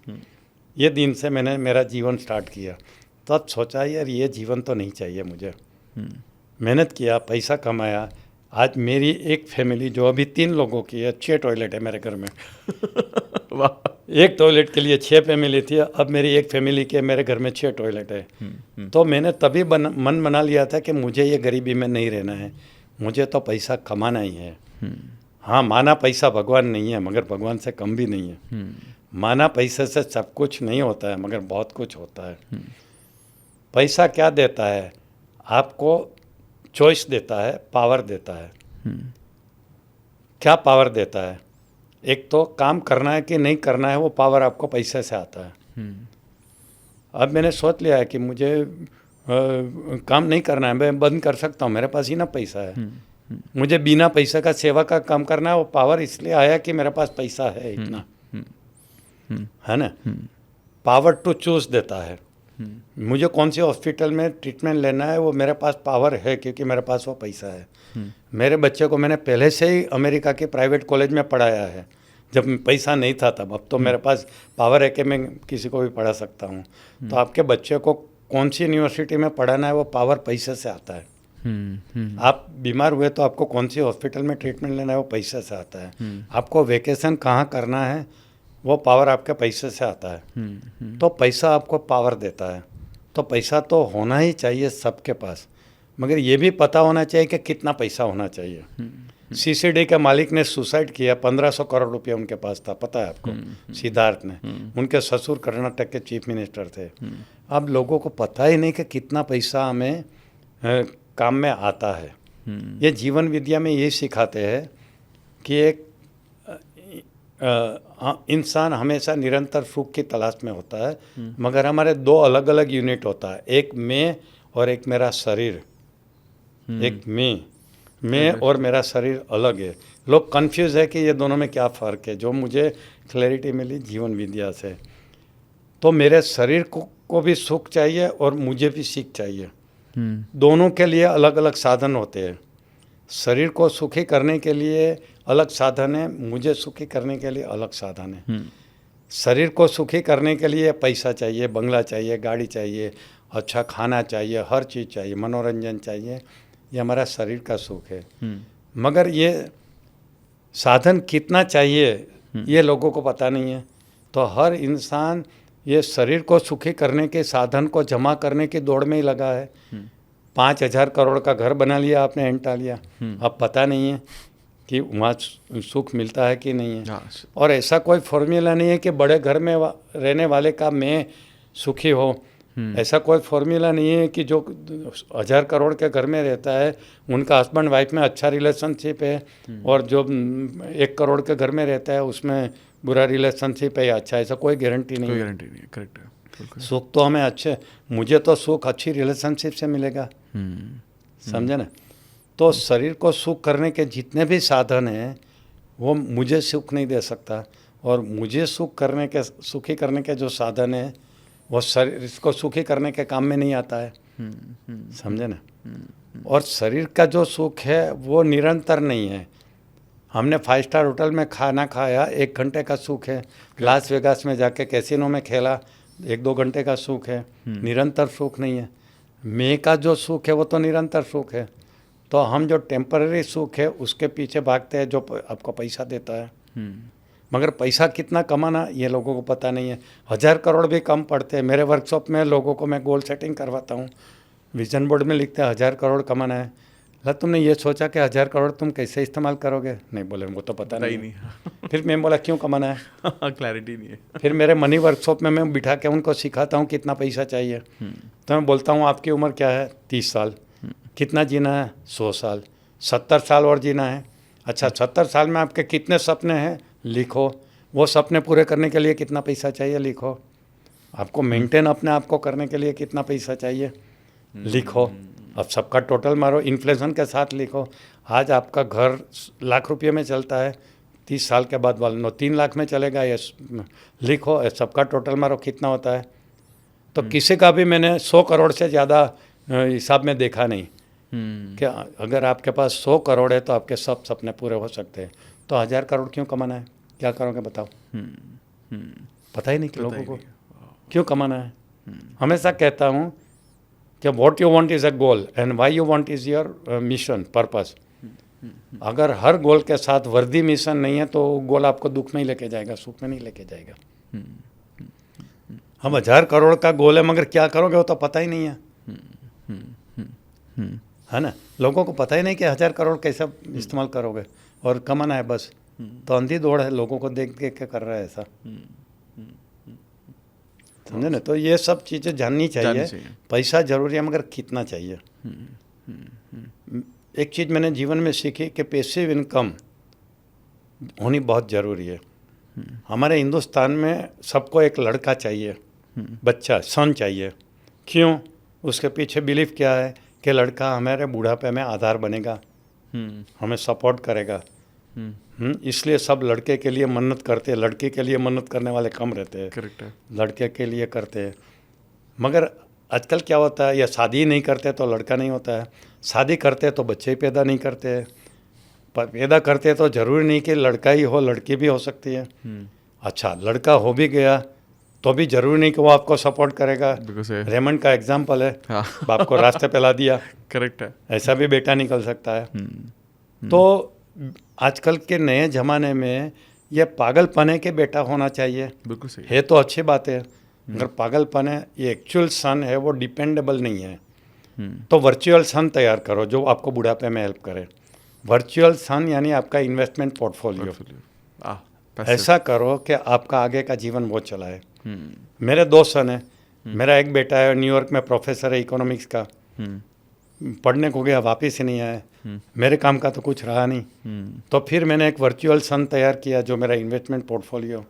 Speaker 1: ये दिन से मैंने मेरा जीवन स्टार्ट किया। तब सोचा यार ये जीवन तो नहीं चाहिए मुझे। मेहनत किया, पैसा कमाया। आज मेरी एक फैमिली जो अभी 3 लोगों की है, 6 टॉयलेट है मेरे घर में।
Speaker 2: वाह।
Speaker 1: एक टॉयलेट के लिए 6 फैमिली थी, अब मेरी एक फैमिली के मेरे घर में 6 टॉयलेट है। तो मैंने तभी मन बना लिया था कि मुझे ये गरीबी में नहीं रहना है, मुझे तो पैसा कमाना ही है। हाँ, माना पैसा भगवान नहीं है, मगर भगवान से कम भी नहीं है। माना पैसे से सब कुछ नहीं होता है, मगर बहुत कुछ होता है। पैसा क्या देता है? आपको चॉइस देता है, पावर देता है। क्या पावर देता है? एक तो काम करना है कि नहीं करना है, वो पावर आपको पैसे से आता है। अब मैंने सोच लिया है कि मुझे काम नहीं करना है, मैं बंद कर सकता हूँ, मेरे पास ही ना पैसा है। मुझे बिना पैसे का सेवा का काम करना है, वो पावर इसलिए आया कि मेरे पास पैसा है इतना, है ना। पावर टू चूज देता है। मुझे कौन सी हॉस्पिटल में ट्रीटमेंट लेना है, वो मेरे पास पावर है क्योंकि मेरे पास वो पैसा है। मेरे बच्चे को मैंने पहले से ही अमेरिका के प्राइवेट कॉलेज में पढ़ाया है, जब पैसा नहीं था तब। अब तो मेरे पास पावर है कि मैं किसी को भी पढ़ा सकता हूँ। तो आपके बच्चे को कौन सी यूनिवर्सिटी में पढ़ाना है, वो पावर पैसे से आता है। आप बीमार हुए तो आपको कौन सी हॉस्पिटल में ट्रीटमेंट लेना है, वो पैसे से आता है। आपको वेकेशन कहाँ करना है, वो पावर आपके पैसे से आता है। तो पैसा आपको पावर देता है। तो पैसा तो होना ही चाहिए सबके पास, मगर ये भी पता होना चाहिए कि कितना पैसा होना चाहिए। सीसीडी के मालिक ने सुसाइड किया, 1500 करोड़ रुपया उनके पास था, पता है आपको, सिद्धार्थ ने। उनके ससुर कर्नाटक के चीफ मिनिस्टर थे। अब लोगों को पता ही नहीं कि कितना पैसा हमें काम में आता है। ये जीवन विद्या में ये सिखाते हैं कि एक इंसान हमेशा निरंतर सुख की तलाश में होता है, मगर हमारे 2 अलग अलग यूनिट होता है, एक मैं और एक मेरा शरीर। एक मैं और मेरा शरीर अलग है। लोग कंफ्यूज है कि ये दोनों में क्या फ़र्क है। जो मुझे क्लैरिटी मिली जीवन विद्या से, तो मेरे शरीर को भी सुख चाहिए और मुझे भी सीख चाहिए। दोनों के लिए अलग अलग साधन होते हैं। शरीर को सुखी करने के लिए अलग साधन है, मुझे सुखी करने के लिए अलग साधन है। शरीर को सुखी करने के लिए पैसा चाहिए, बंगला चाहिए, गाड़ी चाहिए, अच्छा खाना चाहिए, हर चीज़ चाहिए, मनोरंजन चाहिए। ये हमारा शरीर का सुख है। मगर ये साधन कितना चाहिए, ये लोगों को पता नहीं है। तो हर इंसान ये शरीर को सुखी करने के साधन को जमा करने की दौड़ में ही लगा है। 5000 करोड़ का घर बना लिया आपने, एंटा लिया। अब पता नहीं है कि वहाँ सुख मिलता है कि नहीं है। और ऐसा कोई फॉर्मूला नहीं है कि बड़े घर में रहने वाले का मैं सुखी हो। ऐसा कोई फॉर्मूला नहीं है कि जो 1000 करोड़ के घर में रहता है उनका हस्बैंड वाइफ में अच्छा रिलेशनशिप है, और जो 1 करोड़ के घर में रहता है उसमें बुरा रिलेशनशिप है या अच्छा। ऐसा कोई गारंटी नहीं है।
Speaker 2: करेक्ट है।
Speaker 1: सुख तो हमें अच्छे, मुझे तो सुख अच्छी रिलेशनशिप से मिलेगा, समझे ना। तो शरीर को सुख करने के जितने भी साधन हैं वो मुझे सुख नहीं दे सकता, और मुझे सुखी करने के जो साधन है वो शरीर को सुखी करने के काम में नहीं आता है, समझे ना। और शरीर का जो सुख है वो निरंतर नहीं है। हमने 5 स्टार होटल में खाना खाया, 1 घंटे का सुख है। लास वेगास में जाके कैसीनो में खेला, 1-2 घंटे का सुख है, निरंतर सुख नहीं है। मैं का जो सुख है वो तो निरंतर सुख है। तो हम जो टेम्पररी सुख है उसके पीछे भागते हैं, जो आपको पैसा देता है। मगर पैसा कितना कमाना ये लोगों को पता नहीं है। 1000 करोड़ भी कम पड़ते हैं। मेरे वर्कशॉप में लोगों को मैं गोल सेटिंग करवाता हूँ, विजन बोर्ड में लिखते हैं 1000 करोड़ कमाना है। तुमने ये सोचा कि 1000 करोड़ तुम कैसे इस्तेमाल करोगे? नहीं, बोले वो तो पता नहीं। फिर मैं बोला क्यों कमाना है?
Speaker 2: क्लैरिटी नहीं है।
Speaker 1: फिर मेरे मनी वर्कशॉप में मैं बिठा के उनको सिखाता हूँ कितना पैसा चाहिए। तो मैं बोलता हूँ आपकी उम्र क्या है? 30 साल। कितना जीना है? 100 साल। 70 साल और जीना है। अच्छा, 70 साल में आपके कितने सपने हैं? लिखो। वो सपने पूरे करने के लिए कितना पैसा चाहिए? लिखो। आपको मेंटेन अपने आप को करने के लिए कितना पैसा चाहिए? लिखो। अब सबका टोटल मारो, इन्फ्लेशन के साथ लिखो। आज आपका घर 1 लाख रुपये में चलता है, 30 साल के बाद वाले 3 लाख में चलेगा। ये लिखो, सबका टोटल मारो कितना होता है। तो किसी का भी मैंने 100 करोड़ से ज़्यादा हिसाब में देखा नहीं। कि अगर आपके पास 100 करोड़ है तो आपके सब सपने पूरे हो सकते हैं, तो 1000 करोड़ क्यों कमाना है? क्या करोगे बताओ? पता ही नहीं कि लोगों को क्यों कमाना है। हमेशा कहता हूँ कि what you want is a goal and why you want is your mission purpose. अगर हर गोल के साथ वर्दी मिशन नहीं है तो गोल आपको दुख में ही लेके जाएगा, सुख में नहीं लेके जाएगा। हम 1000 करोड़ का गोल है मगर क्या करोगे वो तो पता ही नहीं है, है ना। लोगों को पता ही नहीं कि 1000 करोड़ कैसे इस्तेमाल करोगे, और कमाना है बस। तो अंधी दौड़ है, लोगों को देख देख के कर रहा है ऐसा, समझे ना। तो ये सब चीज़ें जाननी चाहिए। पैसा जरूरी है मगर कितना चाहिए। एक चीज़ मैंने जीवन में सीखी कि पैसिव इनकम होनी बहुत ज़रूरी है। हमारे हिंदुस्तान में सबको एक लड़का चाहिए, बच्चा, सन चाहिए। क्यों? उसके पीछे बिलीफ क्या है कि लड़का हमारे बुढ़ापे में आधार बनेगा, हमें सपोर्ट करेगा। इसलिए सब लड़के के लिए मन्नत करते हैं, लड़की के लिए मन्नत करने वाले कम रहते हैं।
Speaker 2: करेक्ट है।
Speaker 1: लड़के के लिए करते हैं। मगर आजकल क्या होता है, या शादी नहीं करते तो लड़का नहीं होता है, शादी करते तो बच्चे ही पैदा नहीं करते, पर पैदा करते तो ज़रूरी नहीं कि लड़का ही हो, लड़की भी हो सकती है। अच्छा, लड़का हो भी गया तो भी ज़रूरी नहीं कि वो आपको सपोर्ट करेगा। रेमंड का एग्जाम्पल है, बाप को रास्ते पे ला दिया,
Speaker 2: करेक्ट है,
Speaker 1: ऐसा भी बेटा निकल सकता है। तो आजकल के नए ज़माने में ये पागलपन है कि बेटा होना चाहिए,
Speaker 2: बिल्कुल सही
Speaker 1: है तो अच्छी बात है, अगर पागलपन है, ये एक्चुअल सन है वो डिपेंडेबल नहीं है। तो वर्चुअल सन तैयार करो जो आपको बुढ़ापे में हेल्प करे। वर्चुअल सन यानी आपका इन्वेस्टमेंट पोर्टफोलियो ऐसा करो कि आपका आगे का जीवन वो चलाए। मेरे 2 सन हैं। मेरा एक बेटा है न्यूयॉर्क में प्रोफेसर है इकोनॉमिक्स का, पढ़ने को गया वापस ही नहीं आया। मेरे काम का तो कुछ रहा नहीं। तो फिर मैंने एक वर्चुअल सन तैयार किया जो मेरा इन्वेस्टमेंट पोर्टफोलियो,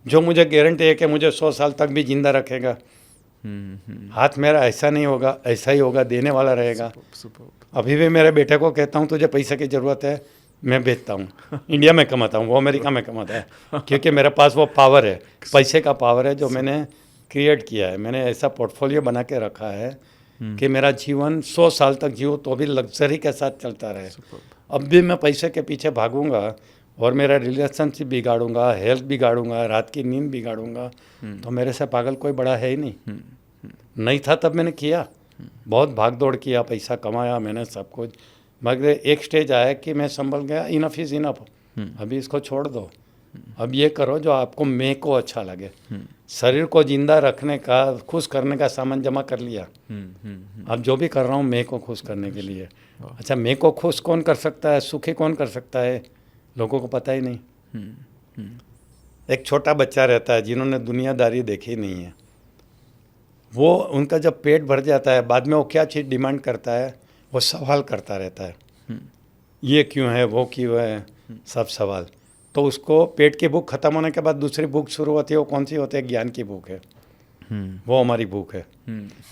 Speaker 1: जो मुझे गारंटी है कि मुझे 100 साल तक भी जिंदा रखेगा। हाथ मेरा ऐसा नहीं होगा, ऐसा ही होगा, देने वाला रहेगा। अभी भी मेरे बेटे को कहता हूँ तुझे पैसे की ज़रूरत है, मैं बेचता हूँ, इंडिया में कमाता हूँ, वो अमेरिका में कमाता है, क्योंकि मेरे पास वो पावर है, पैसे का पावर है जो मैंने क्रिएट किया है। मैंने ऐसा पोर्टफोलियो बना के रखा है कि मेरा जीवन 100 साल तक जीऊँ तो भी लग्जरी के साथ चलता रहे। अब भी मैं पैसे के पीछे भागूंगा और मेरा रिलेशनशिप बिगाड़ूंगा, हेल्थ बिगाड़ूंगा, रात की नींद बिगाड़ूंगा, तो मेरे से पागल कोई बड़ा है ही नहीं। नहीं था तब मैंने किया, बहुत भाग दौड़ किया, पैसा कमाया मैंने सब कुछ, मगर एक स्टेज आया कि मैं संभल गया, इनफ इज़ इनफ, अभी इसको छोड़ दो, अब ये करो जो आपको मैं को अच्छा लगे। शरीर को जिंदा रखने का, खुश करने का सामान जमा कर लिया, अब जो भी कर रहा हूँ मैं को खुश करने के लिए। अच्छा, मैं को खुश कौन कर सकता है, सुखी कौन कर सकता है, लोगों को पता ही नहीं। एक छोटा बच्चा रहता है जिन्होंने दुनियादारी देखी नहीं है, वो उनका जब पेट भर जाता है बाद में वो क्या चीज़ डिमांड करता है, वो सवाल करता रहता है, ये क्यों है, वो क्यों है, सब सवाल। तो उसको पेट की भूख खत्म होने के बाद दूसरी भूख शुरू होती है, वो कौन सी होती है, ज्ञान की भूख है, वो हमारी भूख है।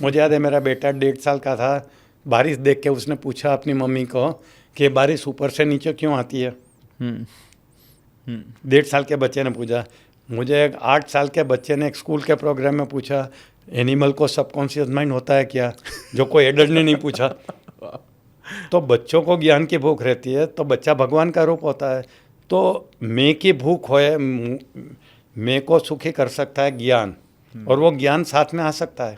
Speaker 1: मुझे याद है मेरा बेटा 1.5 साल का था, बारिश देख के उसने पूछा अपनी मम्मी को कि बारिश ऊपर से नीचे क्यों आती है। 1.5 साल के बच्चे ने पूछा। मुझे एक 8 साल के बच्चे ने एक स्कूल के प्रोग्राम में पूछा, एनिमल को सबकॉन्शियस माइंड होता है क्या, जो कोई एडल्ट ने नहीं पूछा। तो बच्चों को ज्ञान की भूख रहती है, तो बच्चा भगवान का रूप होता है। तो मैं की भूख होए, मैं को सुखी कर सकता है ज्ञान, और वो ज्ञान साथ में आ सकता है,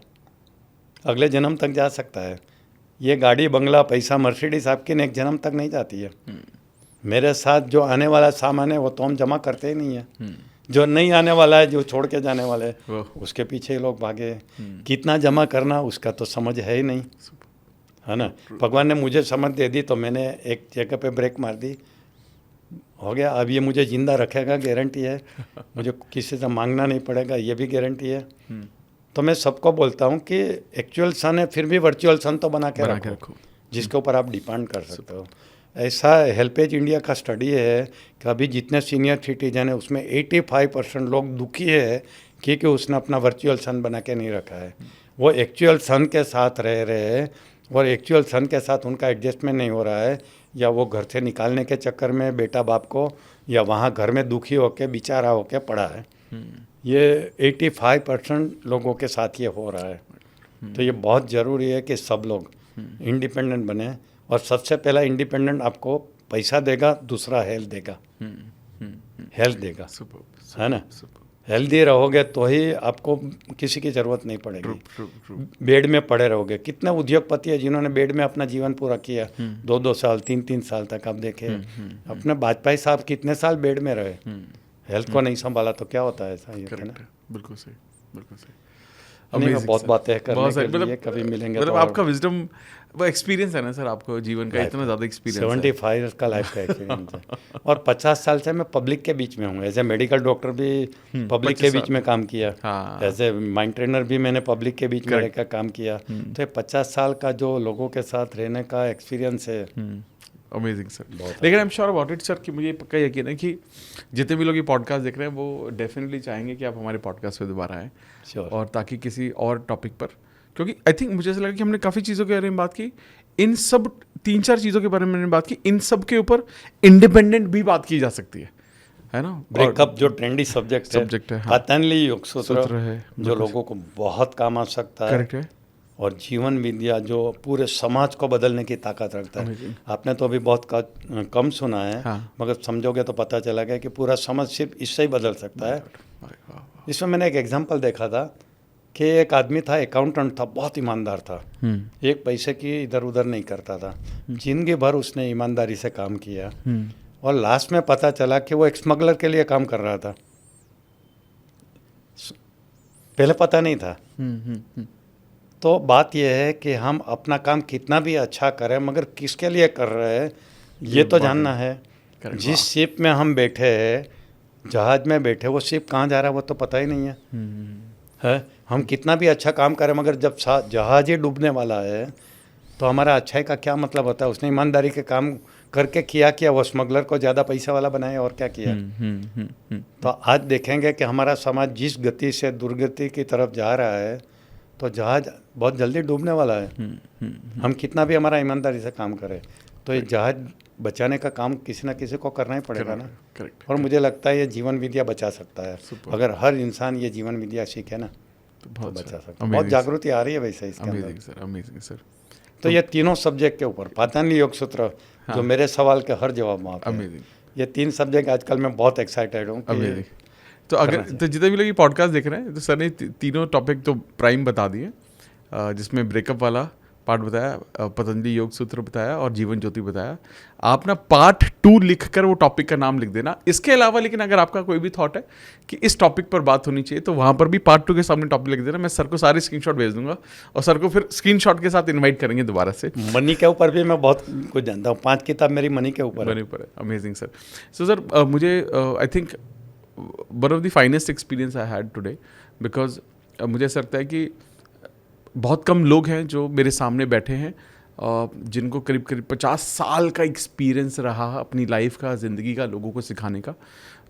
Speaker 1: अगले जन्म तक जा सकता है। ये गाड़ी, बंगला, पैसा, मर्सिडीज आपकी एक जन्म तक नहीं जाती है। मेरे साथ जो आने वाला सामान है वो तो हम जमा करते ही नहीं है, जो नहीं आने वाला है, जो छोड़ के जाने वाले है, उसके पीछे लोग भागे। कितना जमा करना उसका तो समझ है ही नहीं, है ना। भगवान ने मुझे समझ दे दी तो मैंने एक जगह पे ब्रेक मार दी, हो गया। अब ये मुझे ज़िंदा रखेगा, गारंटी है, मुझे किसी से मांगना नहीं पड़ेगा, ये भी गारंटी है। तो मैं सबको बोलता हूँ कि एक्चुअल सन है फिर भी वर्चुअल सन तो बना के रखो, जिसके ऊपर आप डिपेंड कर सकते हो। ऐसा हेल्पेज इंडिया का स्टडी है कि अभी जितने सीनियर सिटीजन है उसमें 85% लोग दुखी है क्योंकि उसने अपना वर्चुअल सन बना के नहीं रखा है। वो एक्चुअल सन के साथ रह रहे हैं और एक्चुअल सन के साथ उनका एडजस्टमेंट नहीं हो रहा है, या वो घर से निकालने के चक्कर में बेटा बाप को, या वहाँ घर में दुखी होके बेचारा होके पड़ा है। ये 85% लोगों के साथ ये हो रहा है। तो ये बहुत ज़रूरी है कि सब लोग इंडिपेंडेंट बने और सबसे पहला इंडिपेंडेंट आपको पैसा देगा, दूसरा हेल्थ देगा। हेल्थ देगा, है ना। हेल्दी रहोगे तो ही आपको किसी की ज़रूरत नहीं पड़ेगी। बेड में पड़े रहोगे, कितने उद्योगपति है जिन्होंने बेड में अपना जीवन पूरा किया, 2-2 साल 3-3 साल तक। आप देखे अपने वाजपेयी साहब कितने साल बेड में रहे, हेल्थ को नहीं संभाला तो क्या होता है ऐसा, ये है ना।
Speaker 2: बिल्कुल सही, बिल्कुल सही।
Speaker 1: नहीं, मैं बहुत
Speaker 2: sir.
Speaker 1: बातें करने
Speaker 2: बहुत
Speaker 1: के
Speaker 2: सारी,
Speaker 1: लिए कभी मिलेंगे
Speaker 2: मतलब
Speaker 1: तो।
Speaker 2: आपका विजडम, वो एक्सपीरियंस है ना सर, आपको जीवन का इतना ज़्यादा एक्सपीरियंस है।
Speaker 1: 75 का लाइफ का एक्सपीरियंस है और 50 साल से मैं पब्लिक के बीच में हूँ। एज ए मेडिकल डॉक्टर भी पब्लिक के
Speaker 2: 25
Speaker 1: बीच में काम किया,
Speaker 2: हाँ।
Speaker 1: एज ए माइंड ट्रेनर भी मैंने पब्लिक के बीच में रहकर काम किया। तो ये 50 साल का जो लोगों के साथ रहने का एक्सपीरियंस है,
Speaker 2: अमेजिंग सर। लेकिन I am sure about it sir कि मुझे पक्का यकीन है कि जितने भी लोग ये पॉडकास्ट देख रहे हैं वो डेफिनेटली चाहेंगे कि आप हमारे पॉडकास्ट पे दोबारा आएँ, और ताकि किसी और टॉपिक पर, क्योंकि आई थिंक मुझे ऐसा लगा कि हमने काफ़ी चीज़ों के बारे में बात की, इन सब 3-4 चीज़ों के बारे में बात की, इन सब के ऊपर इंडिपेंडेंट भी बात की जा सकती है ना।
Speaker 1: ब्रेकअप जो ट्रेंडी सब्जेक्ट है,
Speaker 2: हाँ।
Speaker 1: पतंजलि योग सूत्र
Speaker 2: है
Speaker 1: जो लोगों को बहुत काम आ सकता है।
Speaker 2: करेक्ट है।
Speaker 1: और जीवन विद्या जो पूरे समाज को बदलने की ताकत रखता है। आपने तो अभी बहुत कम सुना है,
Speaker 2: हाँ।
Speaker 1: मगर समझोगे तो पता चला गया कि पूरा समाज सिर्फ इससे ही बदल सकता है। इसमें मैंने एक एग्जांपल देखा था कि एक आदमी था, अकाउंटेंट था, बहुत ईमानदार था, एक पैसे की इधर उधर नहीं करता था, जिंदगी भर उसने ईमानदारी से काम किया और लास्ट में पता चला कि वो एक स्मगलर के लिए काम कर रहा था। पहले पता नहीं था। तो बात यह है कि हम अपना काम कितना भी अच्छा करें, मगर किसके लिए कर रहे हैं ये तो जानना है। जिस शिप में हम बैठे हैं, जहाज में बैठे, वो शिप कहाँ जा रहा है वो तो पता ही नहीं है। हम कितना भी अच्छा काम करें, मगर जब जहाज ही डूबने वाला है तो हमारा अच्छाई का क्या मतलब होता है। उसने ईमानदारी के काम करके किया वो स्मगलर को ज़्यादा पैसा वाला बनाया और क्या किया। तो आज देखेंगे कि हमारा समाज जिस गति से दुर्गति की तरफ जा रहा है तो जहाज बहुत जल्दी डूबने वाला है। हम कितना भी हमारा ईमानदारी से काम करें तो ये जहाज बचाने का काम किसी ना किसी को करना ही पड़ेगा ना। और मुझे लगता है ये जीवन विद्या बचा सकता है। अगर हर इंसान ये जीवन विद्या सीखे ना तो बचा सकता है। बहुत जागृति आ रही है वैसे इसके अंदर।
Speaker 2: Amazing sir.
Speaker 1: तो ये तीनों सब्जेक्ट के ऊपर पतंजलि योग सूत्र जो मेरे सवाल के हर जवाब में आते हैं, ये 3 सब्जेक्ट आजकल मैं बहुत एक्साइटेड हूँ।
Speaker 2: तो अगर तो जितने भी लोग ये पॉडकास्ट देख रहे हैं, तो सर ने तीनों टॉपिक तो प्राइम बता दिए, जिसमें ब्रेकअप वाला पार्ट बताया, पतंजलि योग सूत्र बताया और जीवन ज्योति बताया। आप ना पार्ट 2 लिखकर वो टॉपिक का नाम लिख देना। इसके अलावा लेकिन अगर आपका कोई भी थॉट है कि इस टॉपिक पर बात होनी चाहिए तो वहाँ पर भी पार्ट 2 के सामने टॉपिक लिख देना। मैं सर को सारे स्क्रीनशॉट भेज दूंगा और सर को फिर स्क्रीनशॉट के साथ इन्वाइट करेंगे दोबारा से।
Speaker 1: मनी के ऊपर भी मैं बहुत कुछ जानता हूँ, 5 किताब मेरी मनी के ऊपर
Speaker 2: है। Amazing sir. सो सर मुझे I think one of the finest experience I had today, because मुझे ऐसा लगता है कि बहुत कम लोग हैं जो मेरे सामने बैठे हैं जिनको करीब 50 साल का एक्सपीरियंस रहा अपनी लाइफ का, ज़िंदगी का, लोगों को सिखाने का।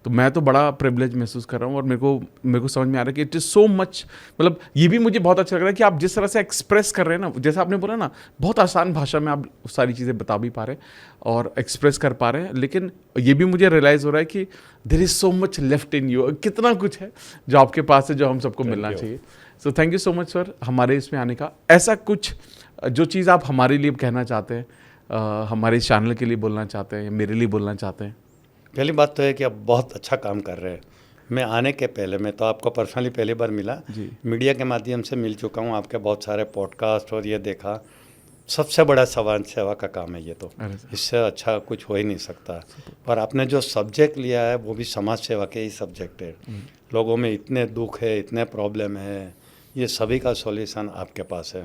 Speaker 2: तो मैं तो बड़ा प्रिविलेज महसूस कर रहा हूँ और मेरे को समझ में आ रहा है कि इट इज़ सो मच, मतलब ये भी मुझे बहुत अच्छा लग रहा है कि आप जिस तरह से एक्सप्रेस कर रहे हैं ना, जैसा आपने बोला ना, बहुत आसान भाषा में आप सारी चीज़ें बता भी पा रहे हैं और एक्सप्रेस कर पा रहे हैं। लेकिन ये भी मुझे रियलाइज़ हो रहा है कि there is so much left in you, कितना कुछ है जो आपके पास है जो हम सबको मिलना चाहिए। So thank you so much sir हमारे इसमें आने का। ऐसा कुछ जो चीज़ आप हमारे लिए कहना चाहते हैं, हमारे चैनल के लिए बोलना चाहते हैं या मेरे लिए बोलना चाहते हैं?
Speaker 1: पहली बात तो है कि आप बहुत अच्छा काम कर रहे हैं। मैं आने के पहले, मैं तो आपको पर्सनली पहली बार मिला, मीडिया के माध्यम से मिल चुका हूँ, आपके बहुत सारे पॉडकास्ट और ये देखा। सबसे बड़ा समाज सेवा का काम है ये, तो इससे अच्छा कुछ हो ही नहीं सकता। और आपने जो सब्जेक्ट लिया है वो भी समाज सेवा के ही सब्जेक्ट है। लोगों में इतने दुख है, इतने प्रॉब्लम है, ये सभी का सॉल्यूशन आपके पास है।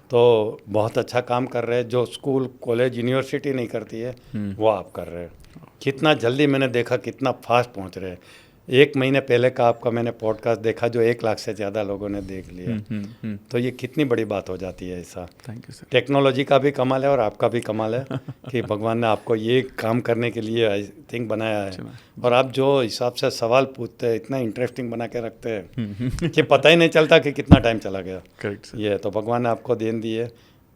Speaker 1: तो बहुत अच्छा काम कर रहे हैं। जो स्कूल, कॉलेज, यूनिवर्सिटी नहीं करती है वो आप कर रहे हैं। कितना जल्दी मैंने देखा, कितना फास्ट पहुंच रहे हैं। 1 महीने पहले का आपका मैंने पॉडकास्ट देखा जो 1 लाख से ज़्यादा लोगों ने देख लिया। तो ये कितनी बड़ी बात हो जाती है। ऐसा
Speaker 2: थैंक यू सर।
Speaker 1: टेक्नोलॉजी का भी कमाल है और आपका भी कमाल है कि भगवान ने आपको ये काम करने के लिए आई थिंक बनाया है। और आप जो हिसाब से सवाल पूछते हैं, इतना इंटरेस्टिंग बना के रखते हैं कि पता ही नहीं चलता कि कितना टाइम चला गया।
Speaker 2: करेक्ट।
Speaker 1: ये तो भगवान ने आपको देन दी है।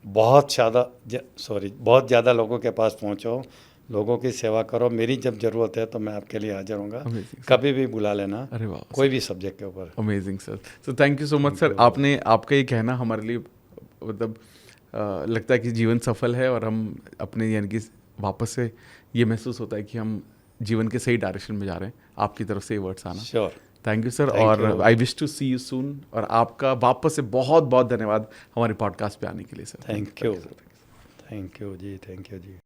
Speaker 1: बहुत ज़्यादा लोगों के पास पहुँचो, लोगों की सेवा करो। मेरी जब ज़रूरत है तो मैं आपके लिए हाजिर होऊंगा, कभी भी बुला लेना।
Speaker 2: अरे वाह,
Speaker 1: कोई भी सब्जेक्ट के ऊपर।
Speaker 2: Amazing sir. So thank you so much sir. आपका ये कहना हमारे लिए मतलब लगता है कि जीवन सफल है और हम अपने यानी कि वापस से ये महसूस होता है कि हम जीवन के सही डायरेक्शन में जा रहे हैं, आपकी तरफ से ये वर्ड्स आना।
Speaker 1: Sure.
Speaker 2: Thank you sir,
Speaker 1: Thank
Speaker 2: और
Speaker 1: you.
Speaker 2: I wish to see you soon. और आपका वापस से बहुत बहुत धन्यवाद हमारे पॉडकास्ट पे आने के लिए sir.
Speaker 1: Thank you ji, thank you ji.